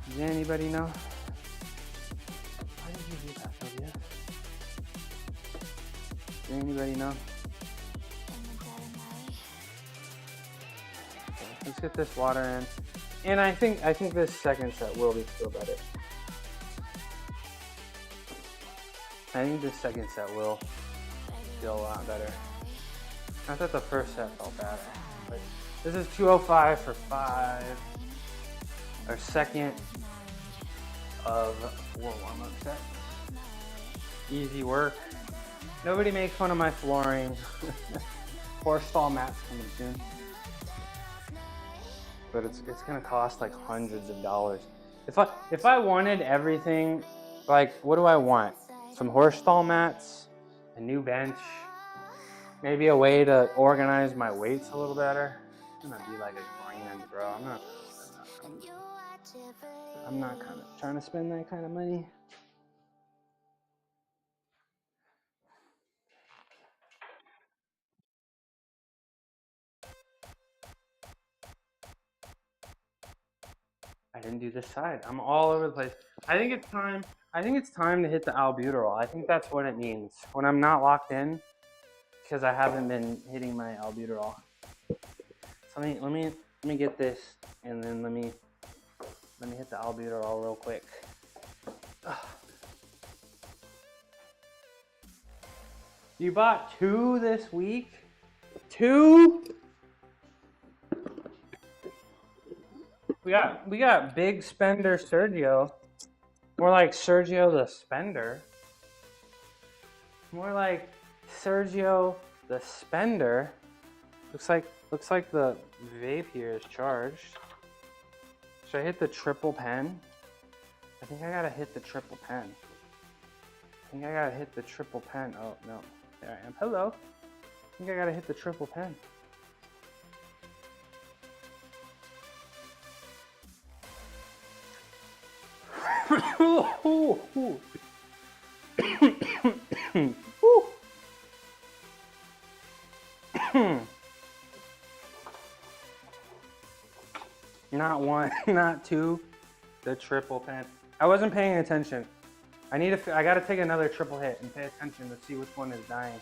Does anybody know? Why did you do that, Sylvia? Does anybody know? Okay, let's get this water in. And I think this second set will be still better. I think this second set will feel a lot better. Not that the first set felt bad. But this is 205 for 5. Our second of 4 warm-up sets. Easy work. Nobody make fun of my flooring. Horse stall mats coming soon. But it's gonna cost like hundreds of dollars. If I wanted everything, like what do I want? Some horse stall mats, a new bench, maybe a way to organize my weights a little better. It's gonna be like $1,000, bro. I'm not kind of trying to spend that kind of money. I didn't do this side. I'm all over the place. I think it's time to hit the albuterol. I think that's what it means. When I'm not locked in, because I haven't been hitting my albuterol. So let me get this, and then let me hit the albuterol real quick. Ugh. You bought 2 this week? 2? We got big spender Sergio. More like Sergio the Spender. More like Sergio the Spender. Looks like the vape here is charged. Should I hit the triple pen? I think I gotta hit the triple pen. Oh no, there I am. Hello. I think I gotta hit the triple pen. Not 1, not 2, the triple pen. I wasn't paying attention. I gotta take another triple hit and pay attention to see which one is dying.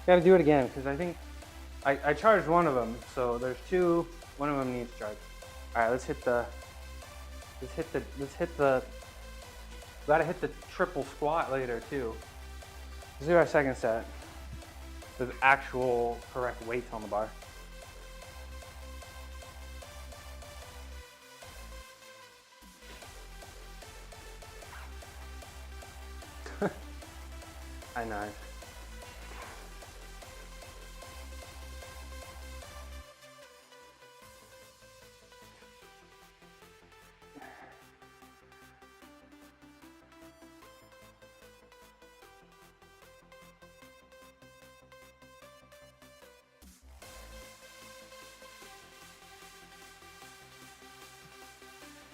Gotta do it again, because I think I charged one of them, so there's two, one of them needs charge. Alright, let's hit the, gotta hit the triple squat later too. Let's do our second set with actual correct weights on the bar. I know.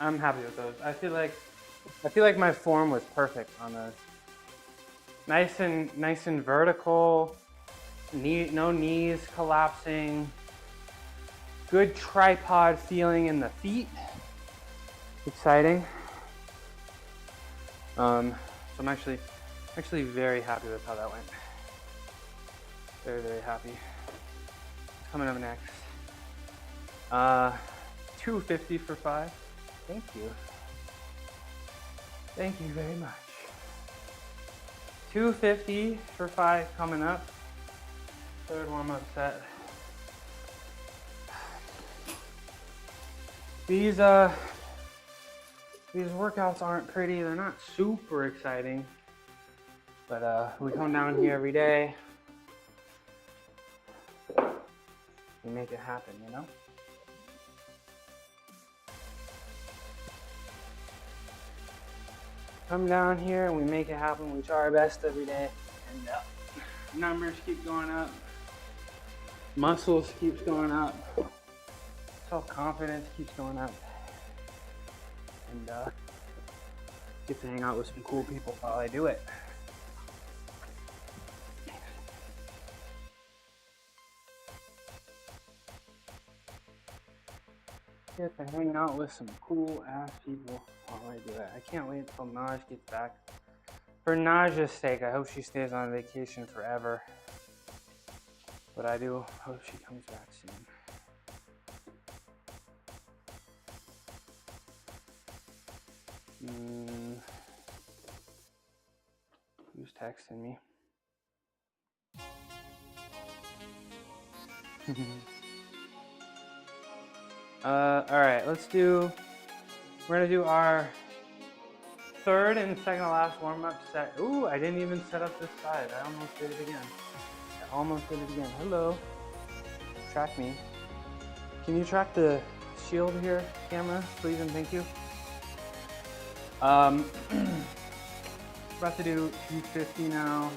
I'm happy with those. I feel like my form was perfect on those. Nice and vertical. No knees collapsing. Good tripod feeling in the feet. Exciting. So I'm actually very happy with how that went. Very, very happy. Coming up next. 250 for 5. Thank you. Thank you very much. 250 for 5 coming up. Third warm-up set. These workouts aren't pretty. They're not super exciting. But we come down here every day. We make it happen, you know? Come down here and we make it happen. We try our best every day, and numbers keep going up, muscles keeps going up, self-confidence keeps going up, and get to hang out with some cool people while I do it. Get to hang out with some cool ass people while I do it. I can't wait until Naj gets back. For Naj's sake, I hope she stays on vacation forever. But I do hope she comes back soon. Who's texting me? Alright, we're gonna do our third and second to last warm-up set. Ooh, I didn't even set up this side. I almost did it again. Hello. Track me. Can you track the shield here, camera, please and thank you? About to do 250 now.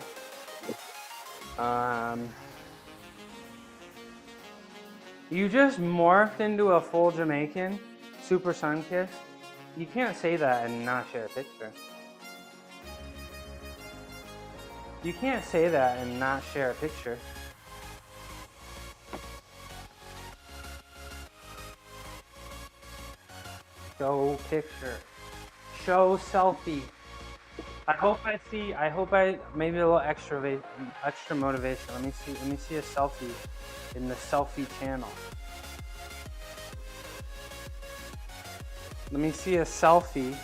You just morphed into a full Jamaican, super sun-kissed. You can't say that and not share a picture. You can't say that and not share a picture. Show picture. Show selfie. Maybe a little extra motivation. Let me see a selfie in the selfie channel. Let me see a selfie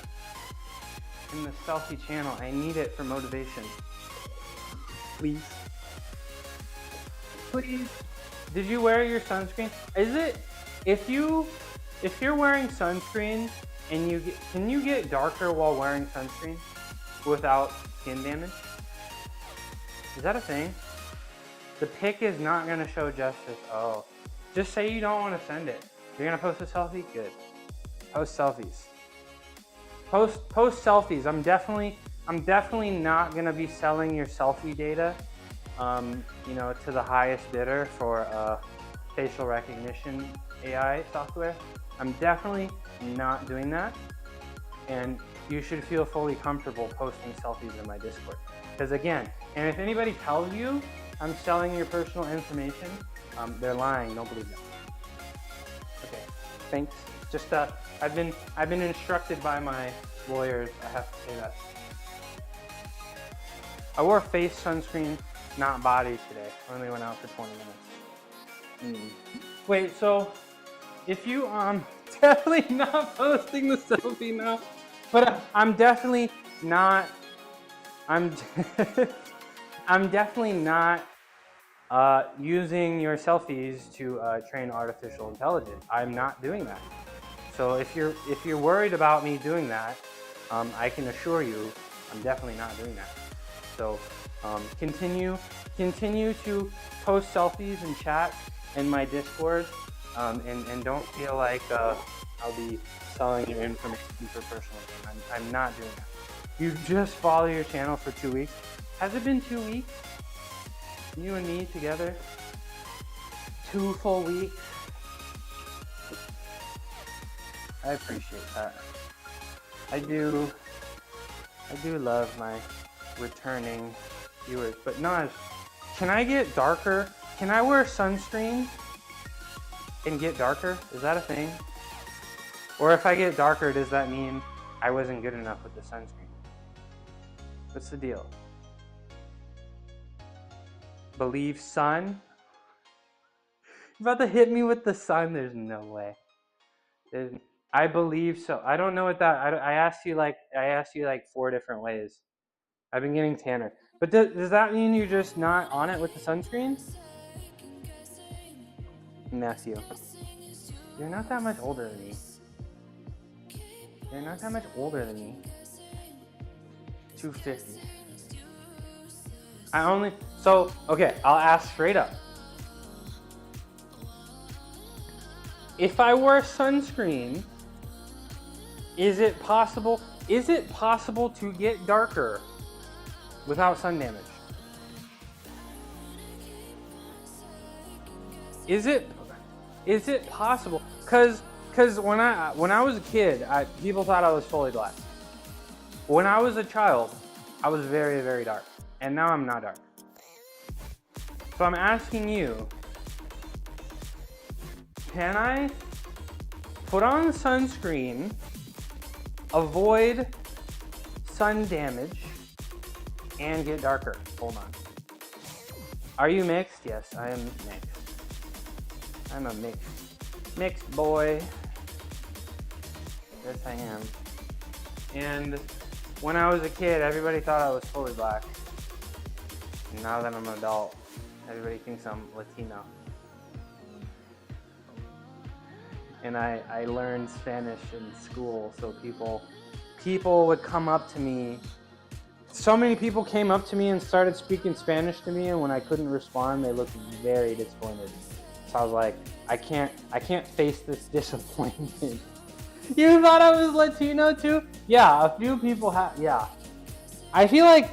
in the selfie channel. I need it for motivation. Please. Please. Did you wear your sunscreen? If you're wearing sunscreen and can you get darker while wearing sunscreen without skin damage? Is that a thing? The pic is not gonna show justice. Oh, just say you don't want to send it. You're gonna post a selfie? Good. Post selfies. Post selfies. I'm definitely not gonna be selling your selfie data, to the highest bidder for facial recognition AI software. I'm definitely not doing that, and you should feel fully comfortable posting selfies in my Discord. Because again, and if anybody tells you I'm selling your personal information, they're lying. Don't believe them. Thanks. Just I've been instructed by my lawyers. I have to say that. I wore face sunscreen, not body today. I only went out for 20 minutes. Wait, so if you definitely not posting the selfie now, but I'm definitely not. I'm definitely not using your selfies to train artificial intelligence. I'm not doing that. So if you're worried about me doing that, I can assure you, I'm definitely not doing that. So continue to post selfies and chat in my Discord, and don't feel like I'll be selling your information for personal gain. I'm not doing that. You just follow your channel for 2 weeks. Has it been 2 weeks? You and me together? 2 full weeks? I appreciate that. I do love my returning viewers. But Naj, can I get darker? Can I wear sunscreen and get darker? Is that a thing? Or if I get darker, does that mean I wasn't good enough with the sunscreen? What's the deal? Believe sun? You're about to hit me with the sun? There's no way. I believe so. I don't know what that. I asked you like 4 different ways. I've been getting tanner. But does that mean you're just not on it with the sunscreen? Matthew, you're not that much older than me. You're not that much older than me. 250. Okay, I'll ask straight up. If I wear sunscreen, is it possible to get darker without sun damage? Is it possible? Cause when I was a kid, people thought I was fully black. When I was a child, I was very, very dark, and now I'm not dark. So I'm asking you, can I put on sunscreen, avoid sun damage, and get darker? Hold on. Are you mixed? Yes, I am mixed. I'm a mixed boy. Yes, I am. And when I was a kid, everybody thought I was fully black. And now that I'm an adult, everybody thinks I'm Latino. And I learned Spanish in school, so people would come up to me. So many people came up to me and started speaking Spanish to me, and when I couldn't respond, they looked very disappointed. So I was like, I can't face this disappointment. You thought I was Latino too? Yeah, a few people have. Yeah, I feel like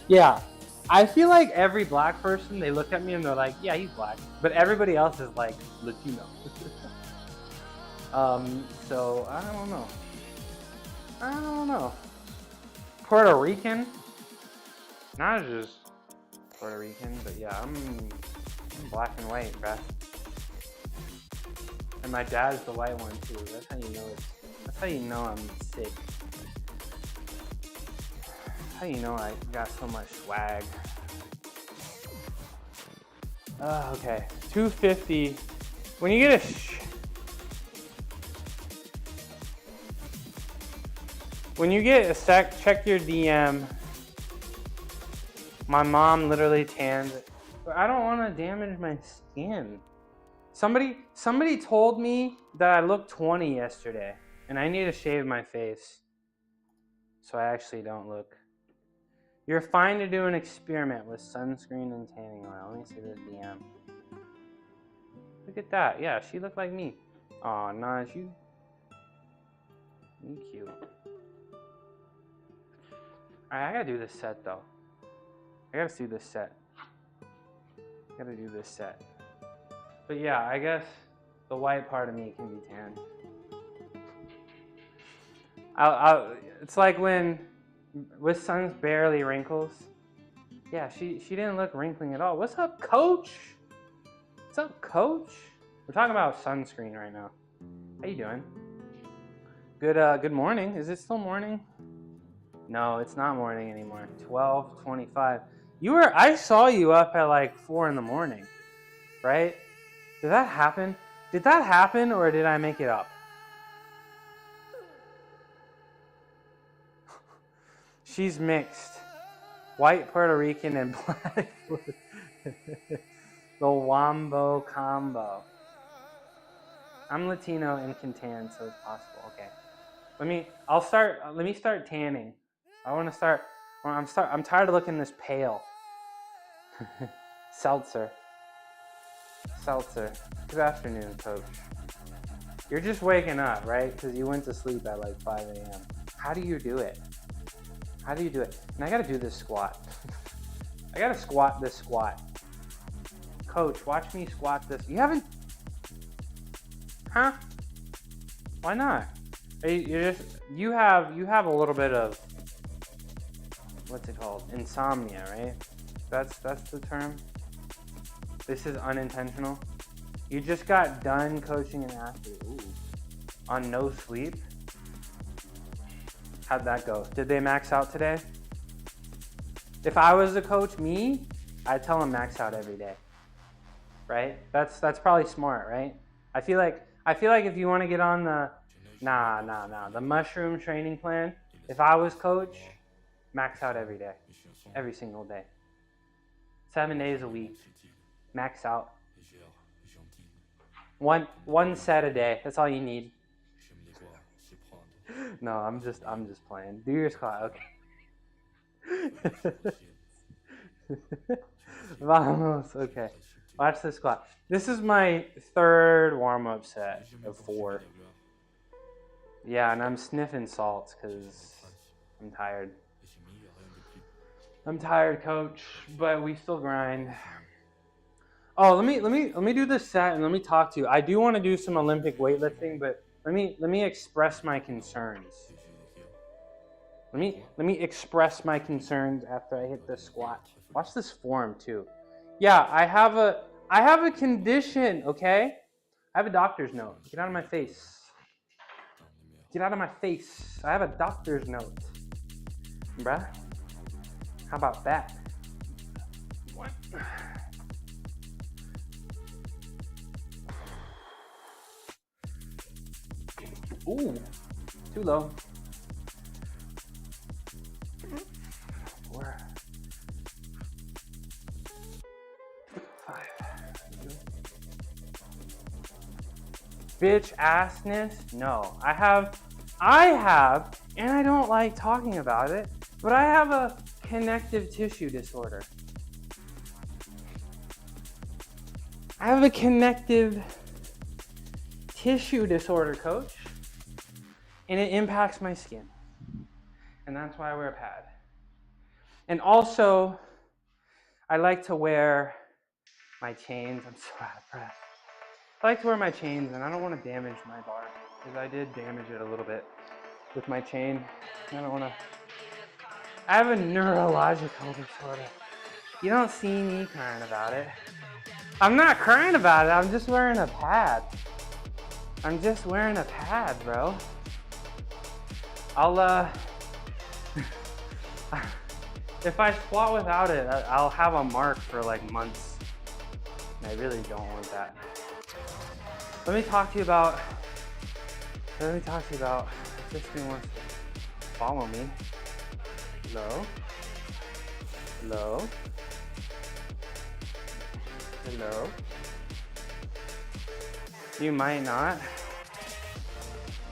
yeah. I feel like every black person, they look at me and they're like, yeah, he's black. But everybody else is like Latino. So I don't know. Puerto Rican? Not just Puerto Rican, but yeah, I'm black and white, bruh. And my dad's the white one too. That's how you know I'm sick. How you know I got so much swag? Okay, 250. When you get a sec, check your DM. My mom literally tanned. But I don't want to damage my skin. Somebody told me that I looked 20 yesterday, and I need to shave my face, so I actually don't look. You're fine to do an experiment with sunscreen and tanning oil. Let me see this DM. Look at that. Yeah, she looked like me. Aw, Naj, you cute. Alright, I gotta do this set though. I gotta do this set. But yeah, I guess the white part of me can be tanned. It's like when with sun's barely wrinkles. Yeah, she didn't look wrinkling at all. What's up, coach? What's up, coach? We're talking about sunscreen right now. How you doing? Good morning. Is it still morning? No, it's not morning anymore. 12:25. I saw you up at like 4 in the morning, right? Did that happen? Did that happen or did I make it up? She's mixed. White Puerto Rican and black. The Wombo combo. I'm Latino and can tan, so it's possible. Okay. Let me start tanning. I'm tired of looking this pale. Seltzer. Good afternoon, coach. You're just waking up, right? Because you went to sleep at like 5 a.m. How do you do it? And I gotta do this squat. I gotta squat this squat. Coach, watch me squat this. You haven't? Huh? Why not? You have a little bit of, what's it called? Insomnia, right? That's the term. This is unintentional. You just got done coaching an athlete. Ooh. On no sleep. How'd that go? Did they max out today? If I was the coach, I'd tell them max out every day. Right? That's probably smart, right? I feel like if you want to get on the the mushroom training plan, if I was coach, max out every day. Every single day. 7 days a week. Max out. One set a day. That's all you need. No, I'm just playing. Do your squat, okay. Vamos, okay. Watch the squat. This is my third warm-up set of 4. Yeah, and I'm sniffing salts because I'm tired. I'm tired, coach, but we still grind. Oh, let me do this set and let me talk to you. I do want to do some Olympic weightlifting, but let me express my concerns. Let me express my concerns after I hit this squat. Watch this form too. Yeah, I have a condition, okay? I have a doctor's note. Get out of my face. Get out of my face. I have a doctor's note. Bruh. How about that? What? Ooh, too low. 4, 5. Bitch assness? No. I have, and I don't like talking about it, but I have a connective tissue disorder. I have a connective tissue disorder, coach. And it impacts my skin. And that's why I wear a pad. And also, I like to wear my chains. I'm so out of breath. I like to wear my chains, and I don't want to damage my bar, because I did damage it a little bit with my chain. I don't want to. I have a neurological disorder. You don't see me crying about it. I'm not crying about it. I'm just wearing a pad. I'm just wearing a pad, bro. If I squat without it, I'll have a mark for like months. And I really don't want that. Let me talk to you about, if this thing wants to follow me. Hello? Hello? Hello? You might not.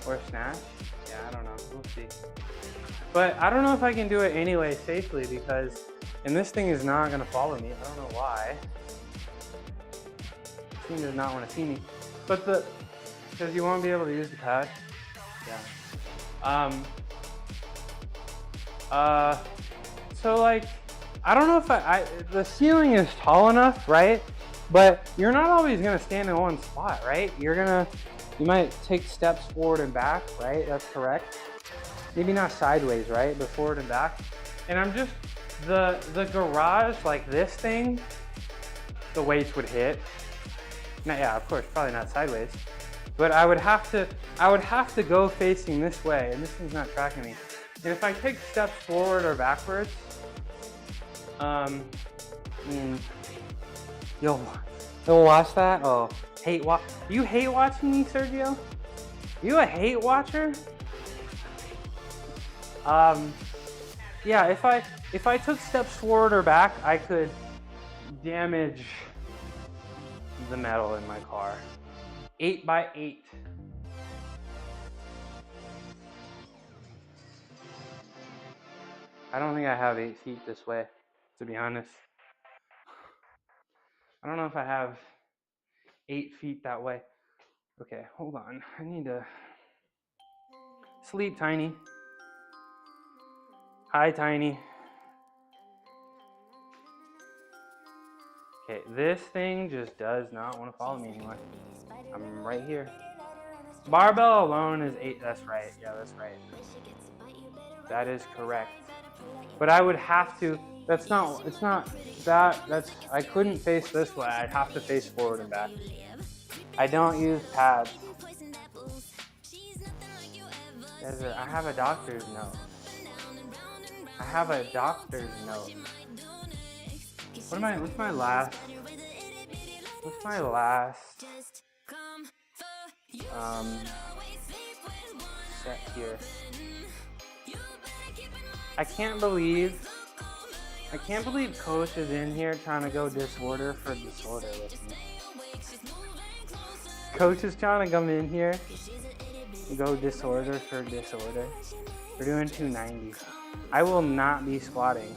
Or snatch. Yeah, I don't know. We'll see. But I don't know if I can do it anyway safely because, and this thing is not gonna follow me. I don't know why. This thing does not want to see me. But because you won't be able to use the pad. Yeah. So like, I don't know if the ceiling is tall enough, right? But you're not always gonna stand in one spot, right? You might take steps forward and back, right? That's correct. Maybe not sideways, right? But forward and back. And I'm just, the garage, like this thing, the weights would hit. Not, yeah, of course, probably not sideways. But I would have to go facing this way, and this thing's not tracking me. And if I take steps forward or backwards, you'll watch that? Oh, you hate watching me, Sergio? You a hate watcher? Yeah, if I took steps forward or back, I could damage the metal in my car. 8 by 8. I don't think I have 8 feet this way, to be honest. I don't know if I have 8 feet that way. Okay, hold on. I need to sleep, Tiny. Hi, Tiny. Okay, this thing just does not want to follow me anymore. I'm right here. Barbell alone is 8. That's right. Yeah, that's right. That is correct. But I would have to. It's not that. I couldn't face this way. I'd have to face forward and back. I don't use pads. I have a doctor's note. I have a doctor's note. What's my last set here? I can't believe Coach is in here trying to go disorder for disorder with me. Coach is trying to come in here and go disorder for disorder. We're doing 290. I will not be squatting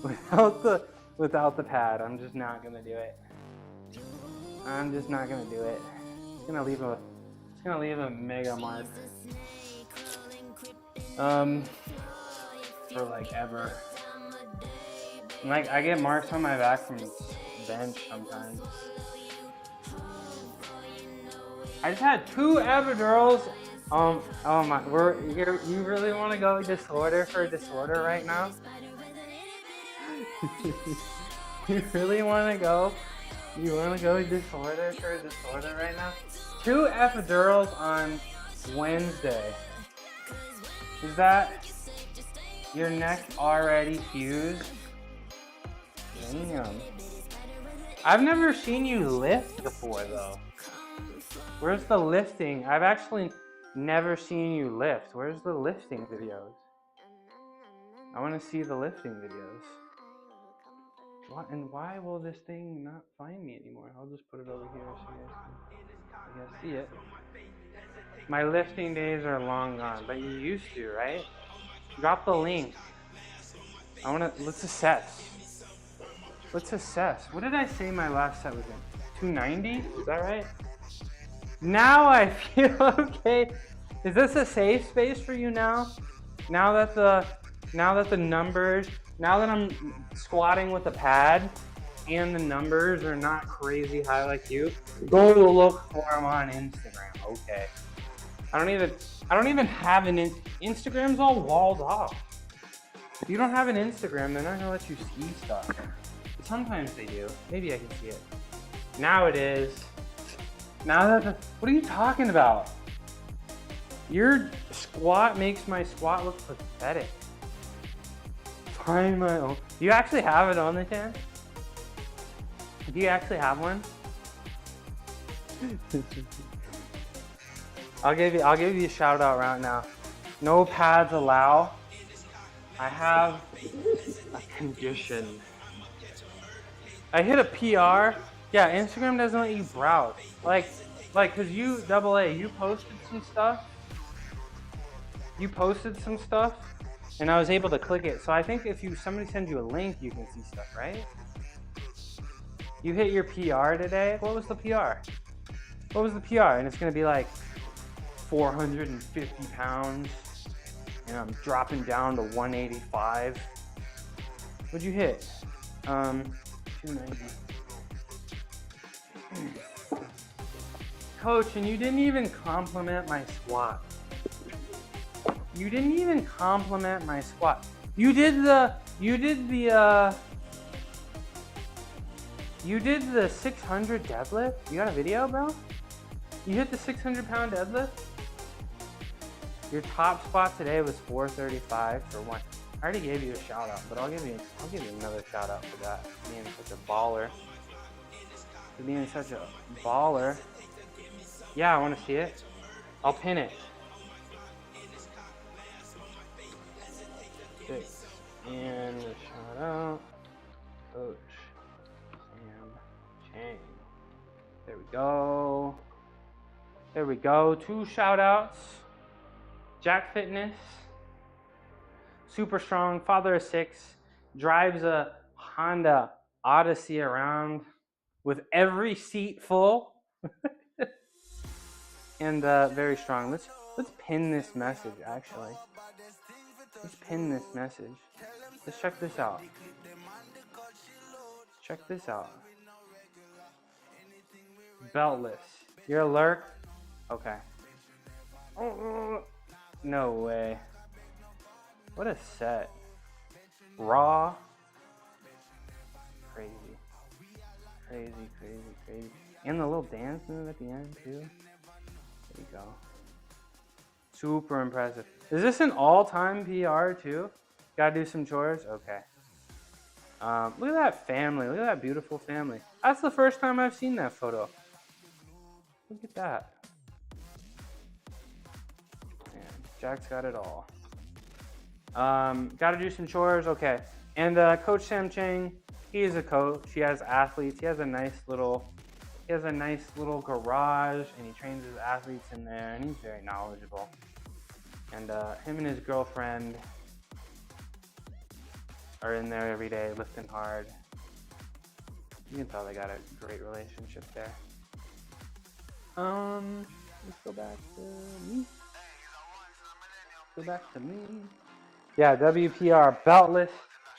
without the pad. I'm just not gonna do it. I'm just not gonna do it. It's gonna leave a mega mark. For like ever. Like I get marks on my back from bench sometimes. I just had 2 epidurals. Oh my, you really want to go disorder for disorder right now? You really want to go? You want to go disorder for disorder right now? 2 epidurals on Wednesday. Is that your neck already fused? Damn. I've never seen you lift before though. Where's the lifting? I've actually never seen you lift. Where's the lifting videos? I want to see the lifting videos. What, and why will this thing not find me anymore? I'll just put it over here so you guys can see it. My lifting days are long gone, but you used to, right? Drop the link. Let's assess. Let's assess. What did I say my last set was in? 290? Is that right? Now I feel okay. Is this a safe space for you now? Now that the numbers, now that I'm squatting with a pad and the numbers are not crazy high like you, go to look for them on Instagram. Okay. I don't even have an Instagram's all walled off. If you don't have an Instagram, they're not gonna let you see stuff. Sometimes they do. Maybe I can see it. Now it is. What are you talking about? Your squat makes my squat look pathetic. Find my own. Do you actually have it on the channel? Do you actually have one? I'll give you a shout out right now. No pads allow. I have a condition. I hit a PR. Yeah, Instagram doesn't let you browse. Like, cause you, AA, you posted some stuff. And I was able to click it. So I think if somebody sends you a link, you can see stuff, right? You hit your PR today. What was the PR? And it's gonna be like 450 pounds. And I'm dropping down to 185. What'd you hit? 290. Coach, and you didn't even compliment my squat. You You did the 600 deadlift? You got a video, bro? You hit the 600-pound deadlift? Your top spot today was 435 for one. I already gave you a shout out, but I'll give you another shout out for that. For being such a baller. For being such a baller. Yeah, I want to see it. I'll pin it. 6. And a shout out. Coach Sam Chang. There we go. There we go. 2 shout outs. Jack Fitness. Super strong. Father of 6. Drives a Honda Odyssey around with every seat full. And very strong. Let's pin this message actually. Let's pin this message. Let's check this out. Check this out. Beltless. You're a lurk? Okay. No way. What a set. Raw. Crazy. Crazy, crazy, crazy. And the little dance move at the end too. There you go. Super impressive. Is this an all-time PR too? Gotta do some chores? Okay. Look at that family. Look at that beautiful family. That's the first time I've seen that photo. Look at that. Man, Jack's got it all. Gotta do some chores? Okay. And Coach Sam Chang, he is a coach. He has athletes. He has a nice little garage, and he trains his athletes in there, and he's very knowledgeable. And him and his girlfriend are in there every day lifting hard. You can tell they got a great relationship there. Let's go back to me. Go back to me. Yeah, WPR, beltless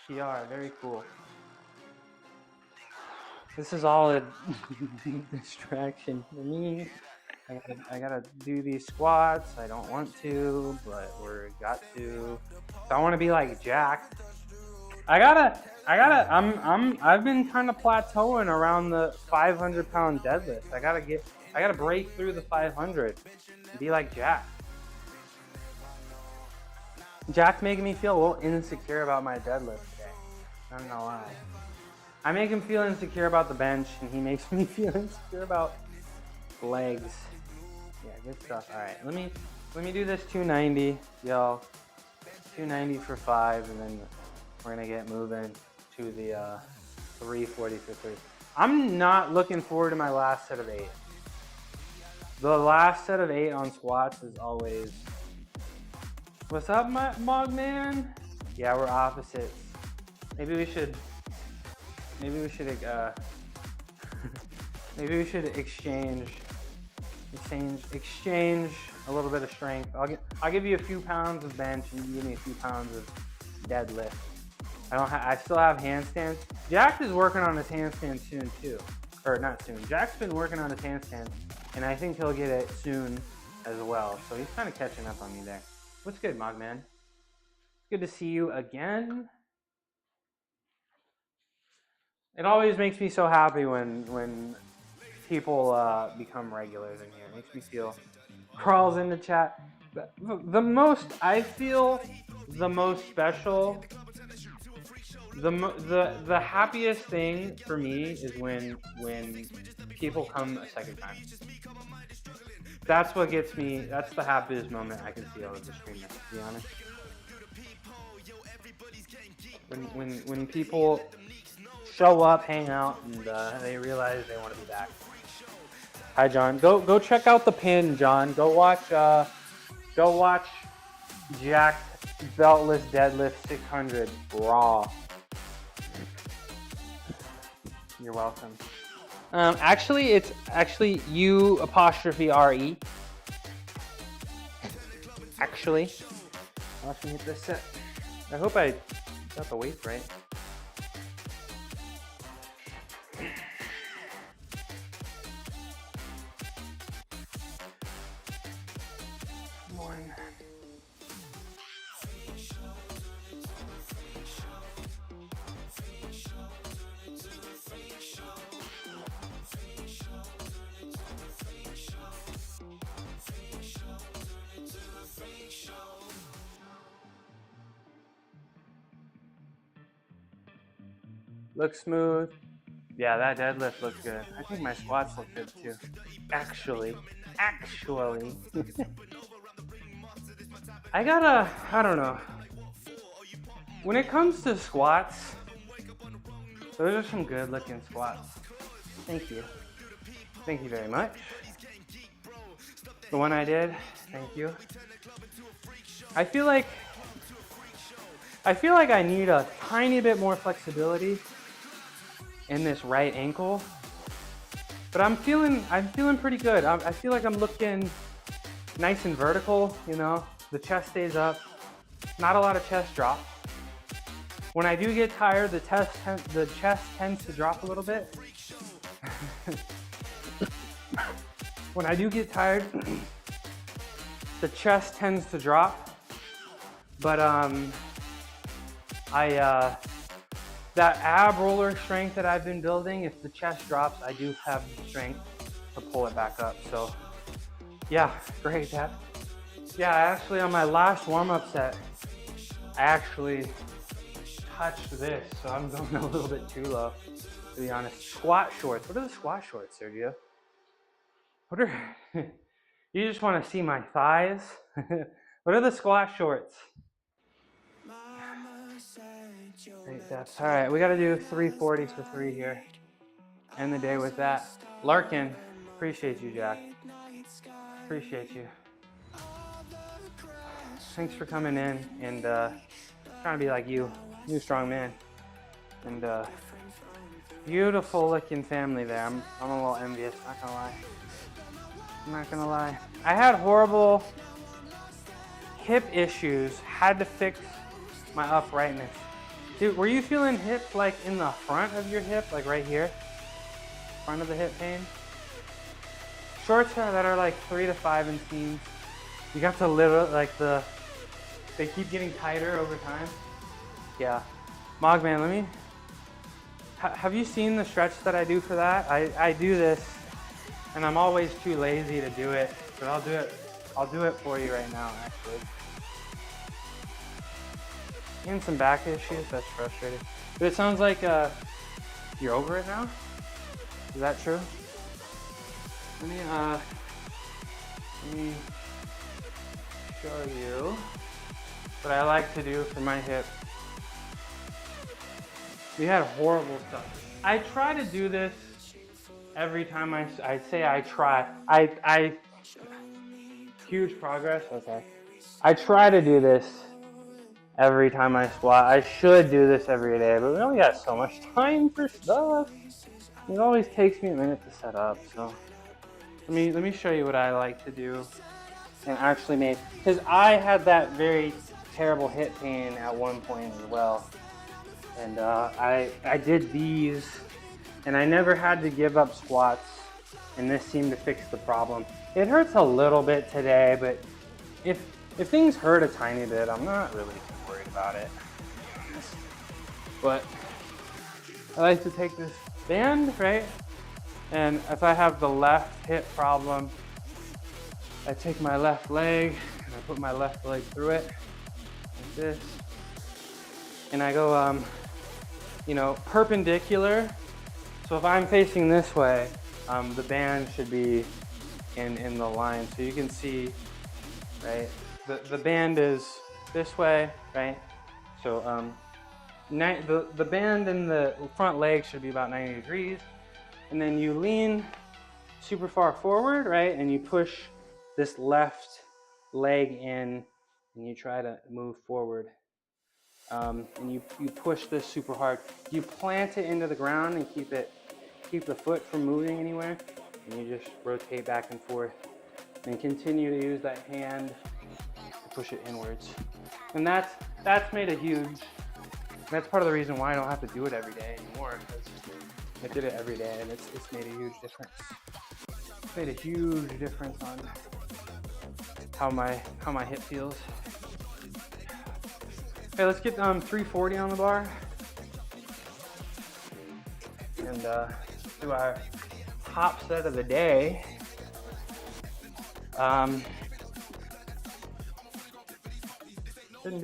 PR, very cool. This is all a distraction for me. I gotta do these squats. I don't want to, but we're got to. So I want to be like Jack. I've been kind of plateauing around the 500-pound deadlift. I gotta break through the 500 and be like Jack. Jack's making me feel a little insecure about my deadlift today. I don't know why. I make him feel insecure about the bench, and he makes me feel insecure about legs. Yeah, good stuff. All right, let me do this 290, y'all. 290 for 5, and then we're gonna get moving to the 340 for 3. I'm not looking forward to my last set of 8. The last set of 8 on squats is always. What's up, Mogman? Yeah, we're opposites. Maybe we should exchange a little bit of strength. I'll give you a few pounds of bench, and you give me a few pounds of deadlift. I still have handstands. Jack is working on his handstand soon too, or not soon. Jack's been working on his handstand, and I think he'll get it soon as well. So he's kind of catching up on me there. What's good, Mogman? Good to see you again. It always makes me so happy when people become regulars in here. It makes me feel. Crawls in the chat. I feel the most special. The happiest thing for me is when people come a second time. That's what gets me. That's the happiest moment I can feel of the stream, to be honest. When people show up, hang out, and they realize they want to be back. Hi, John. Go check out the pin, John. Go watch Jack beltless deadlift 600 raw. You're welcome. Actually, it's U''RE. Actually, watch me hit this set. I hope I got the weights right. Looks smooth. Yeah, that deadlift looks good. I think my squats look good too. Actually. I don't know. When it comes to squats, those are some good looking squats. Thank you. Thank you very much. The one I did, thank you. I feel like I need a tiny bit more flexibility in this right ankle, but I'm feeling pretty good. I feel like I'm looking nice and vertical, you know, the chest stays up, not a lot of chest drop. When I do get tired, the chest tends to drop a little bit. When I do get tired, the chest tends to drop, but that ab roller strength that I've been building, if the chest drops, I do have the strength to pull it back up. So yeah, great. Yeah, actually on my last warm-up set, I actually touched this, so I'm going a little bit too low, to be honest. Squat shorts. What are the squat shorts, Sergio? You just want to see my thighs? What are the squat shorts? Great depth. All right, we got to do 340s for 3 here. End the day with that. Larkin, appreciate you, Jack. Appreciate you. Thanks for coming in and trying to be like you, new strong man. And beautiful looking family there. I'm a little envious, not gonna lie. I'm not gonna lie. I had horrible hip issues, had to fix my uprightness. Dude, were you feeling hip like in the front of your hip, like right here? Front of the hip pain? Shorts that are like 3 to 5 inseams. You got to live like they keep getting tighter over time. Yeah. Mogman, have you seen the stretch that I do for that? I do this and I'm always too lazy to do it, but I'll do it for you right now actually. And some back issues, that's frustrating. But it sounds like you're over it now? Is that true? Let me show you what I like to do for my hip. We had horrible stuff. I try to do this every time I say I try. Huge progress, okay. I try to do this every time I squat. I should do this every day, but we only got so much time for stuff. It always takes me a minute to set up, so. Let me show you what I like to do and actually make, because I had that very terrible hip pain at one point as well. And I did these and I never had to give up squats, and this seemed to fix the problem. It hurts a little bit today, but if things hurt a tiny bit, I'm not really too worried about it. But I like to take this band, right? And if I have the left hip problem, I take my left leg and I put my left leg through it like this. And I go, perpendicular. So if I'm facing this way, the band should be in the line. So you can see, right? The band is this way, right? So the band in the front leg should be about 90 degrees. And then you lean super far forward, right? And you push this left leg in and you try to move forward. And you push this super hard. You plant it into the ground and keep the foot from moving anywhere. And you just rotate back and forth. And continue to use that hand to push it inwards. And that's made a huge, that's part of the reason why I don't have to do it every day anymore. I did it every day and it's made a huge difference. It's made a huge difference on how my hip feels. Okay, let's get 340 on the bar. And do our top set of the day. Shouldn't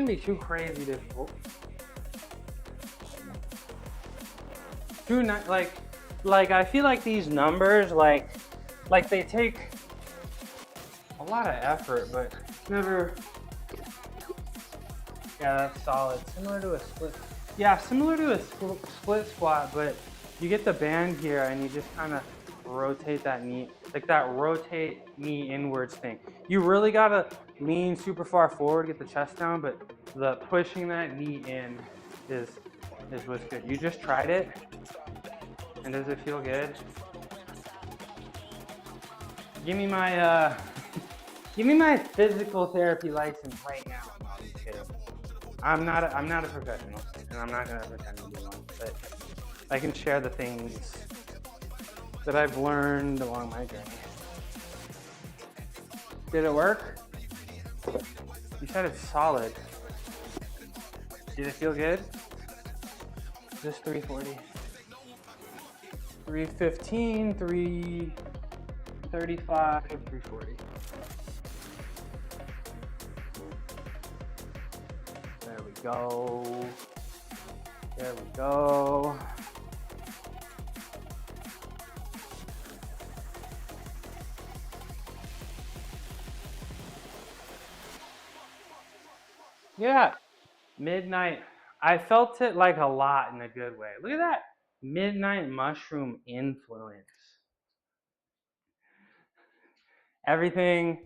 be too crazy difficult. do not like I feel like these numbers like they take a lot of effort, but it's never. Yeah, that's solid. Similar to a split. Yeah, similar to a split squat, but you get the band here and you just kind of rotate that knee, like that rotate knee inwards thing. You really gotta lean super far forward, get the chest down, but the pushing that knee in is what's good. You just tried it, and does it feel good? Give me my give me my physical therapy license right now. No, I'm just kidding. I'm not a professional, and I'm not gonna pretend to be one, but I can share the things that I've learned along my journey. Did it work? You said it's solid. Did it feel good? Just 340. 315, 335, 340. There we go. There we go. Yeah, midnight. I felt it like a lot in a good way. Look at that midnight mushroom influence. Everything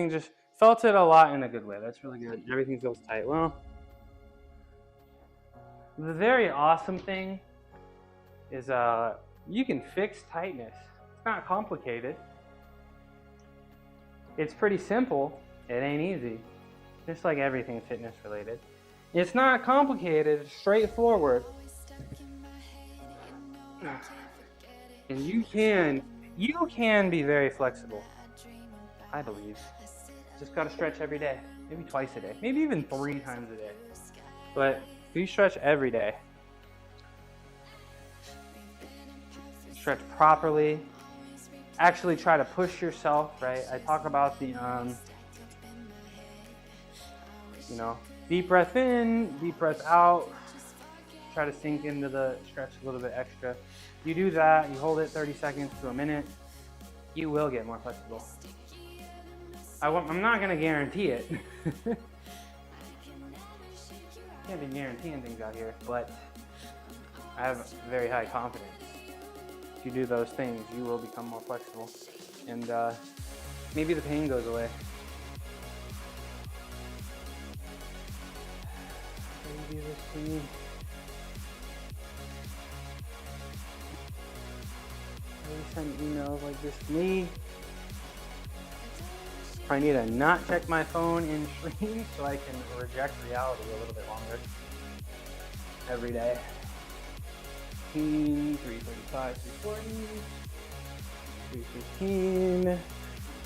just felt it a lot in a good way. That's really good. Everything feels tight. Well, the very awesome thing is you can fix tightness. It's not complicated. It's pretty simple. It ain't easy. Just like everything fitness related. It's not complicated, it's straightforward. And you can be very flexible, I believe. Just gotta stretch every day, maybe twice a day, maybe even 3 times a day. But if you stretch every day, stretch properly, actually try to push yourself, right? I talk about the, deep breath in, deep breath out. Try to sink into the stretch a little bit extra. You do that, you hold it 30 seconds to a minute, you will get more flexible. I'm not going to guarantee it. Can't be guaranteeing things out here, but I have very high confidence. If you do those things, you will become more flexible. And maybe the pain goes away. Do this to me. Send emails like this to me. I need to not check my phone in stream so I can reject reality a little bit longer. Every day. 335, 340, 315,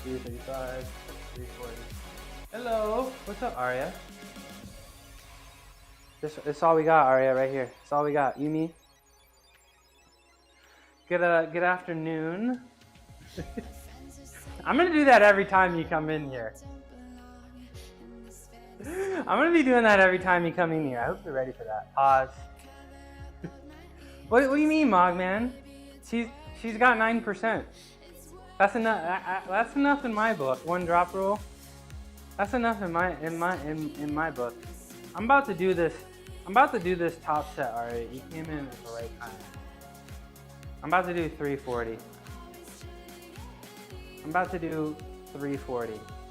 335, 340. Hello, what's up, Arya? This all we got, Arya, right here. That's all we got. You, me. Good afternoon. I'm gonna do that every time you come in here. I'm gonna be doing that every time you come in here. I hope you're ready for that. Pause. What do you mean, Mogman? She's got 9%. That's enough. That's enough in my book. 1 drop rule. That's enough in my book. I'm about to do this top set, alright? You came in at the right time. I'm about to do 340.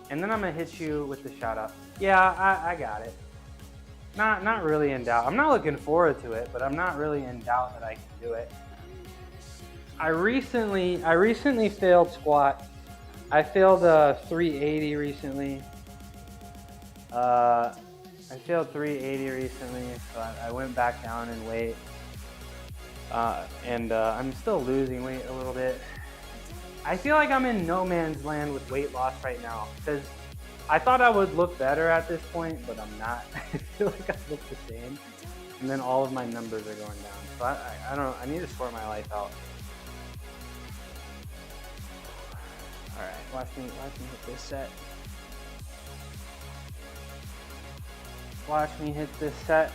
And then I'm gonna hit you with the shout out. Yeah, I got it. Not really in doubt. I'm not looking forward to it, but I'm not really in doubt that I can do it. I recently failed squat. I failed a 380 recently. I failed 380 recently, so I went back down in weight. And I'm still losing weight a little bit. I feel like I'm in no man's land with weight loss right now, because I thought I would look better at this point, but I'm not. I feel like I look the same, and then all of my numbers are going down. So I don't know, I need to sort my life out. All right, watch me hit this set. Watch me hit this set.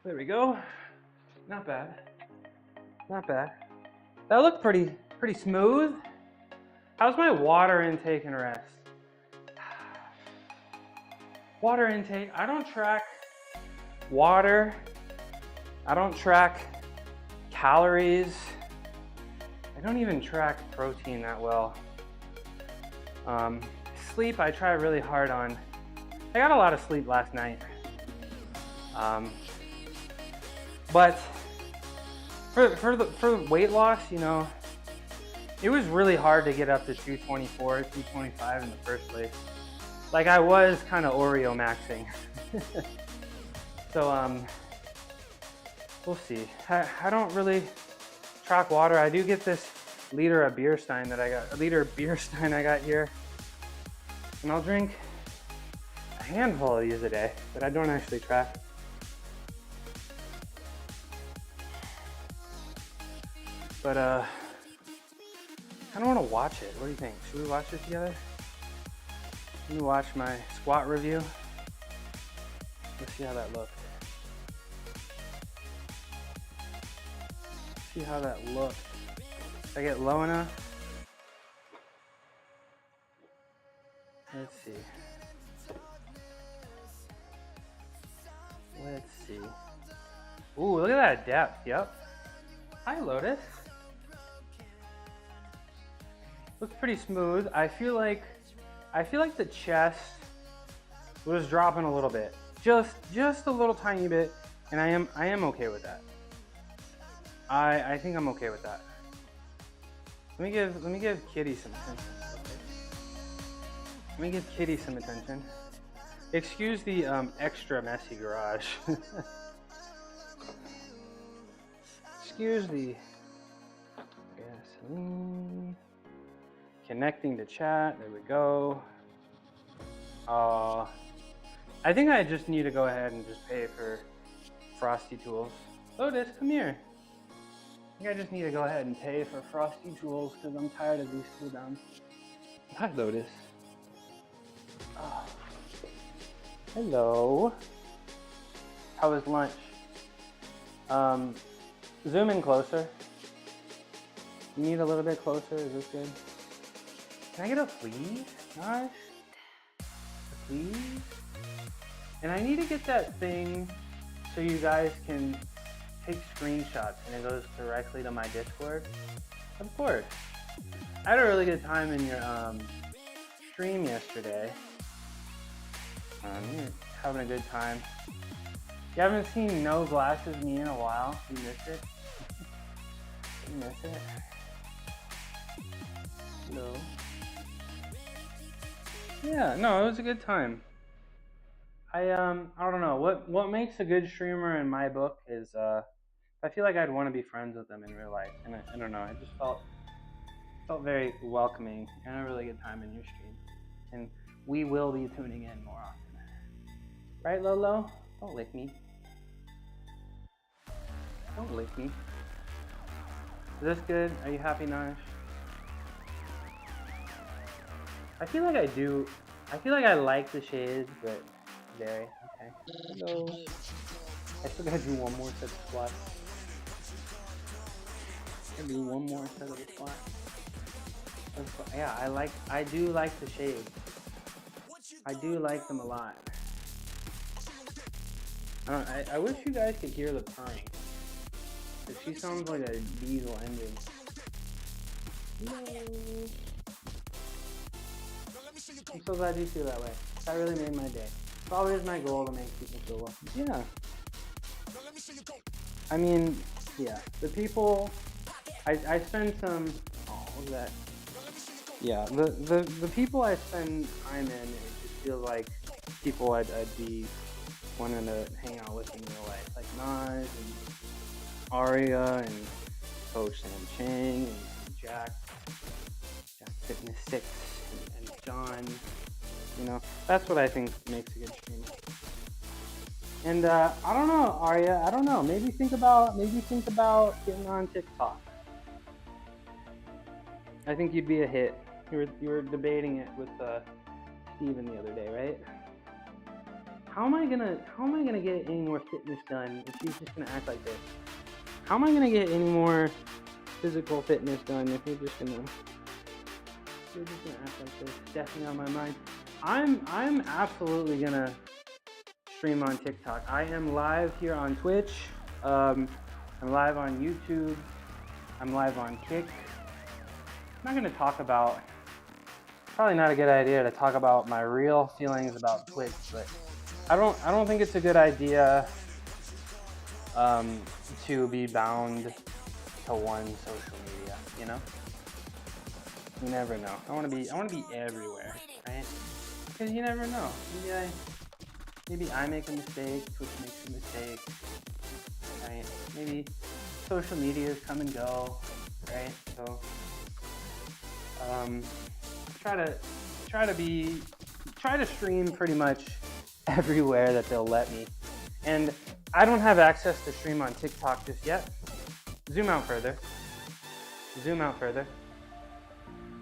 There we go. Not bad. Not bad. That looked pretty smooth. How's my water intake and rest? Water intake, I don't track water. I don't track calories. I don't even track protein that well. Sleep, I try really hard on. I got a lot of sleep last night. But for the weight loss, you know, it was really hard to get up to 224, 225 in the first place. Like I was kind of Oreo maxing. So we'll see. I don't really track water. I do get this liter of beer stein that I got here, and I'll drink a handful of these a day, but I don't actually track. But I don't want to watch it. What do you think? Should we watch it together? Let me watch my squat review. Let's see how that looked. See how that looked. Did I get low enough? Let's see. Let's see. Ooh, look at that depth. Yep. Hi, Lotus. Looks pretty smooth. I feel like the chest was dropping a little bit. Just a little tiny bit, and I am okay with that. I think I'm okay with that. Let me give Kitty some attention. Let me give Kitty some attention. Excuse the extra messy garage. Excuse the gasoline. Connecting to chat. There we go. I think I just need to go ahead and just pay for Frosty Tools. Lotus, come here. I think I just need to go ahead and pay for Frosty Tools because I'm tired of these cooldowns. Hi, Lotus. Oh. Hello. How was lunch? Zoom in closer. You need a little bit closer. Is this good? Can I get a please? Gosh. Please? And I need to get that thing so you guys can take screenshots and it goes directly to my Discord. Of course. I had a really good time in your stream yesterday. You're having a good time. You haven't seen No Glasses Me in a while. You miss it? You miss it? No. Yeah, no, it was a good time. I don't know what makes a good streamer in my book is I feel like I'd want to be friends with them in real life, and I don't know, I just felt very welcoming and a really good time in your stream, and we will be tuning in more often. Right, Lolo? Don't lick me. Don't lick me. Is this good? Are you happy, Nash? I feel like I do. I feel like I like the shades, but very okay. Hello. I still gotta do one more set of squats. Gotta do one more set of the squats. Yeah, I do like the shades. I do like them a lot. I wish you guys could hear the purring. But she sounds like a diesel engine. Hello. I'm so glad you feel that way. That really made my day. It's always my goal to make people feel well. Yeah. I mean, yeah. The people, I spend some, oh, look at that. Yeah, the people I spend time in, it just feels like people I'd be wanting to hang out with in real life. Like Naj and Aria and Ho Sam Chang and Jack Fitness 6 and John. You know, that's what I think makes a good streamer. And I don't know, Aria, I don't know. Maybe think about getting on TikTok. I think you'd be a hit. You were debating it with Steven the other day, right? how am I gonna get any more fitness done if you're just gonna act like this? How am I gonna get any more physical fitness done if you're just gonna act like this? Definitely on my mind. I'm absolutely gonna stream on TikTok. I am live here on Twitch. I'm live on YouTube. I'm live on Kick. I'm not gonna talk about. Probably not a good idea to talk about my real feelings about Twitch, but I don't think it's a good idea to be bound to one social media. You know, you never know. I want to be everywhere, right? Because you never know. Maybe I make a mistake. Twitch makes a mistake, right? Maybe social medias come and go, right? So try to stream pretty much everywhere that they'll let me. And I don't have access to stream on TikTok just yet. Zoom out further.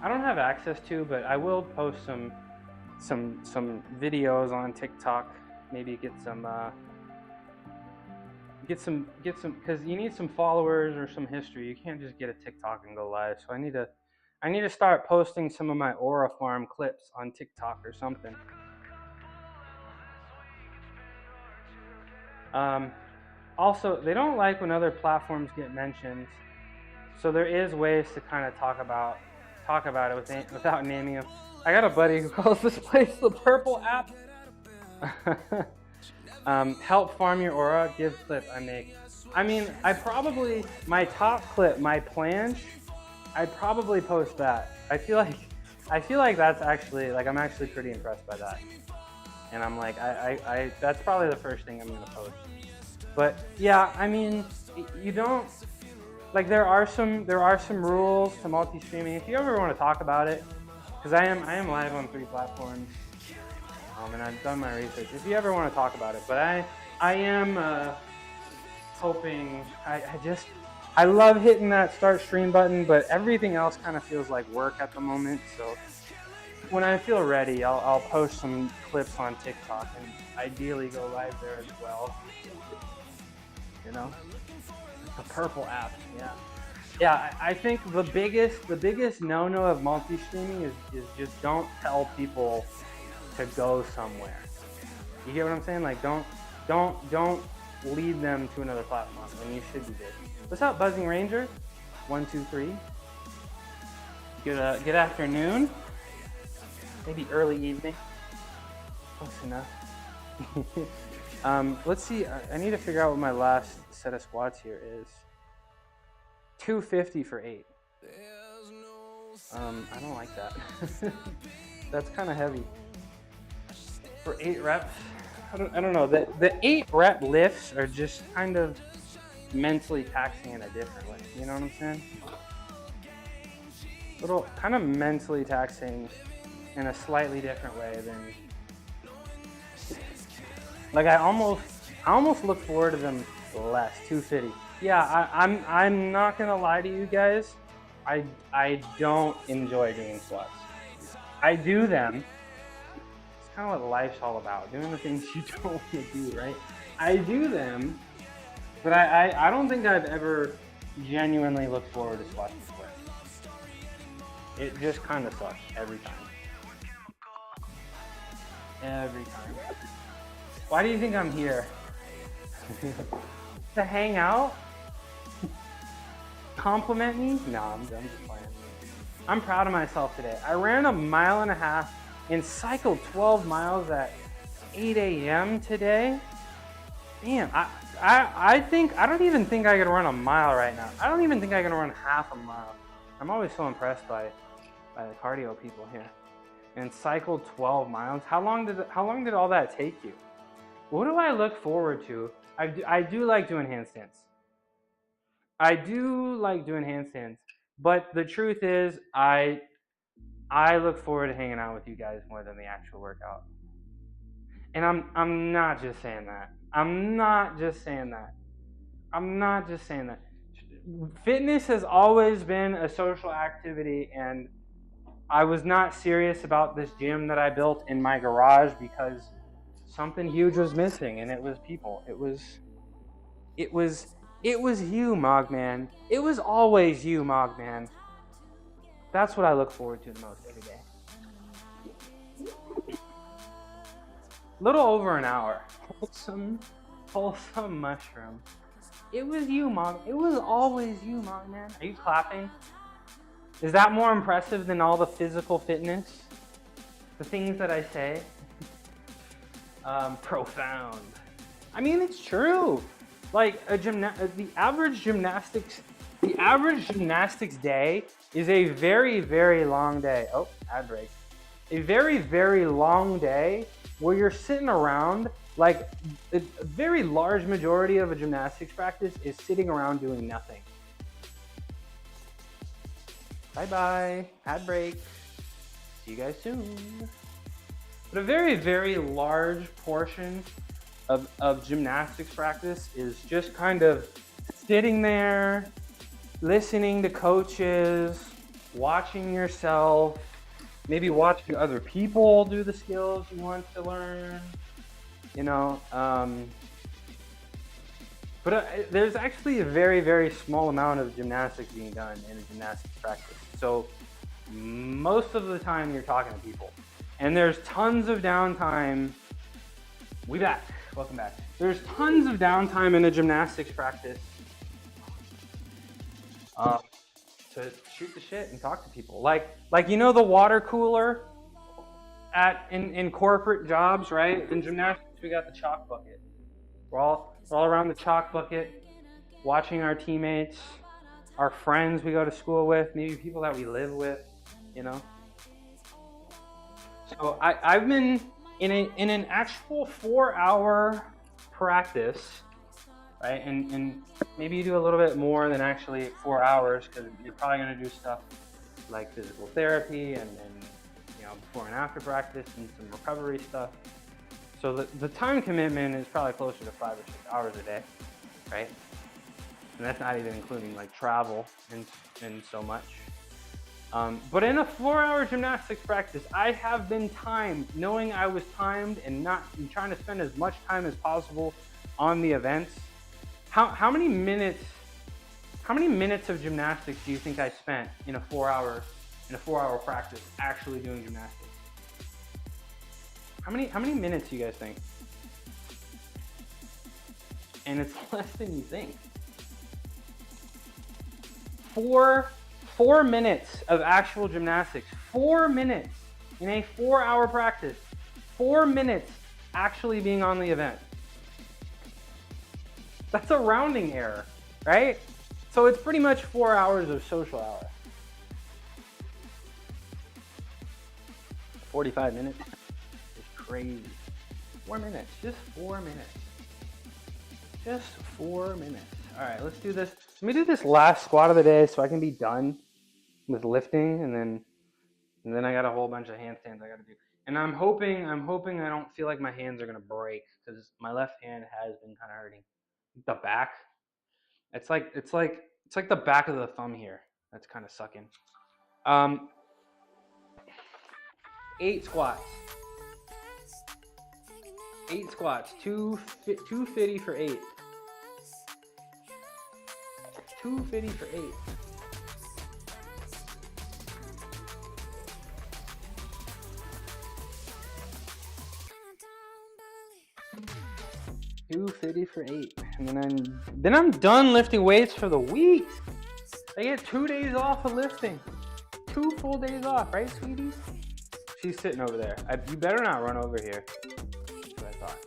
I don't have access to, but I will post some videos on TikTok. Maybe get some because you need some followers or some history. You can't just get a TikTok and go live. So I need to start posting some of my Aura Farm clips on TikTok or something. Also, they don't like when other platforms get mentioned. So there is ways to kind of talk about it without naming them. I got a buddy who calls this place the Purple App. Help farm your aura, give clip I make. I mean, my top clip, my planche, I'd probably post that. I feel like that's actually, like, I'm actually pretty impressed by that. And I'm like, that's probably the first thing I'm gonna post. But yeah, I mean, you don't, like, there are some rules to multi-streaming. If you ever want to talk about it, because I am live on 3 platforms, and I've done my research. If you ever want to talk about it, but I am hoping. I love hitting that start stream button, but everything else kind of feels like work at the moment. So when I feel ready, I'll post some clips on TikTok and ideally go live there as well. You know, the Purple App, yeah. Yeah, I think the biggest no-no of multi-streaming is just don't tell people to go somewhere. You get what I'm saying? Like, don't lead them to another platform when you should be busy. What's up, Buzzing Ranger? 1, 2, 3. Good afternoon. Maybe early evening. Close enough. Let's see. I need to figure out what my last set of squats here is. 250 for 8. I don't like that. That's kind of heavy. For 8 reps, I don't know. The 8 rep lifts are just kind of mentally taxing in a different way. You know what I'm saying? Little kind of mentally taxing in a slightly different way than. Like I almost look forward to them less. 250. Yeah, I'm not gonna lie to you guys. I don't enjoy doing squats. I do them. It's kind of what life's all about, doing the things you don't want to do, right? I do them, but I don't think I've ever genuinely looked forward to squats before. It just kind of sucks every time. Every time. Why do you think I'm here? To hang out? Compliment me? No, I'm just playing. I'm proud of myself today. I ran 1.5 miles and cycled 12 miles at 8 a.m. today. Damn, I don't even think I can run a mile right now. I don't even think I can run half a mile. I'm always so impressed by the cardio people here. And cycled 12 miles. How long did all that take you? What do I look forward to? I do like doing handstands. But the truth is, I look forward to hanging out with you guys more than the actual workout. And I'm not just saying that. I'm not just saying that. Fitness has always been a social activity, and I was not serious about this gym that I built in my garage because something huge was missing, and it was people. It was you, Mogman. It was always you, Mogman. That's what I look forward to the most every day. Little over an hour. Wholesome mushroom. It was you, Mog. It was always you, Mogman. Are you clapping? Is that more impressive than all the physical fitness? The things that I say? Profound. I mean, it's true. Like the average gymnastics day is a very, very long day. Oh, ad break. A very, very long day where you're sitting around. Like a very large majority of a gymnastics practice is sitting around doing nothing. Bye bye. Ad break. See you guys soon. But a very, very large portion of gymnastics practice is just kind of sitting there, listening to coaches, watching yourself, maybe watching other people do the skills you want to learn, you know. But there's actually a very, very small amount of gymnastics being done in a gymnastics practice. So most of the time you're talking to people. And there's tons of downtime. We back. Welcome back. There's tons of downtime in a gymnastics practice to shoot the shit and talk to people. Like you know the water cooler in corporate jobs, right? In gymnastics, we got the chalk bucket. We're all around the chalk bucket, watching our teammates, our friends we go to school with, maybe people that we live with, you know. So I've been in an actual 4-hour practice, right? And maybe you do a little bit more than actually 4 hours, because you're probably gonna do stuff like physical therapy and you know, before and after practice and some recovery stuff. So the time commitment is probably closer to 5 or 6 hours a day, right? And that's not even including like travel and so much. But in a 4-hour gymnastics practice, I have been timed, knowing I was timed and trying to spend as much time as possible on the events. How many minutes of gymnastics do you think I spent in a 4-hour practice actually doing gymnastics? How many minutes do you guys think? And it's less than you think. 4 minutes of actual gymnastics. 4 minutes in a 4-hour practice. 4 minutes actually being on the event. That's a rounding error, right? So it's pretty much 4 hours of social hour. 45 minutes is crazy. 4 minutes, just 4 minutes. Just 4 minutes. All right, let's do this. Let me do this last squat of the day so I can be done with lifting, and then I got a whole bunch of handstands I got to do. And I'm hoping I don't feel like my hands are gonna break, because my left hand has been kind of hurting. The back, it's like the back of the thumb here. That's kind of sucking. 8 squats. 8 squats. 250 for 8. 250 for 8. 250 for 8, and then I'm done lifting weights for the week. I get 2 days off of lifting. 2 full days off, right, sweeties? She's sitting over there. You better not run over here. That's what I thought.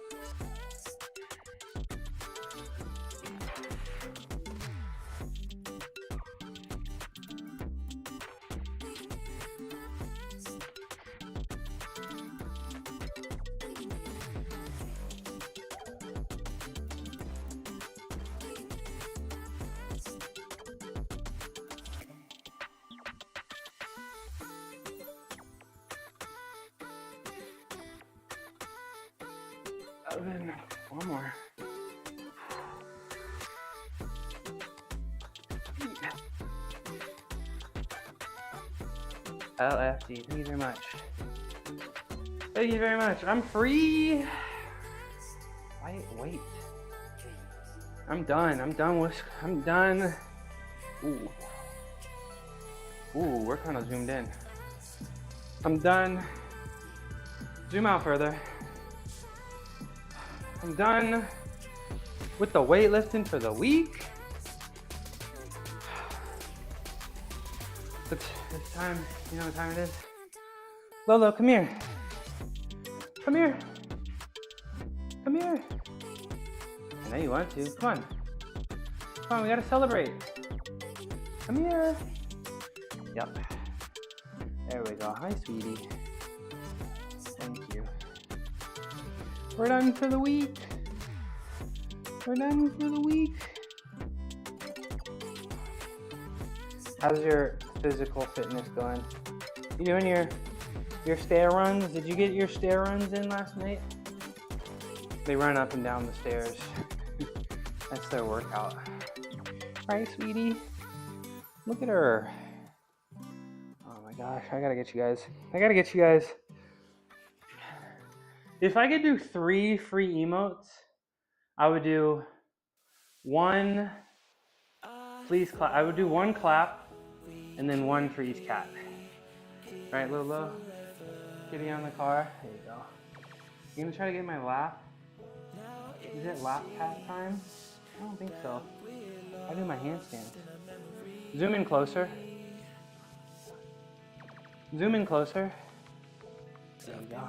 One more. LFD, thank you very much. Thank you very much. I'm free wait. I'm done. I'm done. Ooh. Ooh, we're kind of zoomed in. I'm done. Zoom out further. I'm done with the weightlifting for the week. It's time. You know what time it is? Lolo, come here. Come here. Come here. I know you want to. Come on. Come on, we gotta celebrate. Come here. Yep. There we go. Hi, sweetie. Thank you. We're done for the week. We're done for the week. How's your physical fitness going? You doing your stair runs? Did you get your stair runs in last night? They run up and down the stairs. That's their workout. Right, sweetie? Look at her. Oh my gosh, I gotta get you guys. If I could do 3 free emotes, I would do one, please clap. I would do 1 clap and then 1 for each cat. Right, Lolo? Kitty on the car. There you go. You gonna try to get my lap? Is it lap cat time? I don't think so. I do my handstand. Zoom in closer. Zoom in closer. There you go.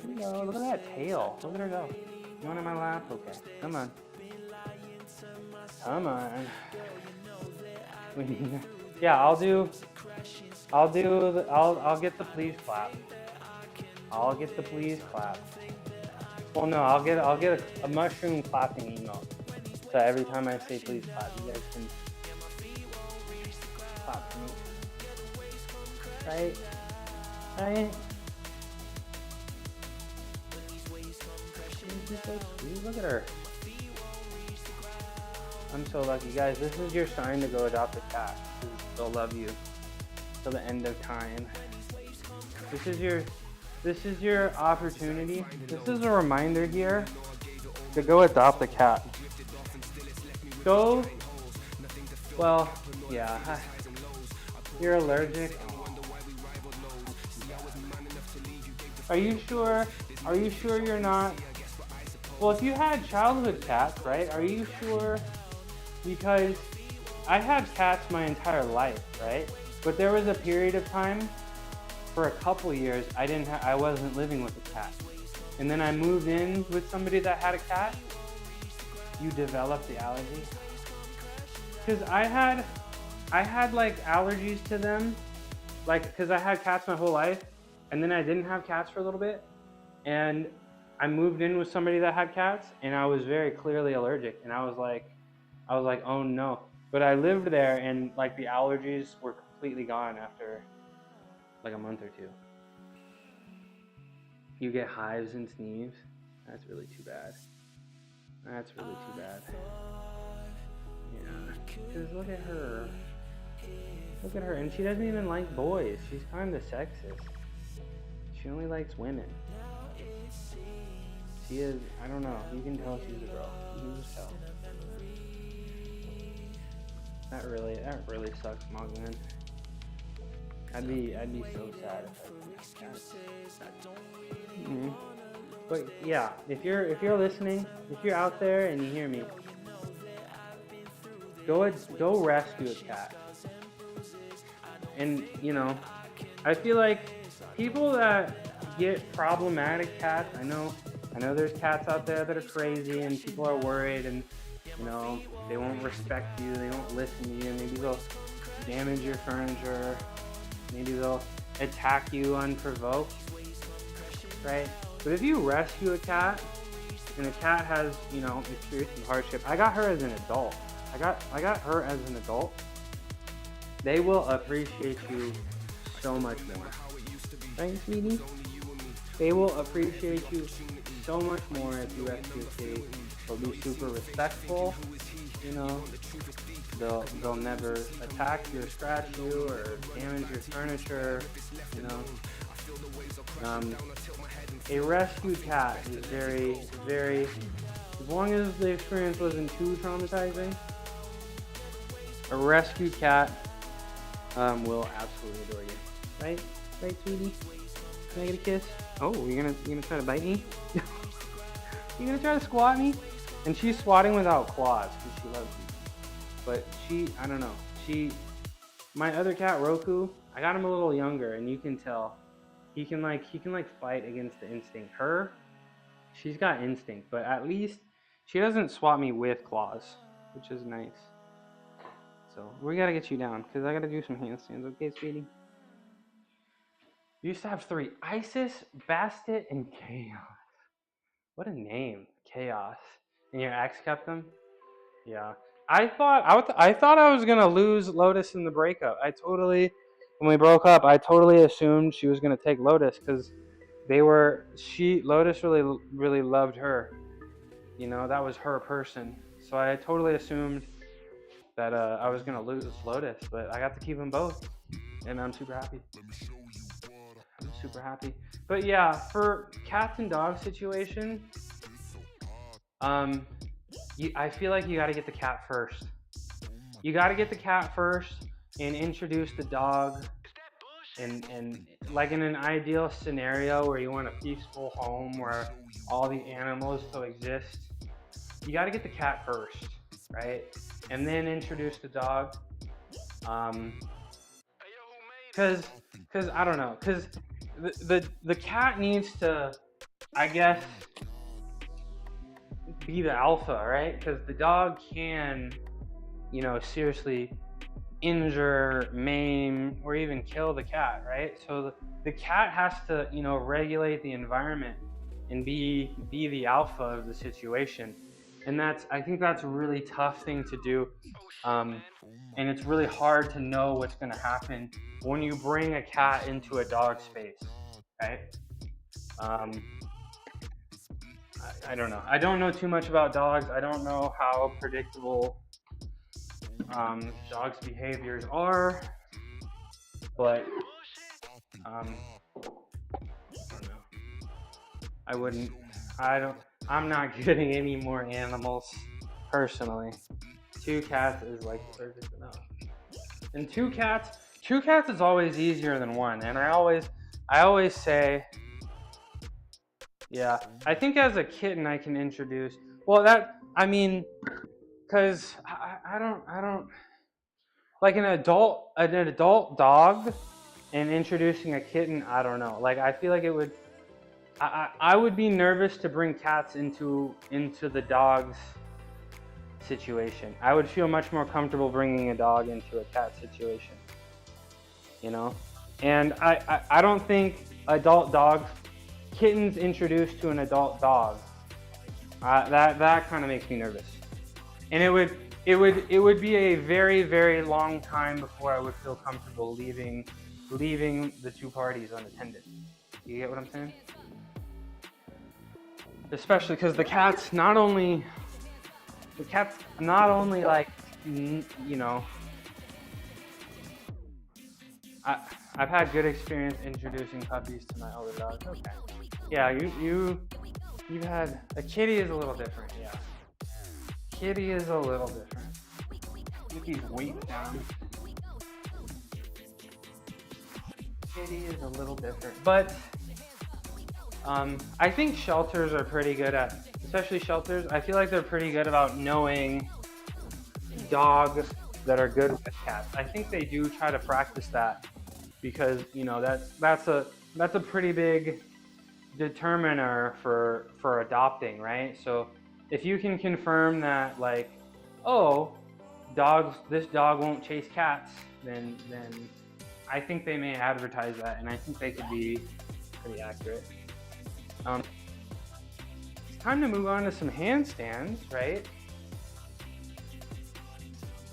There you go. Look at that tail. Look at her go. You want in my lap? Okay. Come on. Come on. Yeah, I'll get the please clap. I'll get the please clap. Well, no, I'll get a mushroom clapping emote. So every time I say please clap, you guys can clap for me. Right? Right? She's so sweet. Look at her. I'm so lucky. Guys, this is your sign to go adopt a cat. They'll love you till the end of time. This is your opportunity. This is a reminder here to go adopt a cat. Go. Well, yeah. You're allergic. Are you sure? Are you sure you're not? Well, if you had childhood cats, right? Are you sure? Because I had cats my entire life, right? But there was a period of time, for a couple years, I wasn't living with a cat. And then I moved in with somebody that had a cat. You develop the allergy. Because I had like allergies to them, like, because I had cats my whole life, and then I didn't have cats for a little bit, and I moved in with somebody that had cats, and I was very clearly allergic, and I was like, oh no. But I lived there, and like the allergies were completely gone after like a month or 2. You get hives and sneeze. That's really too bad. That's really too bad. Yeah, because look at her. Look at her, and she doesn't even like boys. She's kind of sexist. She only likes women. She is, I don't know, you can tell she's a girl. You can just tell. That really sucks, Mogman. I'd be so sad if I didn't. Mm-hmm. But yeah, if you're listening, if you're out there and you hear me, go rescue a cat. And you know, I feel like people that get problematic cats, I know there's cats out there that are crazy and people are worried and you know, they won't respect you, they won't listen to you, maybe they'll damage your furniture, maybe they'll attack you unprovoked, right? But if you rescue a cat, and a cat has, you know, experienced some hardship, I got her as an adult. I got her as an adult. They will appreciate you so much more. Right, sweetie? They will appreciate you so much more if you rescue a kitty. They'll be super respectful, you know. They'll never attack you or scratch you or damage your furniture, you know. A rescued cat is very, very As long as the experience wasn't too traumatizing, a rescue cat will absolutely adore you. Right? Right, sweetie? Can I get a kiss? Oh, you're gonna try to bite me? You gonna try to squat me? And she's swatting without claws because she loves me. But I don't know. My other cat, Roku, I got him a little younger, and you can tell he can fight against the instinct. She's got instinct, but at least she doesn't swat me with claws, which is nice. So we gotta get you down because I gotta do some handstands. Okay, sweetie? You used to have 3: Isis, Bastet, and Chaos. What a name, Chaos. And your ex kept them? Yeah. I thought I was gonna lose Lotus in the breakup. When we broke up, I totally assumed she was gonna take Lotus because Lotus really loved her. You know, that was her person. So I totally assumed that I was gonna lose Lotus, but I got to keep them both, and I'm super happy. But yeah, for cats and dogs situation, I feel like you got to get the cat first. You got to get the cat first and introduce the dog. And like in an ideal scenario where you want a peaceful home where all the animals coexist, you got to get the cat first, right? And then introduce the dog. Cause I don't know, cause the cat needs to, I guess, be the alpha, right? Because the dog can, seriously injure, maim, or even kill the cat, right? So the cat has to, regulate the environment and be the alpha of the situation. And I think that's a really tough thing to do. And it's really hard to know what's going to happen when you bring a cat into a dog space, right? I don't know. I don't know too much about dogs. I don't know how predictable dogs' behaviors are, but I don't know. I'm not getting any more animals personally. 2 cats is like perfect enough. And 2 cats is always easier than 1. And I always say, yeah, I think as a kitten I can introduce, because I don't, like an adult dog and introducing a kitten, I don't know. Like, I feel like it would, I would be nervous to bring cats into the dog's situation. I would feel much more comfortable bringing a dog into a cat situation, And I don't think kittens introduced to an adult dog, that kind of makes me nervous. And it would be a very, very long time before I would feel comfortable leaving the 2 parties unattended. You get what I'm saying? Especially because the cat's not only like, I've had good experience introducing puppies to my older dogs. Okay. Yeah, you've had a kitty is a little different. Yeah. Kitty is a little different. Get these weights down. Kitty is a little different, but I think shelters are pretty good especially shelters. I feel like they're pretty good about knowing dogs that are good with cats. I think they do try to practice that because that's a pretty big determiner for adopting, right? So if you can confirm that, like, this dog won't chase cats, then I think they may advertise that, and I think they could be pretty accurate. It's time to move on to some handstands, right?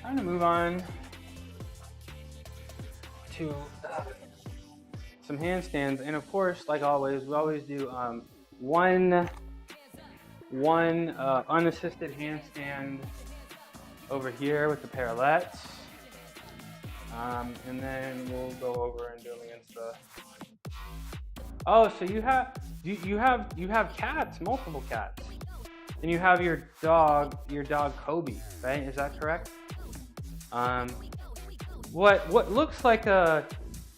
Time to move on to some handstands, and of course, like always, we always do one unassisted handstand over here with the parallettes, and then we'll go over and do them against the. Oh, so you have cats, multiple cats. and you have your dog Kobe, right? Is that correct? What looks like a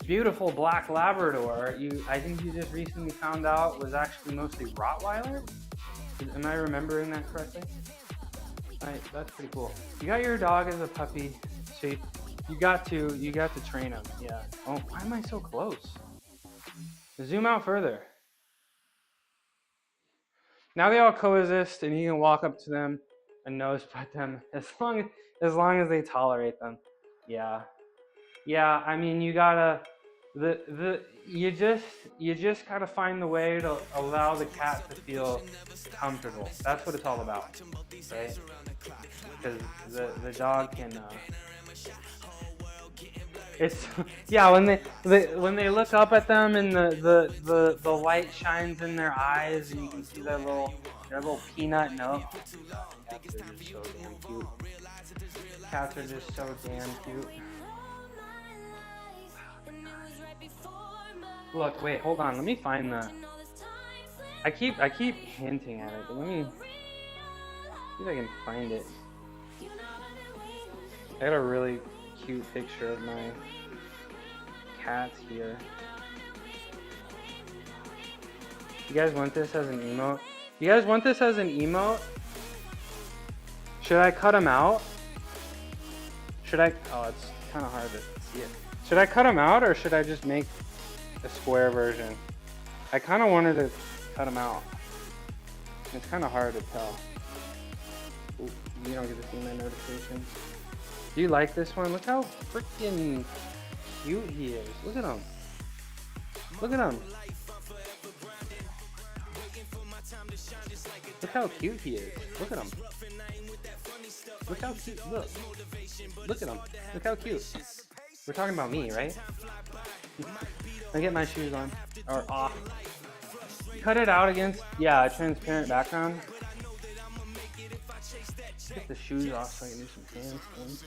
beautiful black Labrador, I think you just recently found out was actually mostly Rottweiler. Am I remembering that correctly? Right, that's pretty cool. You got your dog as a puppy, so you got to train him. Yeah. Oh, why am I so close? Zoom out further. Now they all coexist, and you can walk up to them and nose pet them as long as they tolerate them. Yeah. Yeah, I mean, you gotta you just gotta find the way to allow the cat to feel comfortable. That's what it's all about, right? Because the dog can. It's yeah, when they look up at them and the light shines in their eyes and you can see their little peanut nose. Cats are just so damn cute. Look, wait, hold on. Let me find the. I keep hinting at it, but let me see if I can find it. I got a really cute picture of my cats here. You guys want this as an emote? You guys want this as an emote? Should I cut them out? Should I? Oh, it's kind of hard to see it. Should I cut them out or should I just make a square version? I kind of wanted to cut them out. It's kind of hard to tell. Ooh, you don't get to see my notifications. Do you like this one? Look how freaking cute he is. Look at him. Look at him. Look how cute he is. Look at him. Look how cute. Look. Look at him. Look how cute. We're talking about me, right? I get my shoes on. Or off. Cut it out against, yeah, a transparent background. Get the shoes off so I can do some handstands.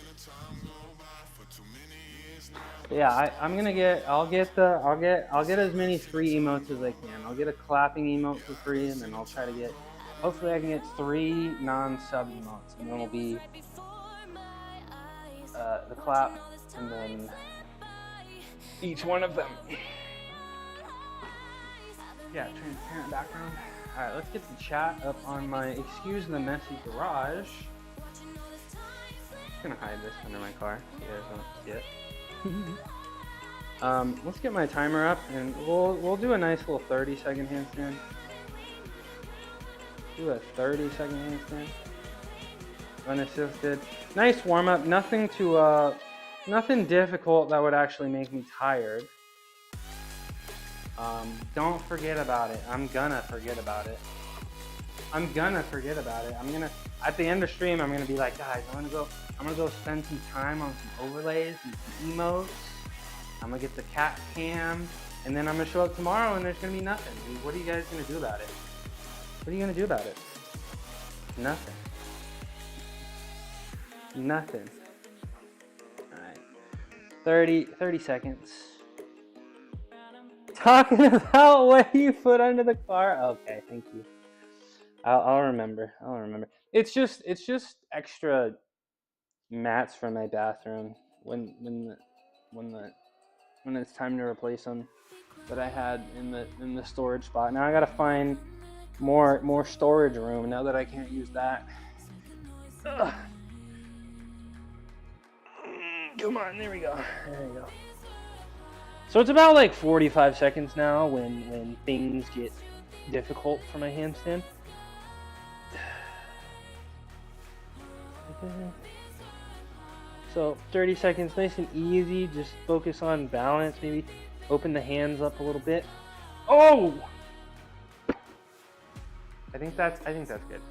Yeah, I'll get as many free emotes as I can. I'll get a clapping emote for free, and then I'll try to get, hopefully I can get 3 non-sub emotes, and then it'll be the clap, and then each one of them. Yeah, transparent background. All right, let's get the chat up on my excuse the messy garage. I'm gonna hide this under my car so you guys don't see it. Let's get my timer up and we'll do a nice little 30-second handstand. Do a 30-second handstand. Unassisted. Nice warm up. Nothing difficult that would actually make me tired. Don't forget about it. I'm gonna forget about it. I'm gonna at the end of stream, I'm gonna be like, guys, I'm gonna go spend some time on some overlays and some emotes. I'm gonna get the cat cam, and then I'm gonna show up tomorrow and there's gonna be nothing. Dude, what are you guys gonna do about it? What are you gonna do about it? Nothing. Nothing. Alright. 30 seconds. Talking about what you put under the car? Okay, thank you. I'll remember. It's just extra mats for my bathroom when it's time to replace them that I had in the storage spot. Now I gotta find more storage room now that I can't use that. Ugh. Come on, there we go. So it's about like 45 seconds now when things get difficult for my handstand. So 30 seconds, nice and easy. Just focus on balance. Maybe open the hands up a little bit. Oh! I think that's good.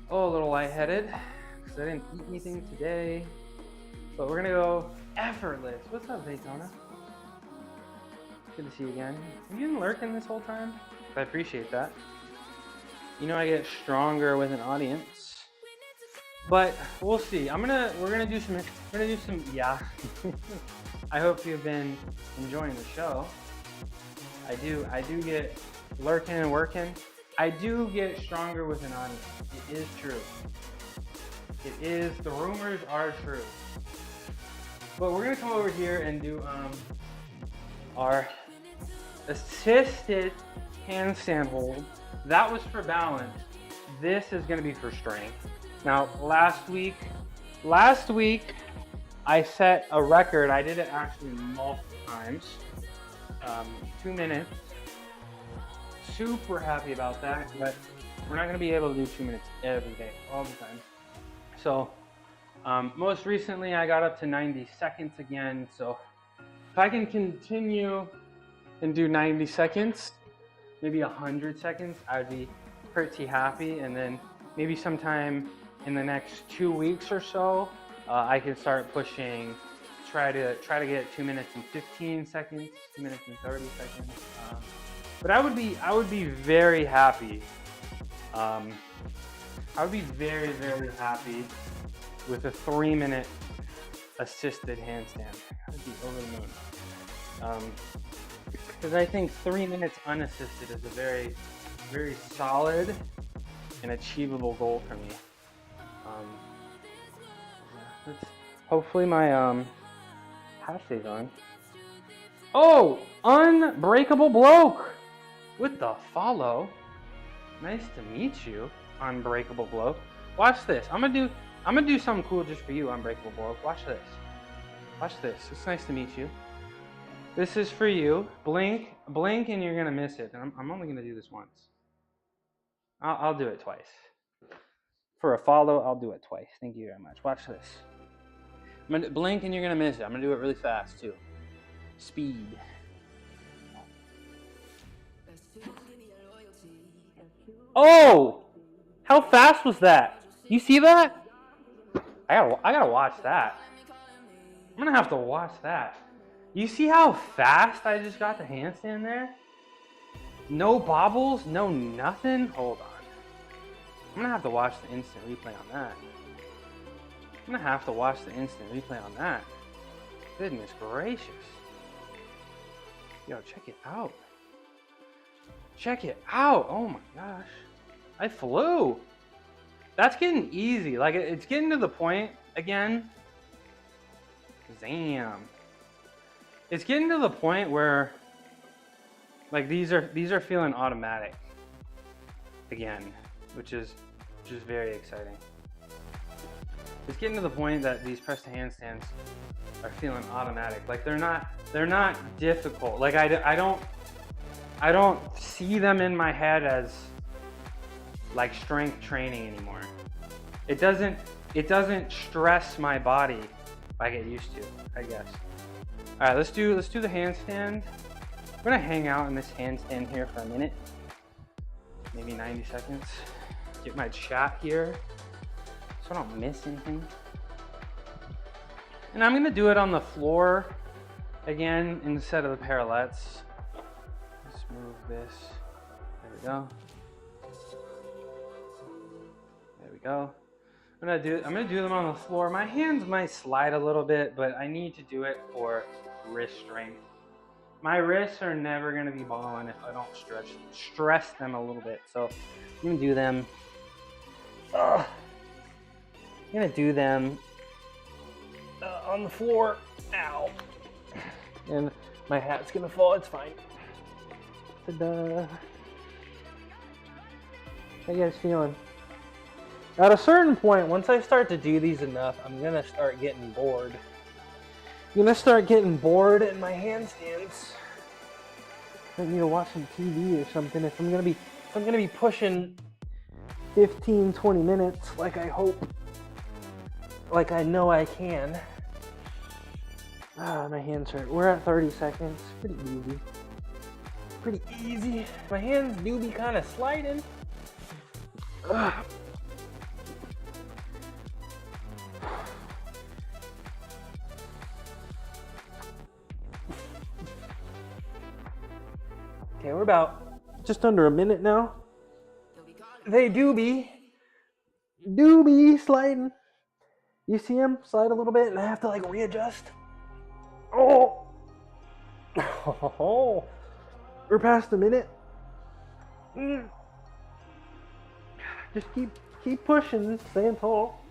Oh, a little lightheaded because I didn't eat anything today. But we're gonna go effortless. What's up, Daytona? Good to see you again. Have you been lurking this whole time? I appreciate that. You know I get stronger with an audience. But we'll see. We're gonna do some yeah. I hope you've been enjoying the show. I do get lurking and working. I do get stronger with an audience. It is true. It is, the rumors are true. But we're gonna come over here and do our assisted handstand hold. That was for balance. This is gonna be for strength. Now, last week, I set a record. I did it actually multiple times. 2 minutes. Super happy about that, but we're not gonna be able to do 2 minutes every day, all the time. So, most recently I got up to 90 seconds again. So if I can continue and do 90 seconds, maybe 100 seconds, I'd be pretty happy. And then maybe sometime in the next 2 weeks or so, I can start pushing, try to get 2 minutes and 15 seconds, 2 minutes and 30 seconds. But I would be very happy. I would be very, very happy with a 3-minute assisted handstand. I would be over the moon. Because I think 3 minutes unassisted is a very, very solid and achievable goal for me. Hopefully my hat stays on. Oh, Unbreakable Bloke with the follow. Nice to meet you, Unbreakable Bloke. Watch this. I'm gonna do something cool just for you, Unbreakable Bloke. Watch this. Watch this. It's nice to meet you. This is for you. Blink, and you're gonna miss it. And I'm only gonna do this once. I'll do it twice. For a follow, I'll do it twice. Thank you very much. Watch this. I'm gonna blink, and you're gonna miss it. I'm gonna do it really fast too. Speed. Oh! How fast was that? You see that? I gotta watch that. I'm gonna have to watch that. You see how fast I just got the handstand there? No bobbles, no nothing. Hold on. I'm gonna have to watch the instant replay on that. I'm gonna have to watch the instant replay on that. Goodness gracious. Yo, check it out. Check it out. Oh my gosh. I flew. That's getting easy. Like, it's getting to the point again. Damn. It's getting to the point where, like, these are feeling automatic again, which is very exciting. It's getting to the point that these press to handstands are feeling automatic. Like, they're not difficult. Like, I don't see them in my head as like strength training anymore. It doesn't stress my body like it used to, I guess. All right, let's do the handstand. I'm gonna hang out in this handstand here for a minute, maybe 90 seconds. Get my shot here so I don't miss anything. And I'm gonna do it on the floor again instead of the parallettes. Let's move this. There we go. There we go. I'm gonna do them on the floor. My hands might slide a little bit, but I need to do it for wrist strength. My wrists are never gonna be balling if I don't stress them a little bit. So I'm gonna do them. I'm gonna do them on the floor. Ow. And my hat's gonna fall. It's fine. Ta-da. How you guys feeling? At a certain point, once I start to do these enough, I'm gonna start getting bored. I'm gonna start getting bored in my handstands. I need to watch some TV or something. If I'm gonna be pushing 15, 20 minutes, like I hope, like I know I can. Ah, my hands hurt. We're at 30 seconds. Pretty easy. Pretty easy. My hands do be kind of sliding. Ugh. Okay, we're about just under a minute now. They do be sliding. You see them slide a little bit, and I have to like readjust. Oh, we're past a minute. Just keep pushing, staying tall.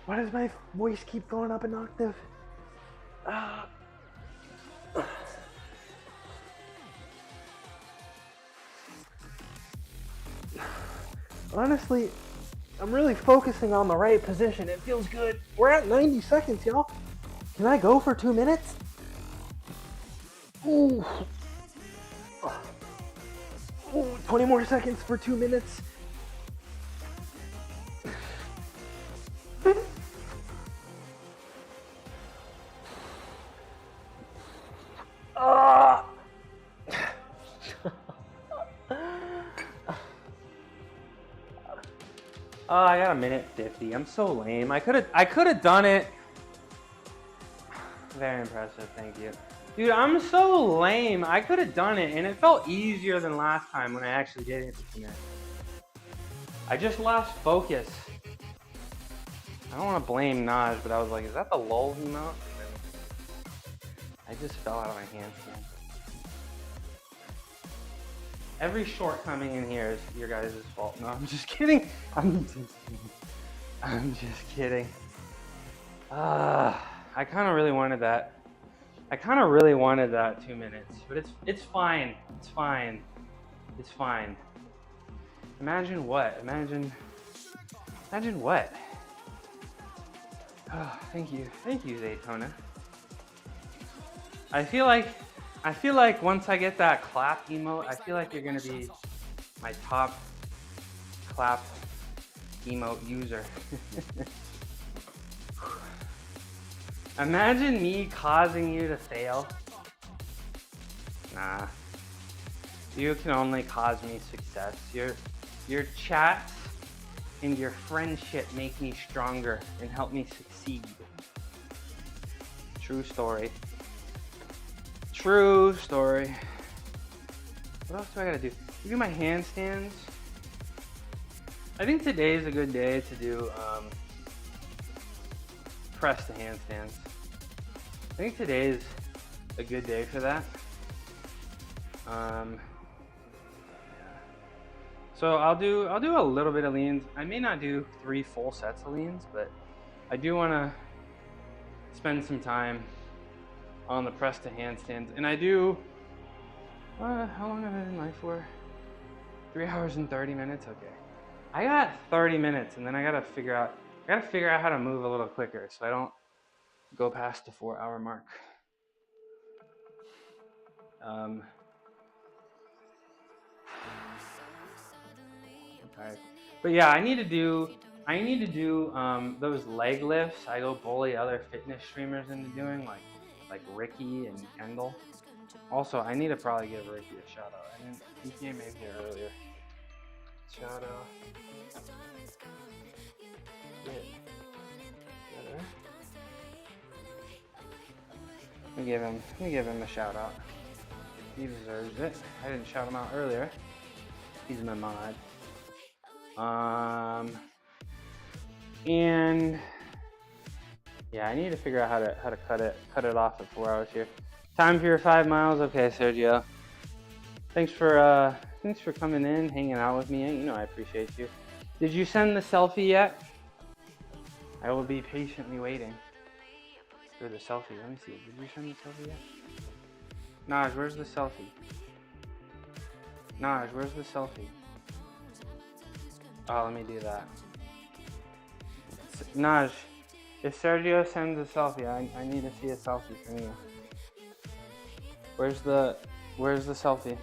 Why does my voice keep going up an octave? Honestly, I'm really focusing on the right position. It feels good. We're at 90 seconds, y'all. Can I go for 2 minutes? Ooh. Ooh, 20 more seconds for 2 minutes. Oh, I got a minute 50. I'm so lame. I could have done it. Very impressive, thank you. Dude, I'm so lame. I could have done it, and it felt easier than last time when I actually did it. I just lost focus. I don't want to blame Naj, but I was like, is that the lull emote? I just fell out of my handstand. Every shortcoming in here is your guys' fault. No, I'm just kidding. I'm just kidding. I kind of really wanted that. I kind of really wanted that 2 minutes, but it's fine. It's fine. It's fine. Imagine what? Imagine what? Oh, thank you, Daytona. I feel like once I get that clap emote, I feel like you're gonna be my top clap emote user. Imagine me causing you to fail. Nah. You can only cause me success. Your chats and your friendship make me stronger and help me succeed. True story. True story. What else do I gotta do? Do my handstands. I think today is a good day to do press the handstands. I think today is a good day for that. So I'll do a little bit of leans. I may not do 3 full sets of leans, but I do want to spend some time on the press to handstands. And I do, how long have I been live for? 3 hours and 30 minutes, okay. I got 30 minutes and then I gotta figure out how to move a little quicker so I don't go past the 4-hour mark. But yeah, I need to do those leg lifts. I go bully other fitness streamers into doing, like Ricky and Kendall. Also, I need to probably give Ricky a shout out. He came in here earlier. Shout out. Let me give him a shout out. He deserves it. I didn't shout him out earlier. He's my mod. And yeah, I need to figure out how to cut it off at 4 hours here. Time for your 5 miles. Okay, Sergio. Thanks for coming in, hanging out with me. You know I appreciate you. Did you send the selfie yet? I will be patiently waiting for the selfie. Let me see. Did you send the selfie yet? Naj, where's the selfie? Naj, where's the selfie? Oh, let me do that. Naj, if Sergio sends a selfie, I need to see a selfie from you. Where's the selfie?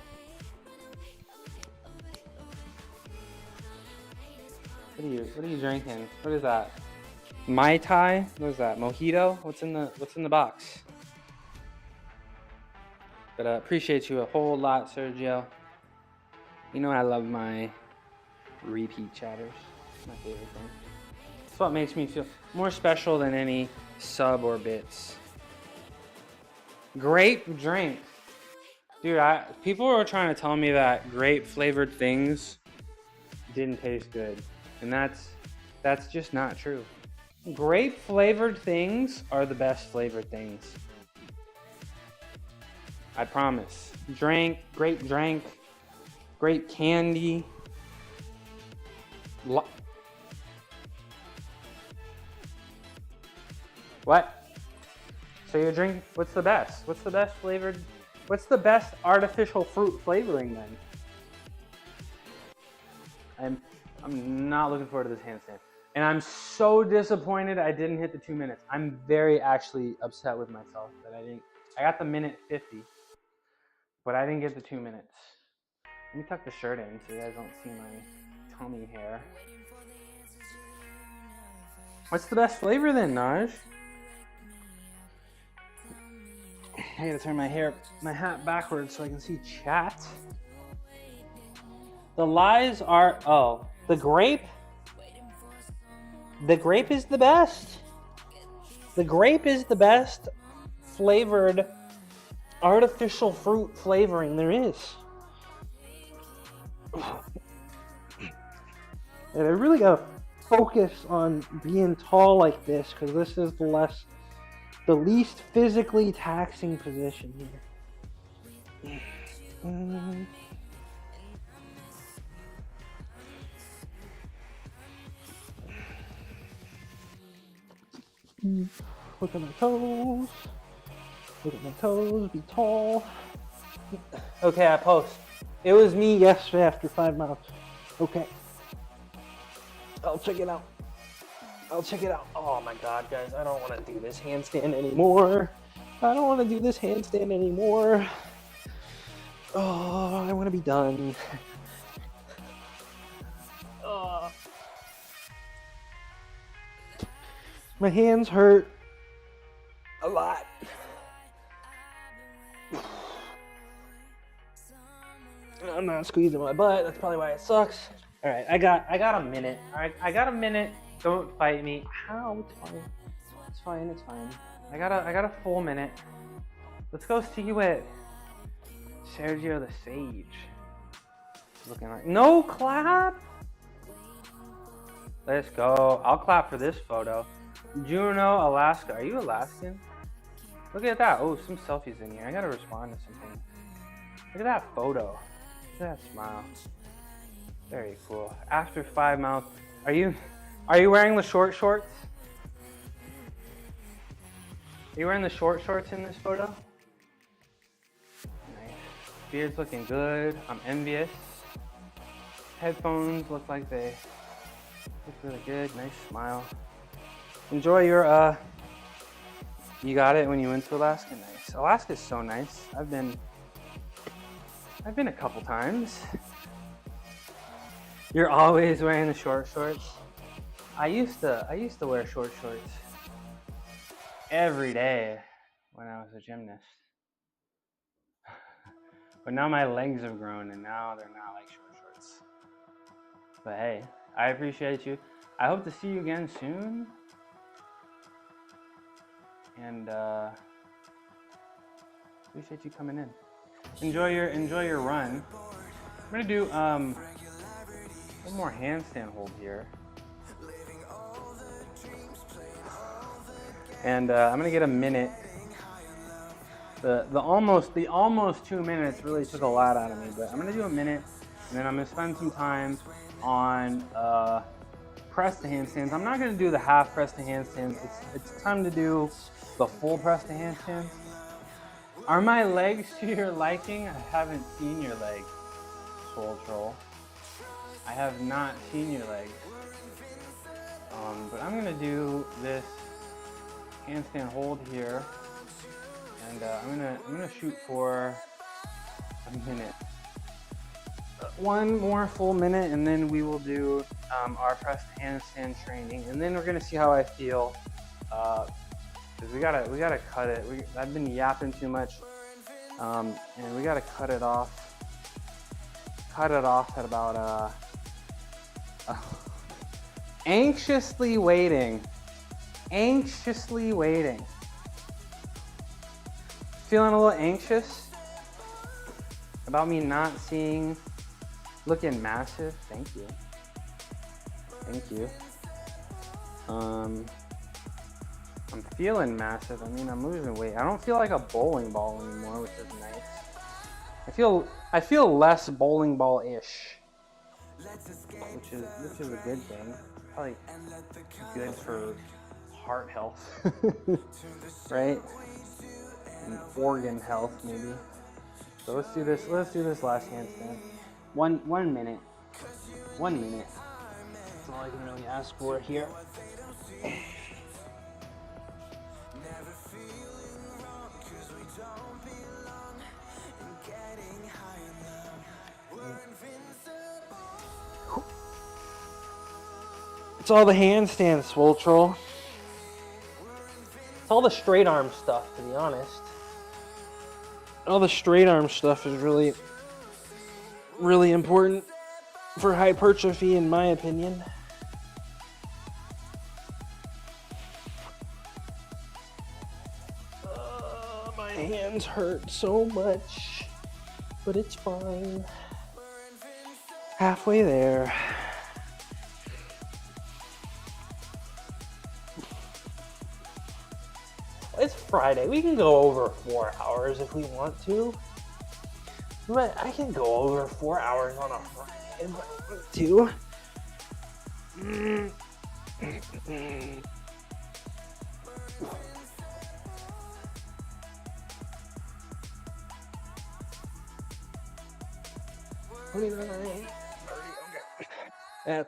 What are you drinking? What is that? Mai Tai? What is that? Mojito? What's in the box? But appreciate you a whole lot, Sergio. You know I love my repeat chatters. It's my favorite thing. It's what makes me feel more special than any sub or bits. Grape drink. Dude, people were trying to tell me that grape flavored things didn't taste good. And that's just not true. Grape flavored things are the best flavored things. I promise. Grape drink. grape candy. What? So your drink, what's the best? What's the best flavored, what's the best artificial fruit flavoring then? I'm not looking forward to this handstand. And I'm so disappointed I didn't hit the 2 minutes. I'm very actually upset with myself that I got the minute 50, but I didn't get the 2 minutes. Let me tuck the shirt in so you guys don't see my tummy hair. What's the best flavor then, Naj? I gotta turn my hat backwards so I can see chat. The lies are, oh, the grape? The grape is the best. The grape is the best flavored artificial fruit flavoring there is. And I really gotta focus on being tall like this because this is the least physically taxing position here. Look at my toes. Look at my toes. Be tall. Okay, I post. It was me yesterday after 5 miles. Okay. I'll check it out. I'll check it out. Oh my god, guys. I don't want to do this handstand anymore. I don't want to do this handstand anymore. Oh, I want to be done. Oh. My hands hurt a lot. I'm not squeezing my butt. That's probably why it sucks. All right, I got a minute. All right, I got a minute. Don't fight me. How? It's fine. It's fine. It's fine. I got a full minute. Let's go see what Sergio the Sage is looking like. No clap. Let's go. I'll clap for this photo. Juneau, Alaska. Are you Alaskan? Look at that. Oh, some selfies in here. I gotta respond to something. Look at that photo. Look at that smile. Very cool. After 5 miles, are you wearing the short shorts? Are you wearing the short shorts in this photo? Nice. Beard's looking good. I'm envious. Headphones look like they look really good. Nice smile. Enjoy your you got it when you went to Alaska? Nice. Alaska's so nice. I've been a couple times. You're always wearing the short shorts. I used to wear short shorts every day when I was a gymnast. But now my legs have grown and now they're not like short shorts. But hey, I appreciate you. I hope to see you again soon. And appreciate you coming in. Enjoy your run. I'm gonna do one more handstand hold here. And I'm gonna get a minute. The almost 2 minutes really took a lot out of me, but I'm gonna do a minute, and then I'm gonna spend some time on press to handstands. I'm not gonna do the half press to handstands. It's time to do the full press to handstands. Are my legs to your liking? I haven't seen your legs, Soul Troll. I have not seen your legs. But I'm gonna do this handstand hold here, and I'm gonna shoot for a minute. One more full minute, and then we will do our press to handstand training, and then we're gonna see how I feel. Because we gotta cut it. I've been yapping too much, and we gotta cut it off. Cut it off at about anxiously waiting. Anxiously waiting. Feeling a little anxious about me not seeing, looking massive. Thank you. Thank you. I'm feeling massive. I mean, I'm losing weight. I don't feel like a bowling ball anymore, which is nice. I feel less bowling ball-ish, which is a good thing. Probably good for heart health, right? And organ health maybe. So let's do this. Let's do this last handstand. 1 minute. 1 minute. That's all I can really ask for here. It's all the handstand, Swole Troll. It's all the straight arm stuff, to be honest. All the straight arm stuff is really, really important for hypertrophy, in my opinion. My hands hurt so much, but it's fine. Halfway there. It's Friday. We can go over 4 hours if we want to. But I can go over 4 hours on a Friday if I want to.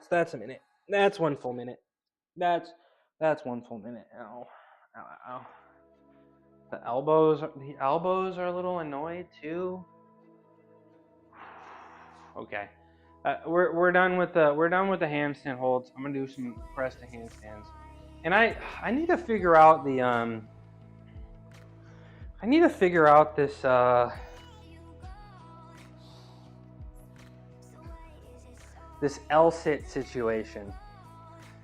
That's a minute. That's 1 full minute. That's 1 full minute. Ow. Ow, ow. The elbows are a little annoyed too. Okay, we're done with the handstand holds. I'm gonna do some press to handstands, and I need to figure out the this this L-sit situation.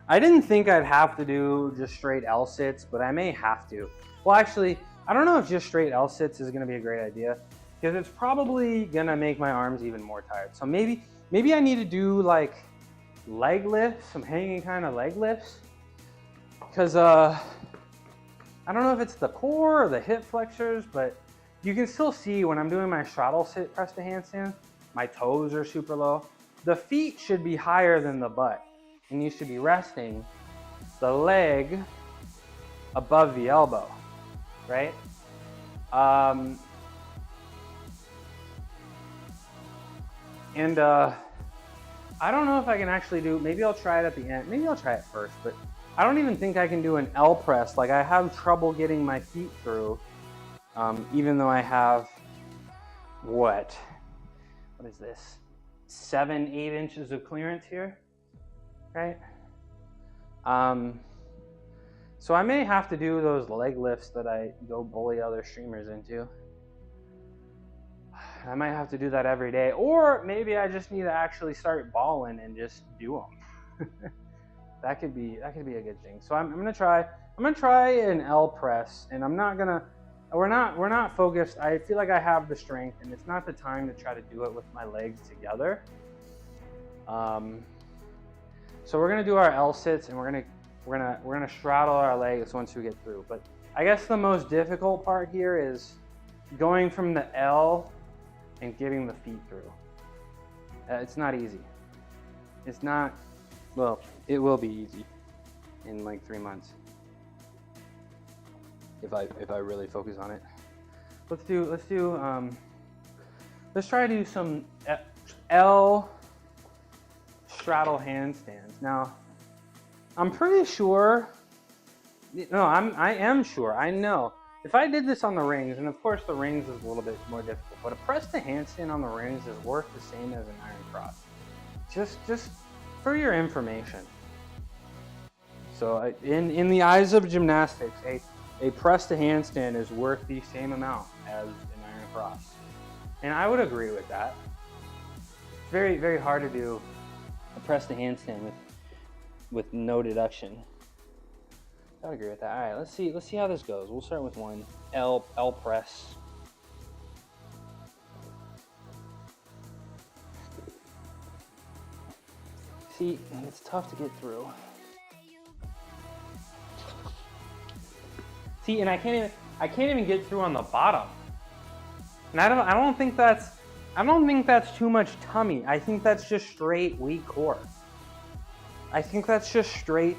I didn't think I'd have to do just straight L-sits, but I may have to. Well, actually, I don't know if just straight L-sits is gonna be a great idea, because it's probably gonna make my arms even more tired. So maybe I need to do like leg lifts, some hanging kind of leg lifts, because I don't know if it's the core or the hip flexors, but you can still see when I'm doing my straddle sit press to handstand, my toes are super low. The feet should be higher than the butt, and you should be resting the leg above the elbow, right? I don't know if I can actually do, maybe I'll try it at the end. Maybe I'll try it first, but I don't even think I can do an L press. Like, I have trouble getting my feet through, even though I have, what is this? 7-8 inches of clearance here, right? So I may have to do those leg lifts that I go bully other streamers into. I might have to do that every day, or maybe I just need to actually start balling and just do them. That could be a good thing. So I'm gonna try an L press, and we're not focused. I feel like I have the strength, and it's not the time to try to do it with my legs together. So we're gonna do our L sits, and we're gonna straddle our legs once we get through. But I guess the most difficult part here is going from the L and getting the feet through. It's not easy. It's not, well, it will be easy in like 3 months if I really focus on it. Let's try to do some L straddle handstands. Now, I'm pretty sure, I am sure, I know. If I did this on the rings, and of course the rings is a little bit more difficult, but a press to handstand on the rings is worth the same as an iron cross. Just for your information. So in the eyes of gymnastics, a press to handstand is worth the same amount as an iron cross. And I would agree with that. It's very, very hard to do a press to handstand with no deduction. I would agree with that. All right, let's see how this goes. We'll start with one L press. See, it's tough to get through. See, and I can't even get through on the bottom. And I don't think that's I don't think that's too much tummy. I think that's just straight weak core. I think that's just straight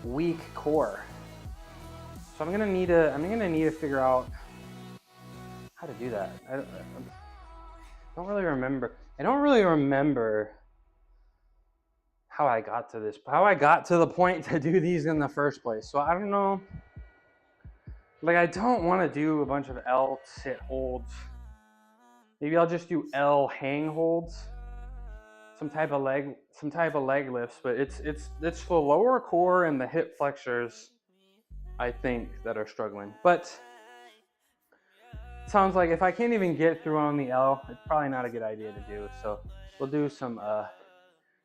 weak core. So I'm gonna need to figure out how to do that. I don't really remember. I don't really remember how I got to the point to do these in the first place. So I don't know. Like, I don't want to do a bunch of L sit holds. Maybe I'll just do L hang holds. Some type of leg lifts, but it's the lower core and the hip flexors, I think, that are struggling. But it sounds like if I can't even get through on the L, it's probably not a good idea to do. So we'll do some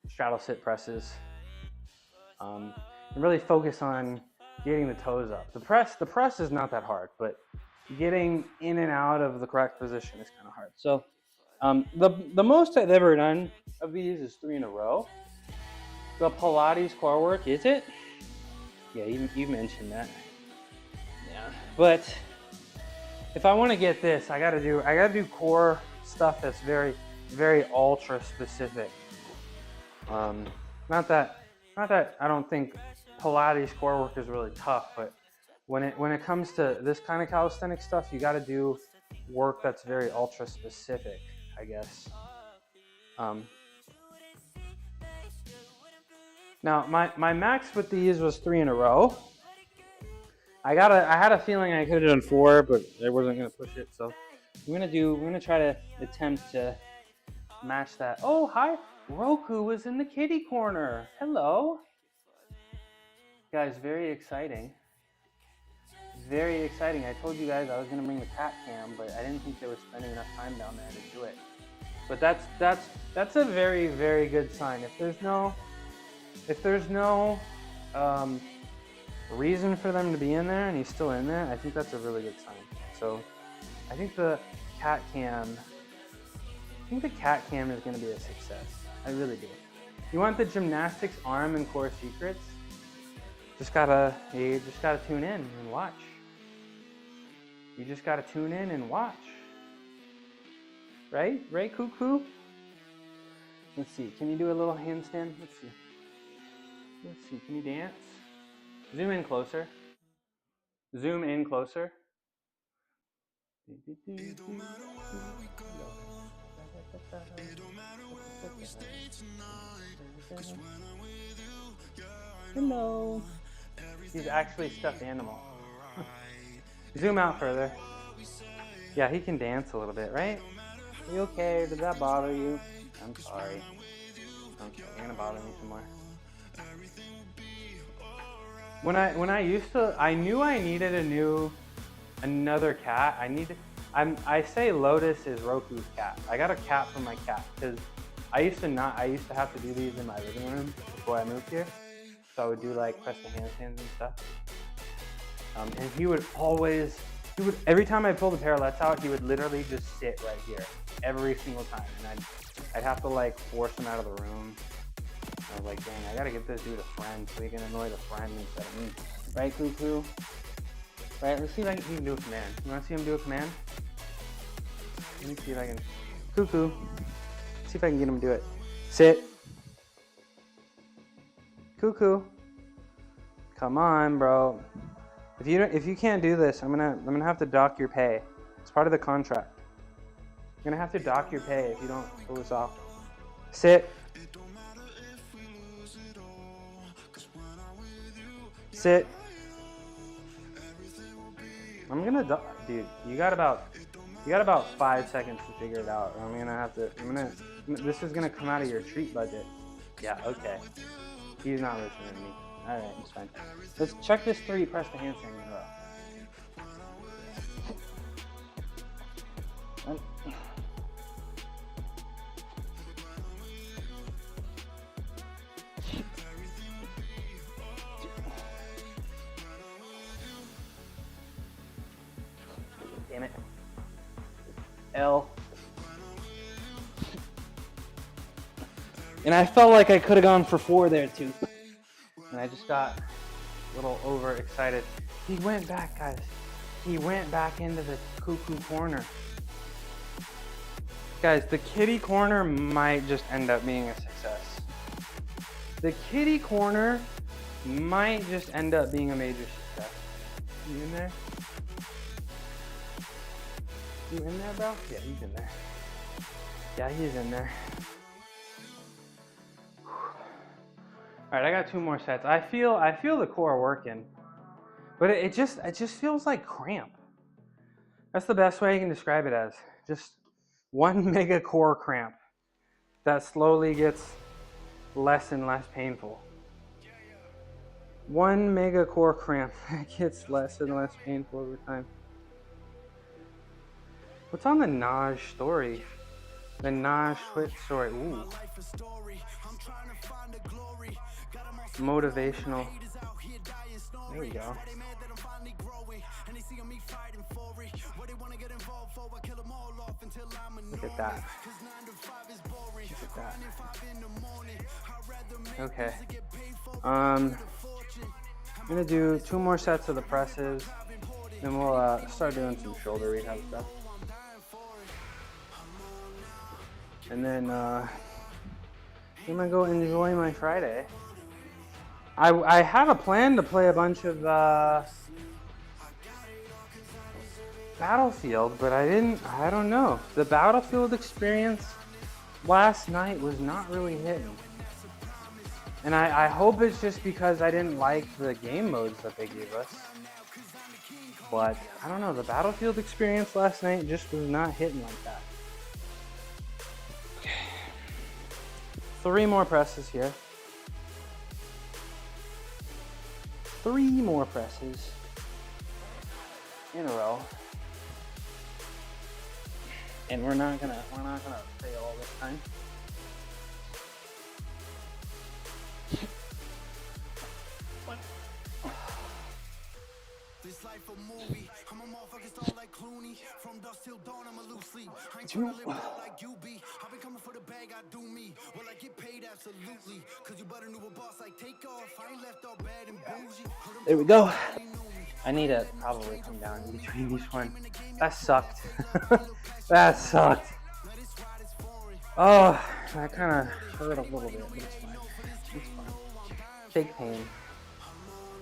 straddle sit presses, and really focus on getting the toes up. The press is not that hard, but getting in and out of the correct position is kind of hard. So the most I've ever done of these is 3 in a row. The Pilates core work, is it? Yeah, you mentioned that. Yeah, but if I want to get this, I gotta do core stuff that's very, very ultra specific. Not that I don't think Pilates core work is really tough, but when it comes to this kind of calisthenic stuff, you got to do work that's very ultra specific, I guess. Now my max with these was 3 in a row. I had a feeling I could have done 4, but I wasn't gonna push it, so I'm gonna try to attempt to match that. Oh, hi, Roku was in the kitty corner. Hello. Guys, very exciting. Very exciting. I told you guys I was gonna bring the cat cam, but I didn't think they were spending enough time down there to do it. But that's a very, very good sign. If there's no reason for them to be in there and he's still in there, I think that's a really good sign. So I think the cat cam is gonna be a success. I really do. You want the gymnastics arm and core secrets? You just gotta tune in and watch. You just gotta tune in and watch. Right? Right, Cuckoo? Let's see. Can you do a little handstand? Let's see. Can you dance? Zoom in closer. Zoom in closer. Hello. He's actually a stuffed animal. Zoom out further. Yeah, he can dance a little bit, right? Are you okay? Did that bother you? I'm sorry. You're gonna bother me some more. When I used to, I knew I needed another cat. I say Lotus is Roku's cat. I got a cat for my cat because I used to have to do these in my living room before I moved here. So I would do like press the handstands and stuff. And he would every time I pulled the parallettes out, he would literally just sit right here every single time. And I'd have to like force him out of the room. I was like, dang, I gotta get this dude a friend so he can annoy the friend instead of me. Right, Cuckoo? Right, let's see if he can do a command. You wanna see him do a command? Let me see if I can. Cuckoo. Let's see if I can get him to do it. Sit. Cuckoo. Come on, bro. If you can't do this, I'm gonna have to dock your pay. It's part of the contract. I'm gonna have to dock your pay if you don't pull this off. Sit. Sit. I'm gonna dude. You got about 5 seconds to figure it out. This is gonna come out of your treat budget. Yeah. Okay. He's not listening to me. All right, it's fine. Let's check this 3. Press the handstand in a row. Damn it. L. And I felt like I could have gone for 4 there too. And I just got a little overexcited. He went back, guys. He went back into the cuckoo corner. Guys, the kitty corner might just end up being a success. The kitty corner might just end up being a major success. You in there? You in there, bro? Yeah, he's in there. Yeah, he's in there. All right, I got 2 more sets. I feel the core working, but it just feels like cramp. That's the best way I can describe it as. Just 1 mega core cramp that slowly gets less and less painful. 1 mega core cramp that gets less and less painful over time. What's on the Naj story? The Naj Twitch story. Ooh. Motivational. There we go. Look at that. Look at that. Okay. I'm gonna do 2 more sets of the presses, then we'll start doing some shoulder rehab stuff. And then I'm gonna go enjoy my Friday. I had a plan to play a bunch of Battlefield, but I don't know. The Battlefield experience last night was not really hitting. And I hope it's just because I didn't like the game modes that they gave us. But I don't know, the Battlefield experience last night just was not hitting like that. Okay. 3 more presses here. 3 more presses in a row. And we're not gonna fail this time. This life a movie. I'm a motherfucker star like Clooney. From dusk till dawn, I'm a loose sleep. I ain't tryna live without like you be. I've been coming for the bag, I do me. Will I get paid? Absolutely. Cause you better knew a boss like take off. I ain't left all bad and bougie. There we go. I need to probably come down in between each one. That sucked. That sucked. Oh, that kind of hurt a little bit, but it's fine. It's fine. Fake pain.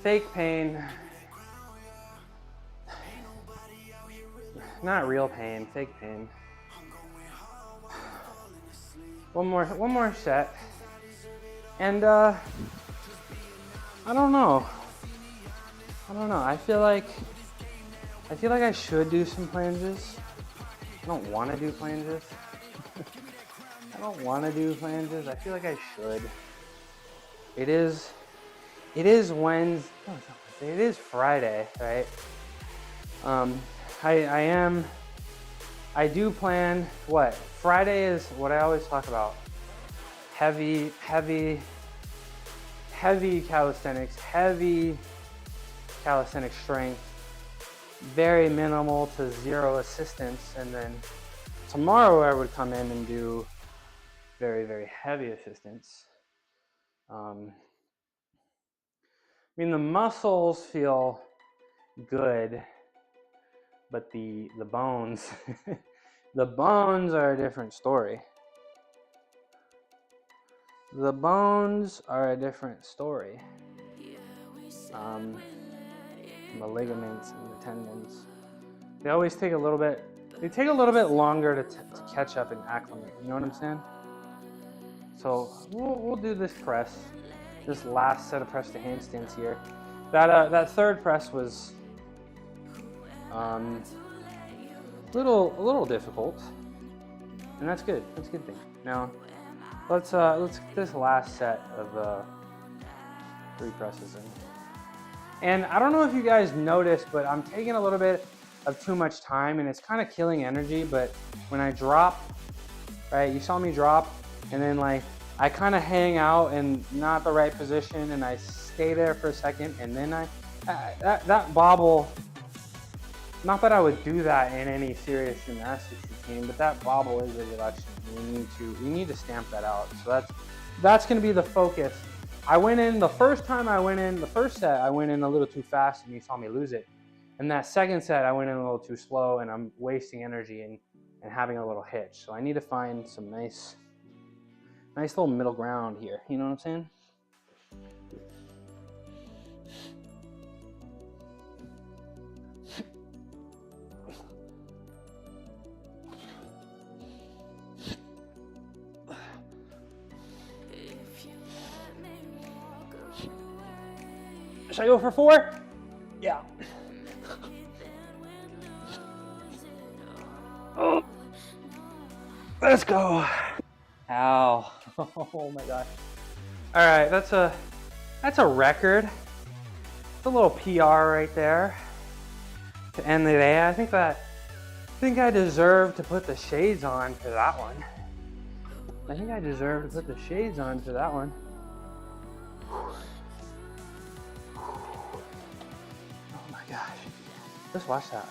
Fake pain. Not real pain, fake pain. One more set. And I don't know. I feel like I should do some flanges. I don't want to do flanges. I don't want to do flanges. I feel like I should. It is Wednesday. No, it's not Wednesday. It is Friday, right? I do plan, what? Friday is what I always talk about. Heavy calisthenics, heavy calisthenic strength, very minimal to 0 assistance. And then tomorrow I would come in and do very, very heavy assistance. I mean, the muscles feel good, but the bones, the bones are a different story. The bones are a different story. The ligaments and the tendons, they always take a little bit, longer to catch up and acclimate, you know what I'm saying? So we'll do this press, this last set of press to handstands here. That third press was a little difficult, and that's good. That's a good thing. Now let's get this last set of 3 presses in. And I don't know if you guys noticed, but I'm taking a little bit of too much time, and it's kind of killing energy. But when I drop, right, you saw me drop, and then like I kind of hang out in not the right position, and I stay there for a second, and then that bobble. Not that I would do that in any serious gymnastics routine, but that bobble is a deduction. We need to stamp that out. So that's going to be the focus. I went in the first set, I went in a little too fast, and you saw me lose it. And that second set, I went in a little too slow, and I'm wasting energy. and having a little hitch. So I need to find some nice little middle ground here. You know what I'm saying? Should I go for 4? Yeah. Oh. Let's go. Ow. Oh my gosh. All right, that's a record. It's a little PR right there to end the day. I think I deserve to put the shades on for that one. I think I deserve to put the shades on for that one. Oh my gosh. Let's watch that.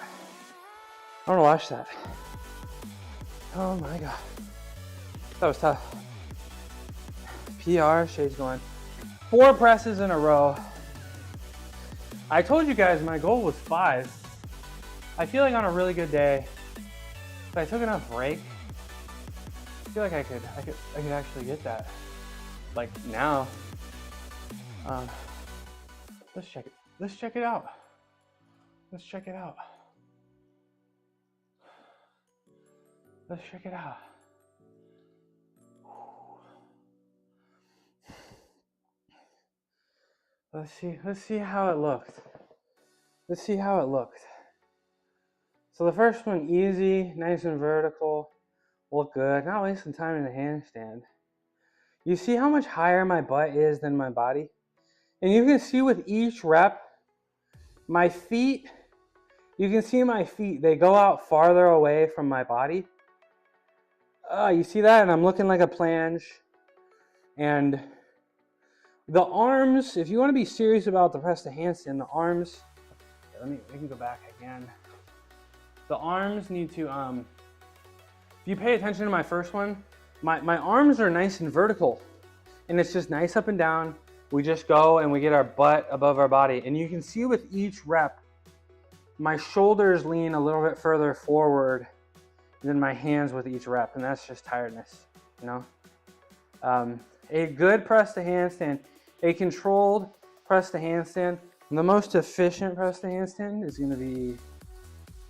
I want to watch that. Oh my god. That was tough. PR, shades going. 4 presses in a row. I told you guys my goal was 5. I feel like on a really good day, if I took enough break, I feel like I could actually get that. Like now. Let's check it. Let's check it out. Let's check it out. Let's check it out. Let's see how it looked. Let's see how it looked. So the first one, easy, nice and vertical, looked good. Not wasting time in the handstand. You see how much higher my butt is than my body? And you can see with each rep, my feet, you can see my feet, they go out farther away from my body. You see that? And I'm looking like a planche. And the arms, if you want to be serious about the press to handstand, the arms, we can go back again. The arms need to, if you pay attention to my first one, my arms are nice and vertical. And it's just nice up and down. We just go and we get our butt above our body. And you can see with each rep, my shoulders lean a little bit further forward than my hands with each rep. And that's just tiredness, you know? A good press to handstand, a controlled press to handstand, the most efficient press to handstand is gonna be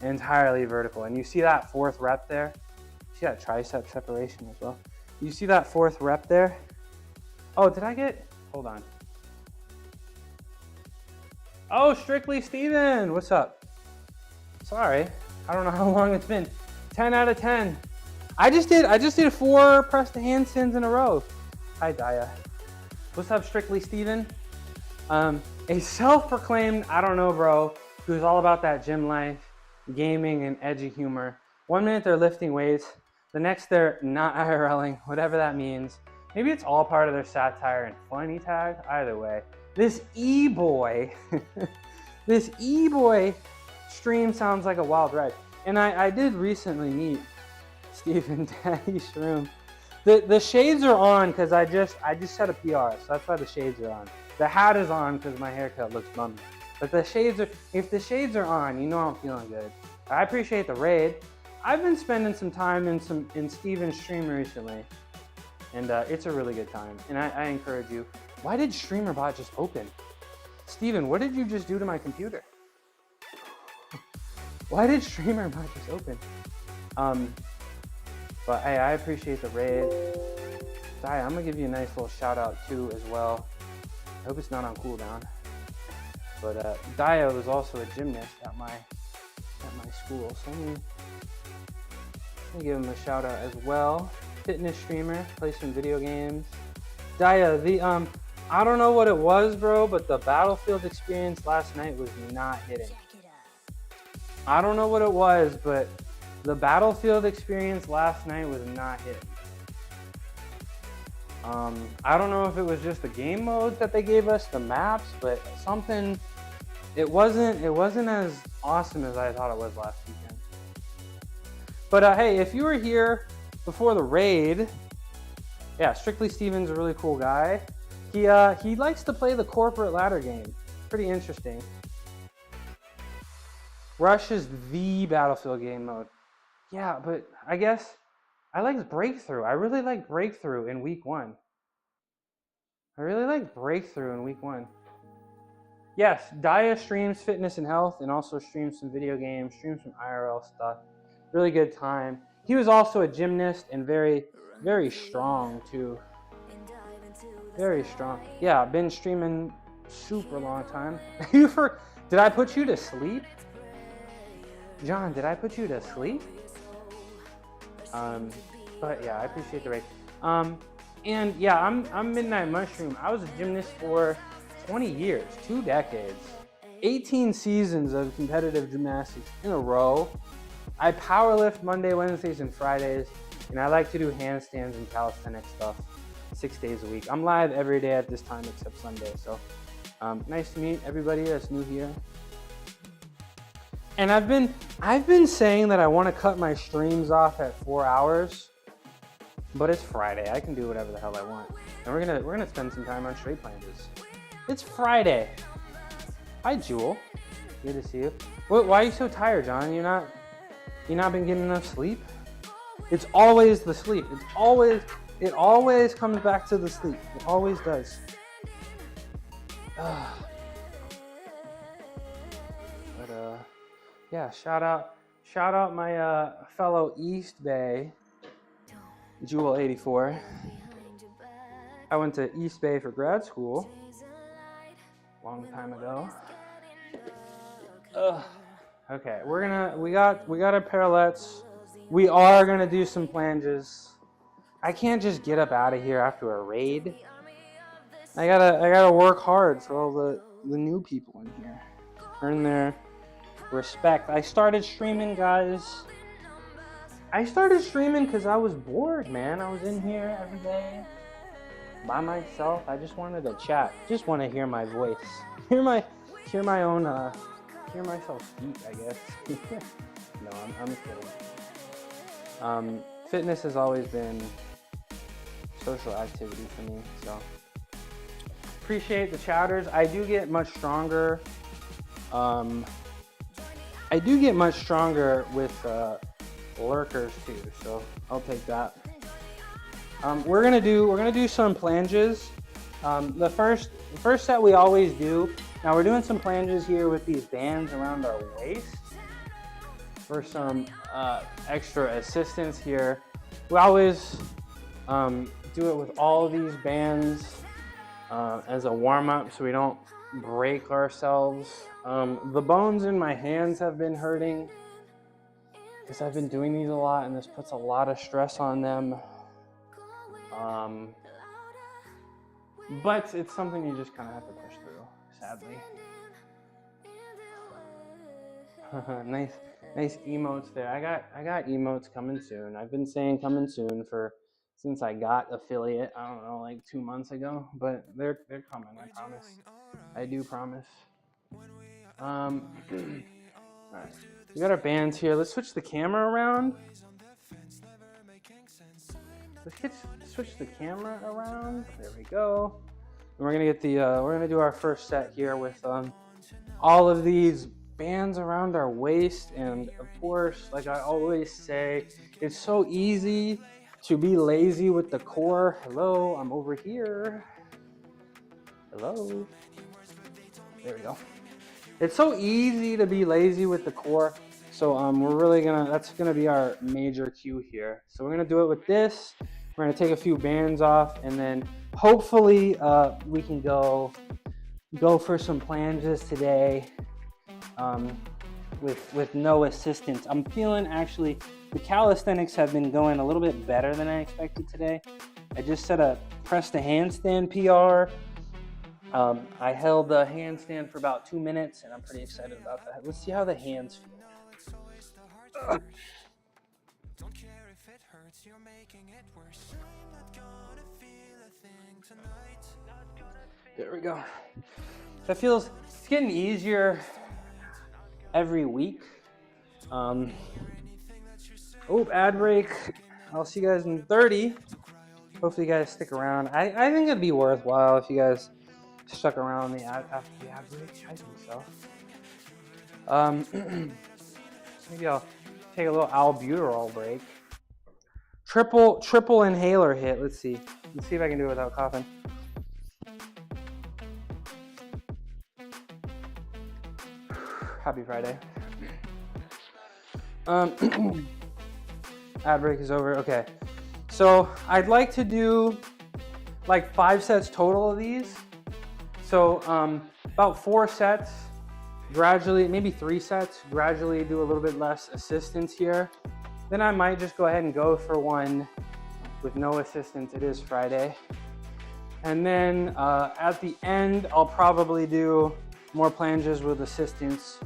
entirely vertical. And you see that 4th rep there? You see that tricep separation as well? You see that 4th rep there? Oh, did I get, hold on. Oh, Strictly Steven, what's up? Sorry, I don't know how long it's been. 10 out of 10. I just did 4 press to handstands in a row. Hi, Daya. What's up, Strictly Steven? A self-proclaimed, I don't know, bro, who's all about that gym life, gaming, and edgy humor. 1 minute they're lifting weights, the next they're not IRLing, whatever that means. Maybe it's all part of their satire and funny tag. Either way, this e-boy, this e-boy stream sounds like a wild ride. And I did recently meet Stephen Daddy Shroom. The shades are on because I just set a PR, so that's why the shades are on. The hat is on because my haircut looks bummy. But the shades are, if the shades are on, you know I'm feeling good. I appreciate the raid. I've been spending some time in Steven's stream recently, and it's a really good time. And I encourage you. Why did StreamerBot just open? Steven, what did you just do to my computer? Why did StreamerBot just open? But hey, I appreciate the raid. Daya, I'm gonna give you a nice little shout out too as well. I hope it's not on cooldown. But Daya was also a gymnast at my school, so let me give him a shout out as well. Fitness streamer, plays some video games. Daya, the I don't know what it was, bro, but the Battlefield experience last night was not hitting. I don't know what it was, but the Battlefield experience last night was not hitting. I don't know if it was just the game modes that they gave us, the maps, but something, it wasn't as awesome as I thought it was last weekend. But hey, if you were here before the raid, yeah, Strictly Steven's a really cool guy. He likes to play the corporate ladder game. Pretty interesting. Rush is the Battlefield game mode. yeah, but I guess I like Breakthrough. I really like Breakthrough in week 1. I really like Breakthrough in week 1. Yes, Daya streams fitness and health and also streams some video games, streams some IRL stuff. Really good time. He was also a gymnast and very, very strong too. Very strong. Yeah, been streaming super long time. Did I put you to sleep? John, did I put you to sleep? But yeah, I appreciate the rate. And yeah, I'm Midnight Mushroom. I was a gymnast for 20 years, 2 decades, 18 seasons of competitive gymnastics in a row. I powerlift Monday, Wednesdays, and Fridays, and I like to do handstands and calisthenics stuff 6 days a week. I'm live every day at this time except Sunday, so nice to meet everybody that's new here. And I've been saying that I want to cut my streams off at 4 hours, but it's Friday. I can do whatever the hell I want, and we're gonna spend some time on straight planches. It's Friday. Hi, Jewel. Good to see you. Why are you so tired, John? You not been getting enough sleep? It's always the sleep. It always comes back to the sleep. It always does. But yeah, shout out my fellow East Bay, Jewel 84. I went to East Bay for grad school long time ago. Okay, we got our parallettes. We are gonna do some planches. I can't just get up out of here after a raid. I gotta work hard for all the new people in here. Earn their respect. I started streaming, guys. I started streaming because I was bored, man. I was in here every day by myself. I just wanted to chat. Just want to hear my voice. Hear myself speak, I guess. No, I'm kidding. Fitness has always been social activity for me, so appreciate the chatters. I do get much stronger. I do get much stronger with lurkers too, so I'll take that. We're gonna do some planches. The first set we always do. Now we're doing some planches here with these bands around our waist for some extra assistance here. We always do it with all of these bands as a warm-up so we don't break ourselves. The bones in my hands have been hurting because I've been doing these a lot and this puts a lot of stress on them. But it's something you just kind of have to push through, sadly. Nice emotes there. I got emotes coming soon. I've been saying coming soon since I got affiliate. I don't know, like 2 months ago, but they're coming. I promise. I do promise. All right. We got our bands here. Let's switch the camera around. Switch the camera around. There we go. And we're gonna get we're gonna do our first set here with all of these bands around our waist, and of course, like I always say, it's so easy to be lazy with the core. Hello, I'm over here. Hello. There we go. It's so easy to be lazy with the core. So we're really that's gonna be our major cue here. So we're gonna do it with this. We're gonna take a few bands off, and then hopefully we can go for some planches today with no assistance. I'm feeling actually the calisthenics have been going a little bit better than I expected today. I just pressed a handstand PR. I held the handstand for about 2 minutes, and I'm pretty excited about that. Let's see how the hands feel. There we go. It's getting easier every week. Ad break. I'll see you guys in 30. Hopefully you guys stick around. I think it'd be worthwhile if you guys stuck around after the ad break. I think so. take a little albuterol break. Triple inhaler hit. Let's see if I can do it without coughing. Happy Friday. Ad break is over. Okay, so I'd like to do like 5 sets total of these. So about 4 sets, gradually, maybe 3 sets, gradually do a little bit less assistance here. Then I might just go ahead and go for one with no assistance. It is Friday. And then at the end, I'll probably do more planches with assistance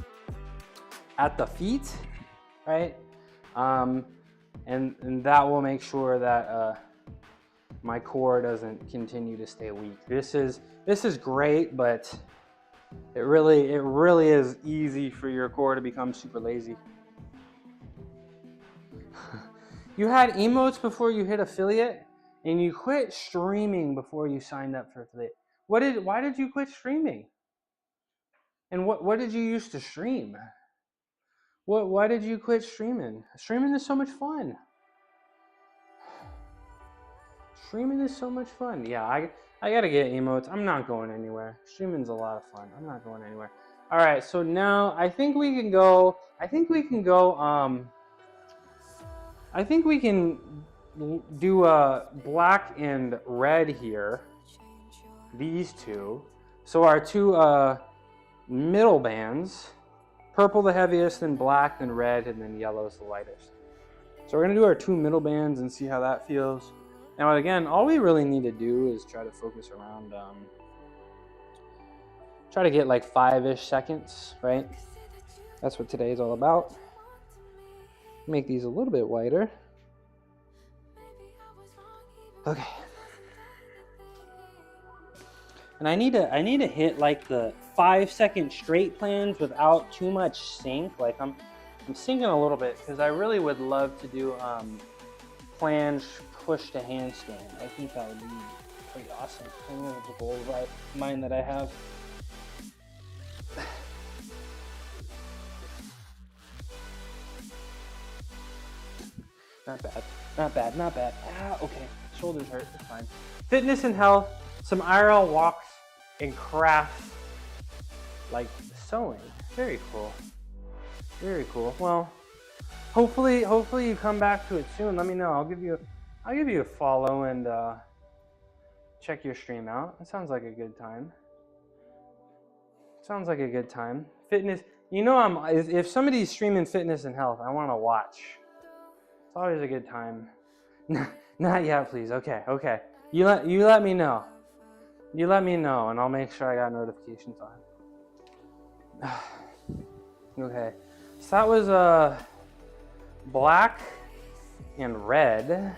at the feet, right? And that will make sure that my core doesn't continue to stay weak. This is great, but it really is easy for your core to become super lazy. You had emotes before you hit affiliate, and you quit streaming before you signed up for affiliate. Why did you quit streaming? And what did you used to stream? Why did you quit streaming? Streaming is so much fun. Streaming is so much fun. Yeah, I gotta get emotes. I'm not going anywhere. Streaming's a lot of fun. I'm not going anywhere. All right, so now I think we can do black and red here. These two. So our two middle bands. Purple the heaviest, then black, then red, and then yellow is the lightest. So we're gonna do our 2 middle bands and see how that feels. Now again, all we really need to do is try to focus around, try to get like 5-ish seconds, right? That's what today is all about. Make these a little bit wider. Okay. And I need to hit like the 5-second straight plans without too much sync. Like I'm syncing a little bit because I really would love to do planche push to handstand. I think that would be pretty awesome. I know the goal of mine that I have. Not bad, not bad, not bad. Ah, okay, shoulders hurt, it's fine. Fitness and health, some IRL walks and crafts like sewing. Very cool, very cool. Well, hopefully you come back to it soon. Let me know. I'll give you a follow and check your stream out. It sounds like a good time. Sounds like a good time. Fitness, you know, if somebody's streaming fitness and health, I want to watch. It's always a good time. Not yet, please. Okay. You let me know. You let me know, and I'll make sure I got notifications on. Okay, so that was black and red,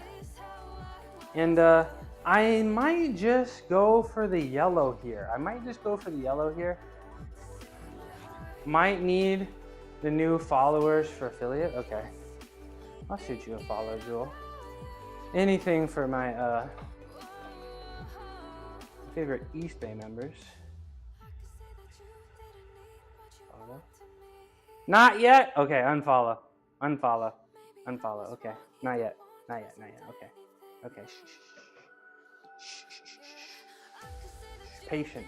and I might just go for the yellow here. Might need the new followers for affiliate. Okay, I'll shoot you a follow, Jewel. Anything for my favorite East Bay members. Follow. Not yet? Okay, unfollow. Okay, not yet. Okay. Shh. Patience.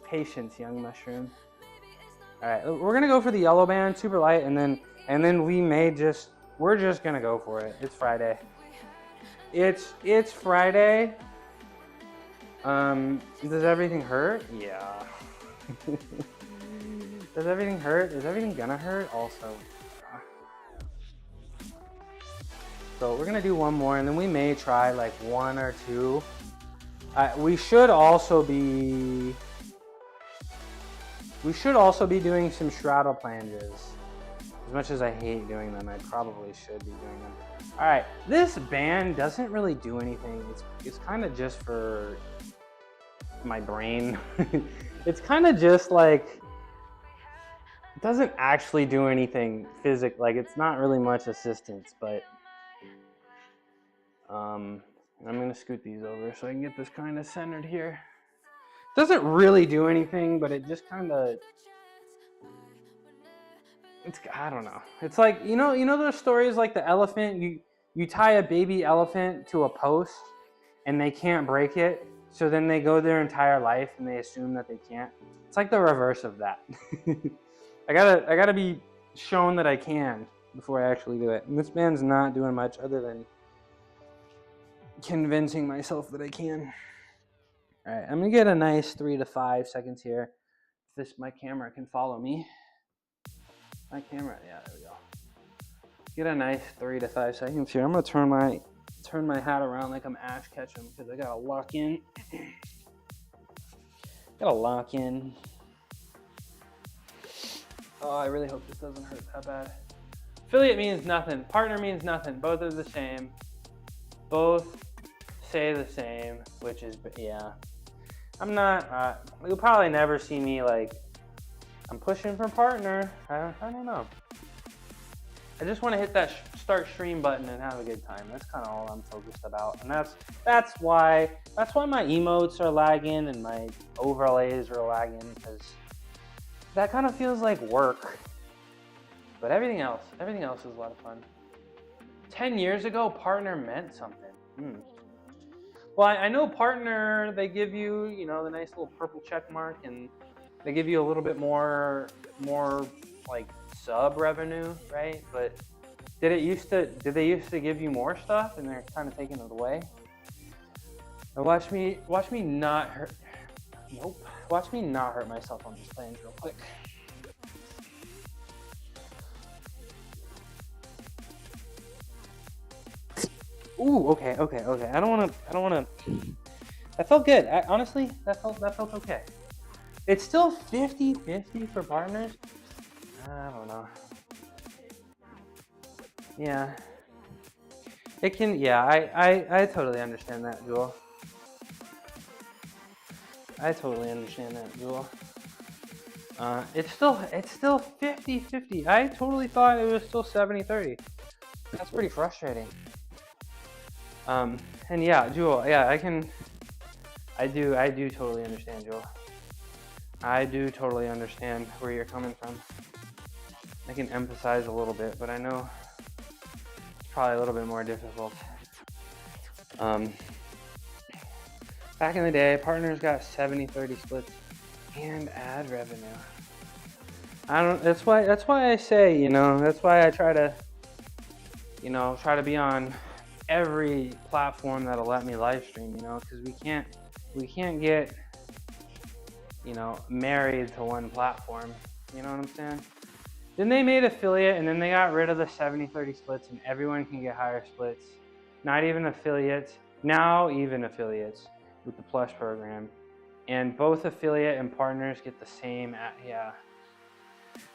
Patience, young mushroom. All right, we're gonna go for the yellow band, super light, and then we're just gonna go for it. It's Friday. It's Friday. Does everything hurt? Yeah. Does everything hurt? Is everything gonna hurt? Also. So we're gonna do one more, and then we may try like 1 or 2. We should also be doing some straddle planges. As much as I hate doing them, I probably should be doing them. All right, this band doesn't really do anything. It's kind of just for my brain. It's kind of just like, it doesn't actually do anything physical. Like, it's not really much assistance, but I'm gonna scoot these over so I can get this kind of centered here. Doesn't really do anything, but it just kind of I don't know. It's like, you know those stories like the elephant, you tie a baby elephant to a post and they can't break it, so then they go their entire life and they assume that they can't. It's like the reverse of that. I gotta be shown that I can before I actually do it. And this man's not doing much other than convincing myself that I can. All right, I'm gonna get a nice 3 to 5 seconds here. If my camera can follow me. My camera, yeah, there we go. Get a nice 3 to 5 seconds here. I'm gonna turn my hat around like I'm Ash Ketchum because I gotta lock in. Gotta lock in. Oh, I really hope this doesn't hurt that bad. Affiliate means nothing. Partner means nothing. Both are the same. Both say the same, which is, yeah. I'm not, you'll probably never see me like, I'm pushing for partner. I don't know. I just want to hit that start stream button and have a good time. That's kind of all I'm focused about. And that's why my emotes are lagging and my overlays are lagging, because that kind of feels like work. But everything else is a lot of fun. 10 years ago, partner meant something. Well, I know partner, they give you, the nice little purple check mark, and they give you a little bit more like sub revenue, right? But did they used to give you more stuff and they're kind of taking it away? Now watch me not hurt. Nope. Watch me not hurt myself on these planes real quick. Ooh, okay. I don't wanna. That felt good. Honestly, that felt okay. It's still 50-50 for partners. I don't know. Yeah. It can, yeah, I totally understand that, Jewel. I totally understand that, Jewel. It's still 50-50. I totally thought it was still 70-30. That's pretty frustrating. And yeah, Jewel, yeah, I do totally understand, Jewel. I do totally understand where you're coming from. I can empathize a little bit, but I know it's probably a little bit more difficult. Back in the day, partners got 70-30 splits and ad revenue. That's why I say, that's why I try to be on every platform that'll let me live stream, because we can't get, married to one platform. You know what I'm saying? Then they made affiliate, and then they got rid of the 70-30 splits, and everyone can get higher splits. Not even affiliates. Now even affiliates with the Plus program. And both affiliate and partners get the same, yeah.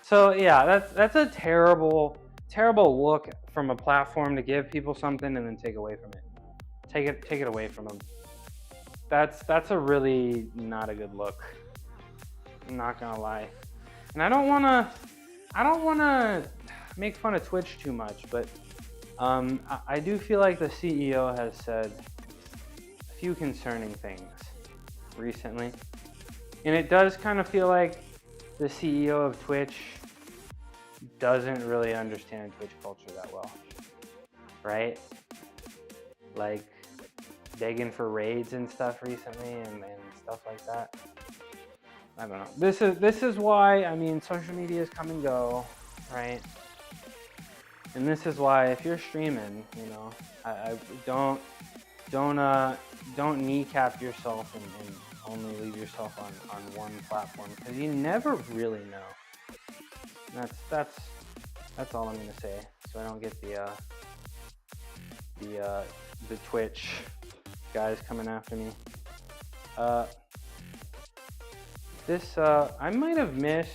So yeah, that's a terrible look from a platform to give people something and then take away from it. Take it away from them. That's a really not a good look. I'm not gonna lie. And I don't wanna make fun of Twitch too much, but I do feel like the CEO has said a few concerning things recently. And it does kind of feel like the CEO of Twitch doesn't really understand Twitch culture that well, right? Like begging for raids and stuff recently and stuff like that. I don't know. This is why, social medias come and go, right? And this is why if you're streaming, I don't kneecap yourself and only leave yourself on one platform, because you never really know. That's all I'm gonna say, so I don't get the Twitch guys coming after me. I might have missed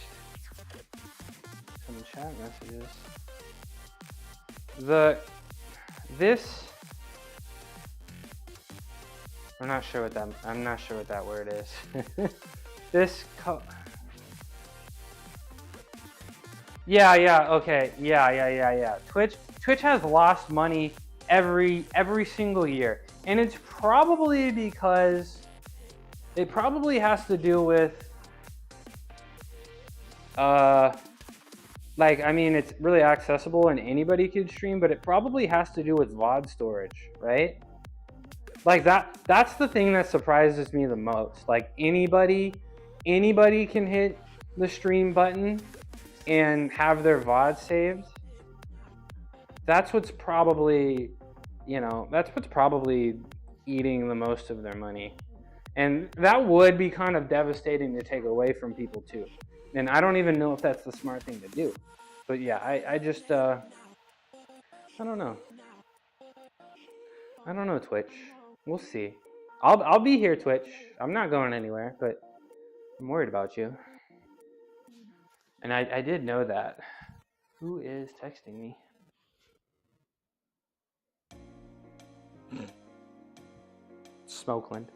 some chat messages. I'm not sure what that word is. Okay. Twitch has lost money every single year. And it's probably because it probably has to do with Like, I mean, it's really accessible and anybody could stream, but it probably has to do with VOD storage, right? Like that's the thing that surprises me the most. Like anybody can hit the stream button and have their VOD saved. That's what's probably, that's what's probably eating the most of their money. And that would be kind of devastating to take away from people too. And I don't even know if that's the smart thing to do. But yeah, I just, I don't know. I don't know, Twitch. We'll see. I'll be here, Twitch. I'm not going anywhere, but I'm worried about you. And I did know that. Who is texting me? Smokeland.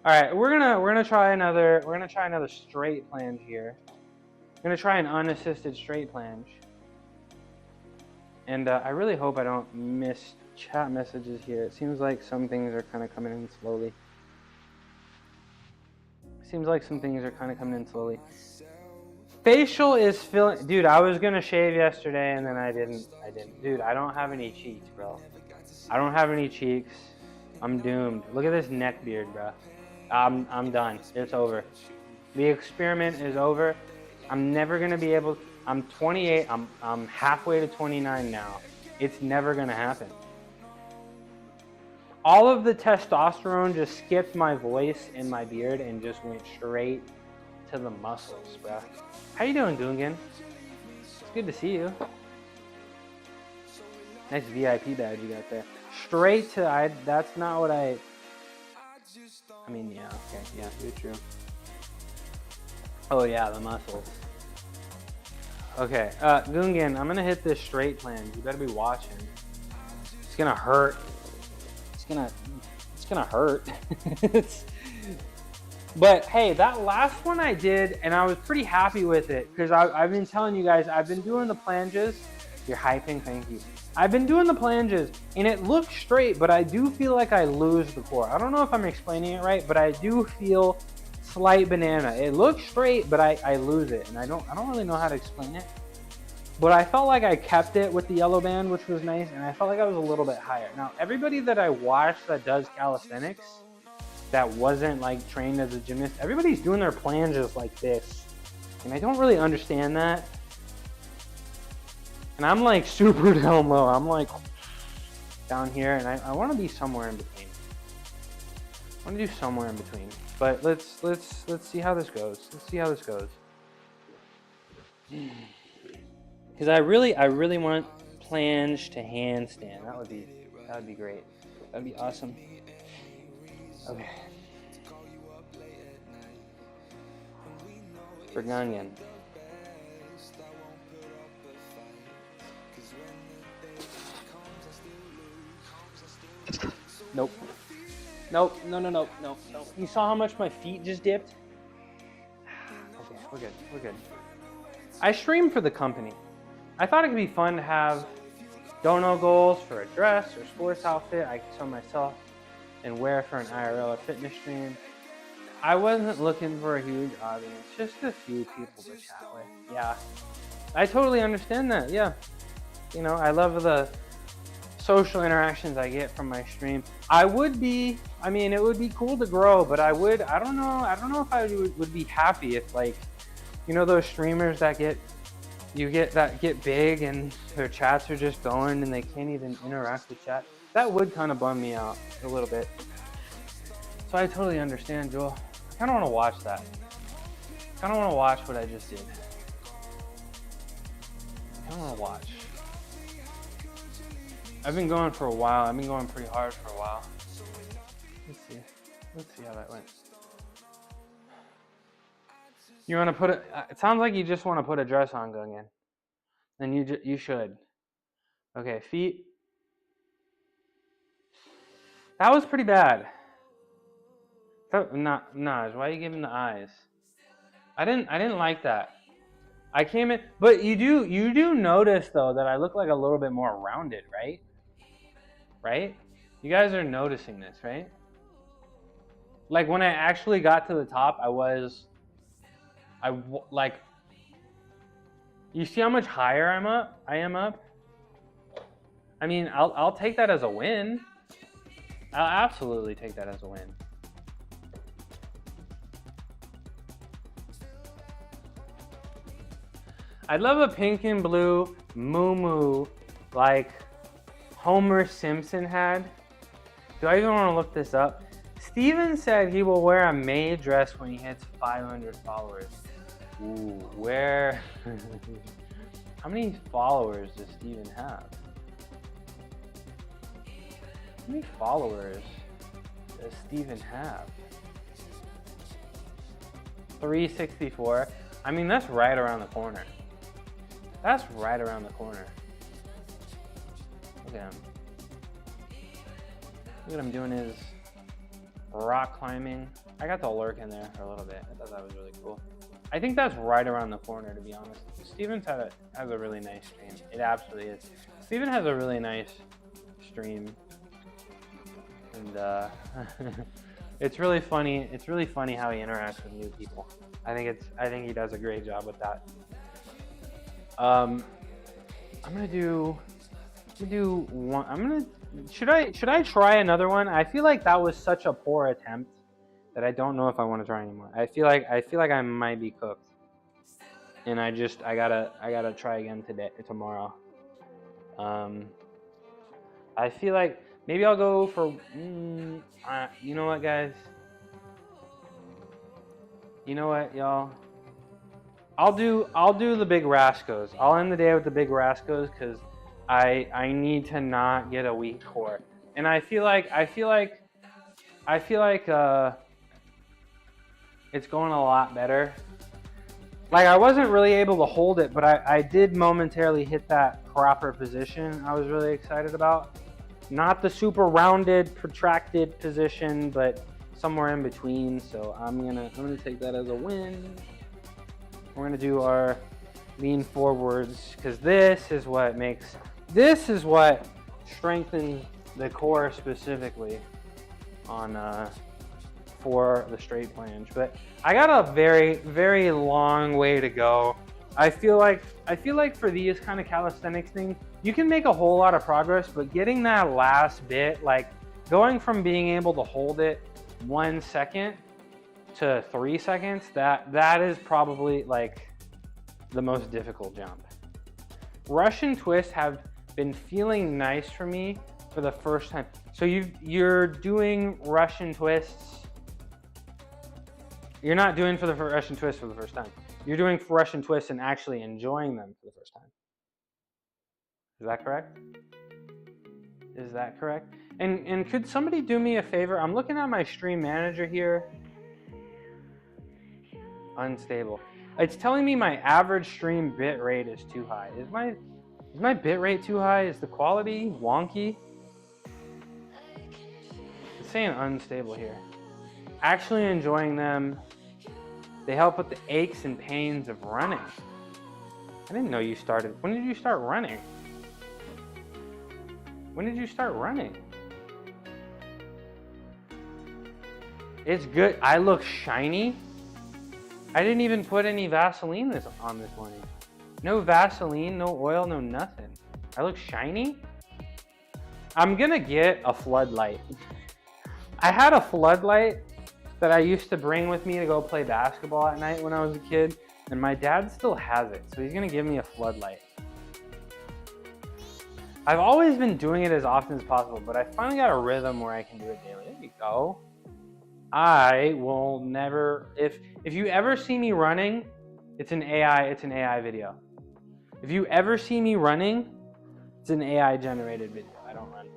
All right, we're gonna try another straight plunge here. We're gonna try an unassisted straight plunge. And I really hope I don't miss chat messages here. It seems like some things are kind of coming in slowly. Facial is feeling, dude, I was gonna shave yesterday and then I didn't. Dude, I don't have any cheeks, bro. I don't have any cheeks. I'm doomed. Look at this neck beard, bro. I'm done. It's over. The experiment is over. I'm never gonna be able, I'm 28, I'm halfway to 29 now. It's never gonna happen. All of the testosterone just skipped my voice and my beard and just went straight to the muscles, bro. How you doing, Gungan? It's good to see you. Nice VIP badge you got there. Straight to, that's not what I mean, yeah, okay, yeah, you're true. Oh yeah, the muscles. Okay, Gungan, I'm gonna hit this straight plunge. You better be watching. It's gonna hurt. It's gonna hurt. But hey, that last one I did, and I was pretty happy with it, because I've been telling you guys, I've been doing the planges. You're hyping, thank you. I've been doing the planges, and it looks straight, but I do feel like I lose the core. I don't know if I'm explaining it right, but I do feel slight banana. It looks straight, but I lose it, and I don't really know how to explain it. But I felt like I kept it with the yellow band, which was nice, and I felt like I was a little bit higher. Now, everybody that I watched that does calisthenics, that wasn't like trained as a gymnast, everybody's doing their planges like this. And I don't really understand that. And I'm like super down low. I'm like down here, and I want to be somewhere in between. I want to do somewhere in between. But let's see how this goes. Let's see how this goes. Because I really want plunge to handstand. That would be great. That'd be awesome. Okay. For Gungan. Nope. Nope. No. You saw how much my feet just dipped? Okay, we're good. I stream for the company. I thought it could be fun to have dono goals for a dress or sports outfit I could sew myself and wear for an IRL or fitness stream. I wasn't looking for a huge audience, just a few people to chat with. Yeah, I totally understand that. Yeah, I love the social interactions I get from my stream. It would be cool to grow, but I don't know if I would be happy if, like, those streamers that get big and their chats are just going and they can't even interact with chat. That would kind of bum me out a little bit. So I totally understand, Joel. I kind of want to watch that. I kind of want to watch what I just did. I kind of want to watch. I've been going for a while. I've been going pretty hard for a while. Let's see how that went. You want to put it sounds like you just want to put a dress on, Gungan. Then you should. Okay, feet. That was pretty bad. Naj, why are you giving the eyes? I didn't like that. I came in, but you do notice though that I look like a little bit more rounded, right? Right? You guys are noticing this, right? Like when I actually got to the top, You see how much higher I am up? I mean, I'll take that as a win. I'll absolutely take that as a win. I'd love a pink and blue moo like Homer Simpson had. Do I even want to look this up? Steven said he will wear a maid dress when he hits 500 followers. Ooh, where? How many followers does Steven have? How many followers does Steven have? 364. I mean, that's right around the corner. That's right around the corner. Look at him. Look at him doing his rock climbing. I got to lurk in there for a little bit. I thought that was really cool. I think that's right around the corner, to be honest. Steven's has a really nice stream. It absolutely is. Steven has a really nice stream. And it's really funny. It's really funny how he interacts with new people. I think he does a great job with that. I'm gonna do one. Should I try another one? I feel like that was such a poor attempt that I don't know if I want to try anymore. I feel like I might be cooked, and I gotta try again tomorrow. I feel like maybe I'll go for you know what, guys? You know what, y'all? I'll do the big Rascos. I'll end the day with the big Rascos because I need to not get a weak core. And I feel like it's going a lot better. Like, I wasn't really able to hold it, but I did momentarily hit that proper position I was really excited about. Not the super rounded, protracted position, but somewhere in between. So I'm gonna take that as a win. We're gonna do our lean forwards because this is what strengthens the core specifically on for the straight planche. But I got a very, very long way to go. I feel like for these kind of calisthenics things, you can make a whole lot of progress, but getting that last bit, like going from being able to hold it 1 second to 3 seconds, that is probably like the most difficult jump. Russian twists have been feeling nice for me for the first time. So you're doing Russian twists. You're not doing for the Russian twist for the first time. You're doing Russian twists and actually enjoying them for the first time. Is that correct? Is that correct? And could somebody do me a favor? I'm looking at my stream manager here. Unstable. It's telling me my average stream bit rate is too high. Is my bit rate too high? Is the quality wonky? It's saying unstable here. Actually enjoying them. They help with the aches and pains of running. I didn't know you started. When did you start running? When did you start running? It's good. I look shiny. I didn't even put any Vaseline on this morning. No Vaseline, no oil, no nothing. I look shiny. I'm gonna get a floodlight. I had a floodlight that I used to bring with me to go play basketball at night when I was a kid, and my dad still has it, so he's gonna give me a floodlight. I've always been doing it as often as possible, but I finally got a rhythm where I can do it daily. There you go. I will never, if you ever see me running, it's an AI video. If you ever see me running, it's an AI generated video. I don't run.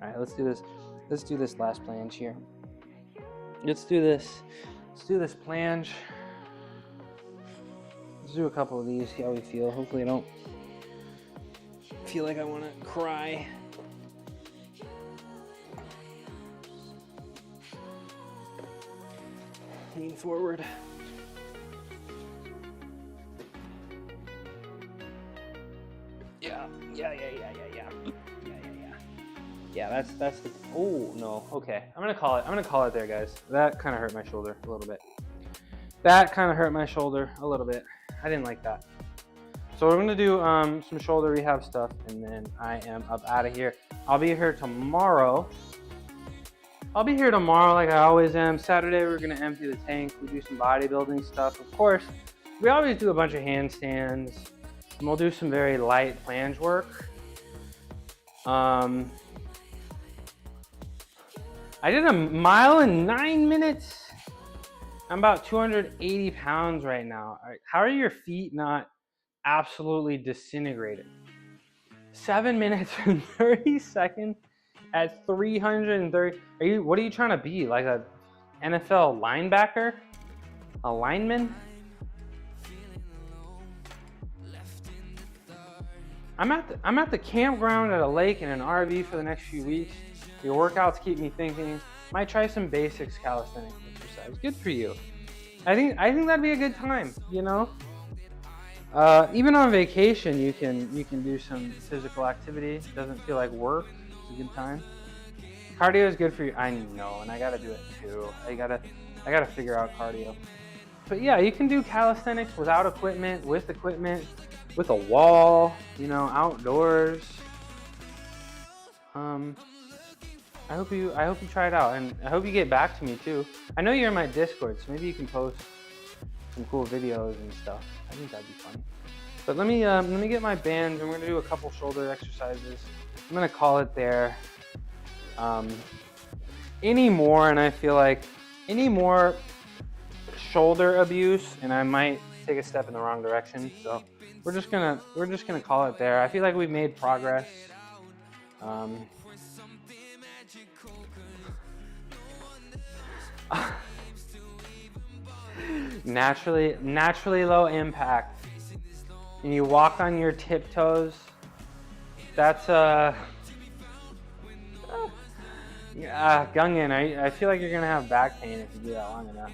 All right, let's do this. Let's do this last planche here. Let's do this planche. Let's do a couple of these, see how we feel. Hopefully I don't feel like I want to cry. Lean forward. Yeah, that's the, oh no, okay. I'm gonna call it there, guys. That kind of hurt my shoulder a little bit. I didn't like that. So we're gonna do some shoulder rehab stuff, and then I am up out of here. I'll be here tomorrow. Like I always am. Saturday we're gonna empty the tank. We do some bodybuilding stuff. Of course, we always do a bunch of handstands, and we'll do some very light flange work. I did a mile in 9 minutes. I'm about 280 pounds right now. All right, how are your feet not absolutely disintegrated? 7 minutes and 30 seconds at 330. What are you trying to be? Like a NFL linebacker? A lineman? I'm at the campground at a lake in an RV for the next few weeks. Your workouts keep me thinking. Might try some basics calisthenics exercise. Good for you. I think that'd be a good time, you know? Even on vacation, you can do some physical activity. It doesn't feel like work. It's a good time. Cardio is good for you. I know, and I gotta do it too. I gotta figure out cardio. But yeah, you can do calisthenics without equipment, with equipment, with a wall, you know, outdoors. I hope you try it out, and I hope you get back to me too. I know you're in my Discord, so maybe you can post some cool videos and stuff. I think that'd be fun. But let me get my bands, and we're gonna do a couple shoulder exercises. I'm gonna call it there. Any more, and I feel like any more shoulder abuse, and I might take a step in the wrong direction. So we're just gonna call it there. I feel like we've made progress. Naturally low impact, and you walk on your tiptoes. That's Gungan, I feel like you're gonna have back pain if you do that long enough.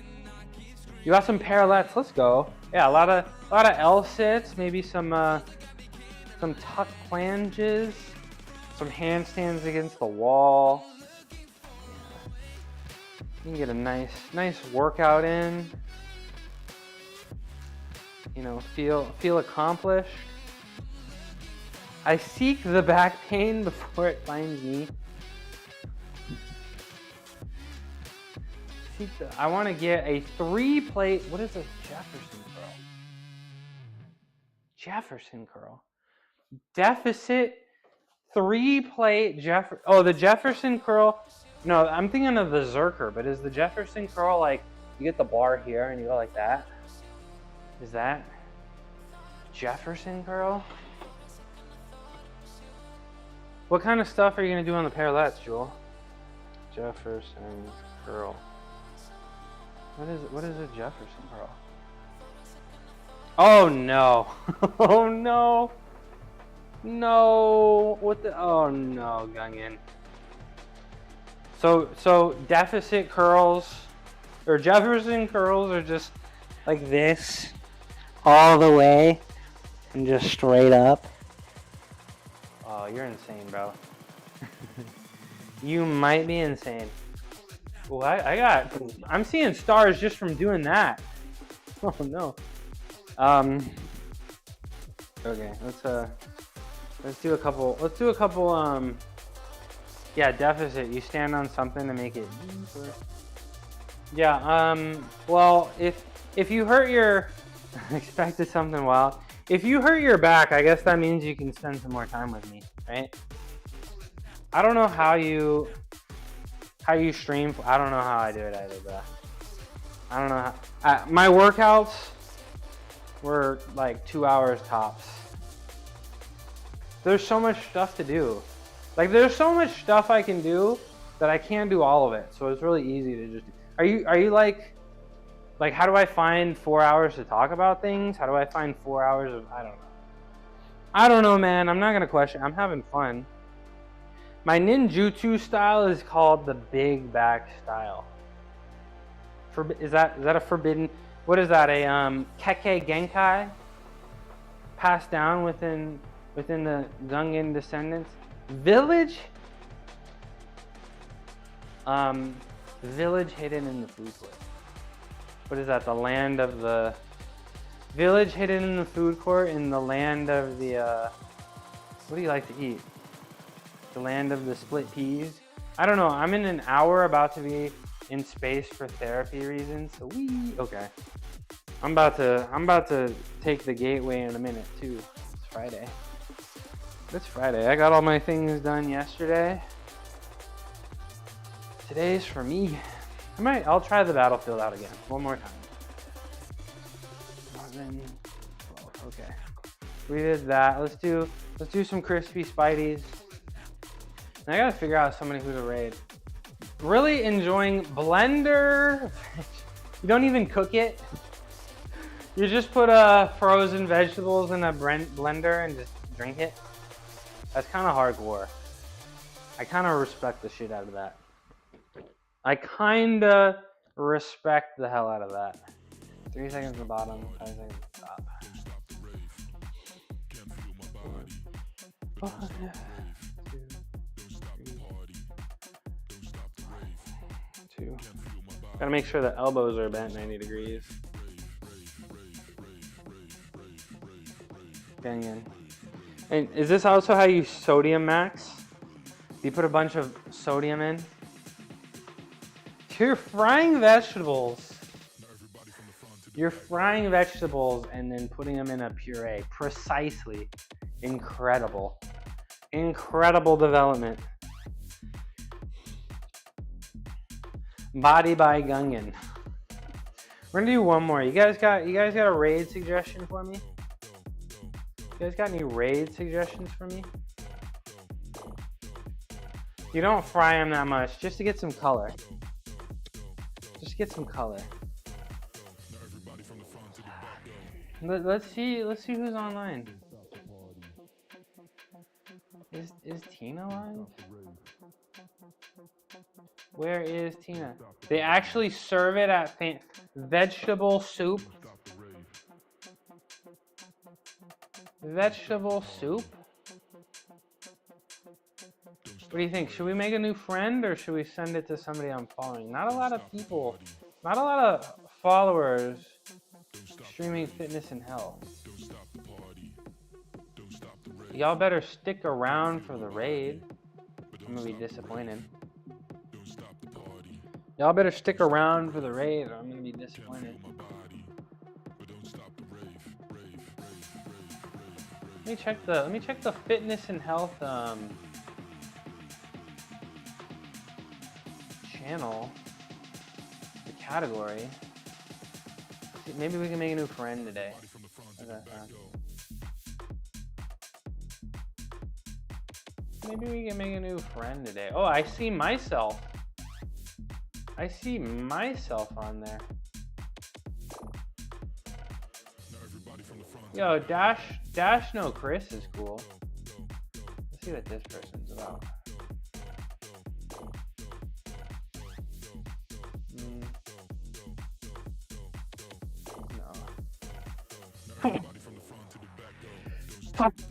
You got some parallettes, let's go. Yeah, a lot of L sits, maybe some tuck planges, some handstands against the wall. You can get a nice workout in. You know, feel accomplished. I seek the back pain before it finds me. I want to get a 3-plate. What is a Jefferson curl? Jefferson curl. Deficit 3-plate Jefferson. Oh, the Jefferson curl. No, I'm thinking of the Zerker, but is the Jefferson curl like you get the bar here and you go like that? Is that Jefferson curl? What kind of stuff are you going to do on the parallettes, Jewel? Jefferson curl. What is a Jefferson curl? Oh no. Oh no. No. What the? Oh no, Gungan. So deficit curls or Jefferson curls are just like this all the way and just straight up. Oh, you're insane, bro. You might be insane. Well, I'm seeing stars just from doing that. Oh no. Okay, let's do a couple, yeah, deficit. You stand on something to make it deeper. Yeah, well, if you hurt your, expected something wild. If you hurt your back, I guess that means you can spend some more time with me, right? I don't know how you stream. I don't know how I do it either, bro. I don't know how. My workouts were like 2 hours tops. There's so much stuff to do. Like there's so much stuff I can do that I can't do all of it. So it's really easy to just. Are you like how do I find 4 hours to talk about things? How do I find 4 hours of I don't know, man. I'm not gonna question. I'm having fun. My ninjutsu style is called the big back style. Is that a forbidden? What is that? A Kekkei Genkai? Passed down within the Gungan descendants. Village hidden in the food plate. What is that? The land of the Village hidden in the food court in the land of the, what do you like to eat? The land of the split peas? I don't know, I'm in an hour about to be in space for therapy reasons, so okay. I'm about to take the gateway in a minute too. It's Friday. It's Friday. I got all my things done yesterday. Today's for me. I'll try the battlefield out again. One more time. 11, 12, okay. We did that. Let's do some crispy Spideys. And I gotta figure out somebody who to raid. Really enjoying Blender. You don't even cook it. You just put frozen vegetables in a blender and just drink it. That's kind of hardcore. I kind of respect the shit out of that. I kind of respect the hell out of that. 3 seconds at the bottom, 5 seconds at the top. Oh, yeah. 2, 3, 2. Gotta make sure the elbows are bent 90 degrees. Banging. And is this also how you sodium max? You put a bunch of sodium in? You're frying vegetables. You're frying vegetables and then putting them in a puree. Precisely. Incredible. Incredible development. Body by Gungan. We're gonna do one more. You guys got a raid suggestion for me? You guys got any raid suggestions for me? You don't fry them that much, just to get some color. Just get some color. Let's see who's online. Is Tina live? Where is Tina? They actually serve it at vegetable soup. Vegetable soup? What do you think? Should we make a new friend or should we send it to somebody I'm following? Not a lot of people, not a lot of followers streaming fitness and health. Y'all better stick around for the raid. I'm gonna be disappointed. Y'all better stick around for the raid or I'm gonna be disappointed. Let me check the fitness and health channel, the category. Maybe we can make a new friend today. Maybe we can make a new friend today. Oh, I see myself. I see myself on there. Yo, Dash No Chris is cool. Let's see what this person's about.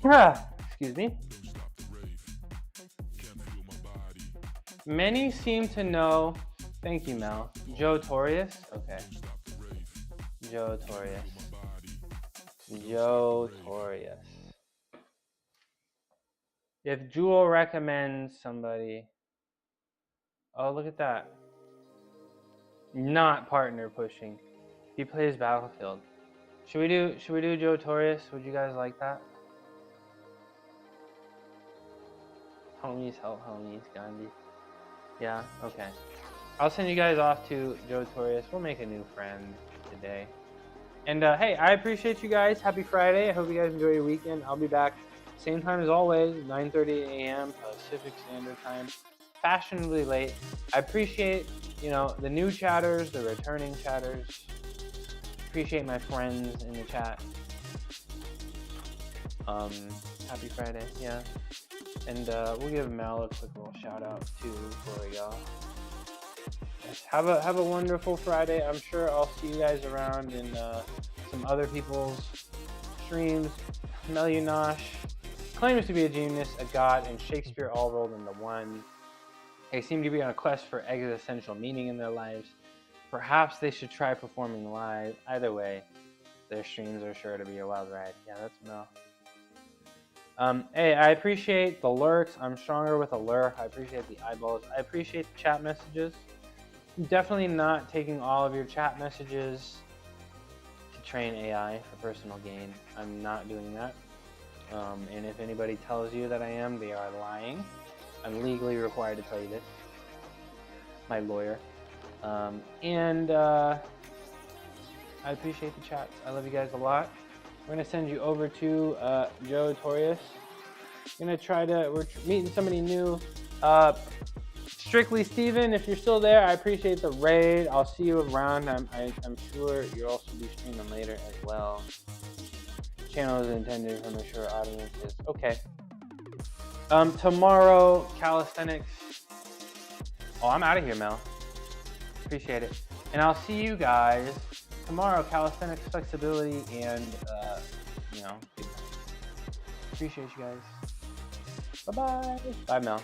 No. Excuse me. Many seem to know. Thank you, Mel. Joe Torius? Okay. Joe Torius. Joe Torius. If Jewel recommends somebody. Oh, look at that. Not partner pushing. He plays Battlefield. Should we do Joe Torius? Would you guys like that? Homies help homies, Gandhi. Yeah, okay. I'll send you guys off to Joe Torius. We'll make a new friend today. And hey, I appreciate you guys. Happy Friday. I hope you guys enjoy your weekend. I'll be back same time as always, 9:30 a.m. Pacific Standard Time. Fashionably late. I appreciate, the new chatters, the returning chatters. Appreciate my friends in the chat. Happy Friday, yeah. And we'll give Mel a quick little shout out too before we go. Have a wonderful Friday. I'm sure I'll see you guys around in some other people's streams. Melunosh claims to be a genius, a god, and Shakespeare all rolled into one. They seem to be on a quest for existential meaning in their lives. Perhaps they should try performing live. Either way, Their streams are sure to be a wild ride. Yeah, that's Mel. Hey, I appreciate the lurks. I'm stronger with a lurk. I appreciate the eyeballs. I appreciate the chat messages. I'm definitely not taking all of your chat messages to train AI for personal gain. I'm not doing that. And if anybody tells you that I am, they are lying. I'm legally required to tell you this. My lawyer. I appreciate the chats. I love you guys a lot. We're gonna send you over to Joe Torius. We're meeting somebody new. Strictly Steven, if you're still there, I appreciate the raid. I'll see you around. I'm sure you'll also be streaming later as well. Channel is intended for mature audiences. Okay. Tomorrow, calisthenics. Oh, I'm out of here, Mel. Appreciate it. And I'll see you guys tomorrow. Calisthenics, flexibility, and appreciate you guys. Bye-bye. Bye, Mel.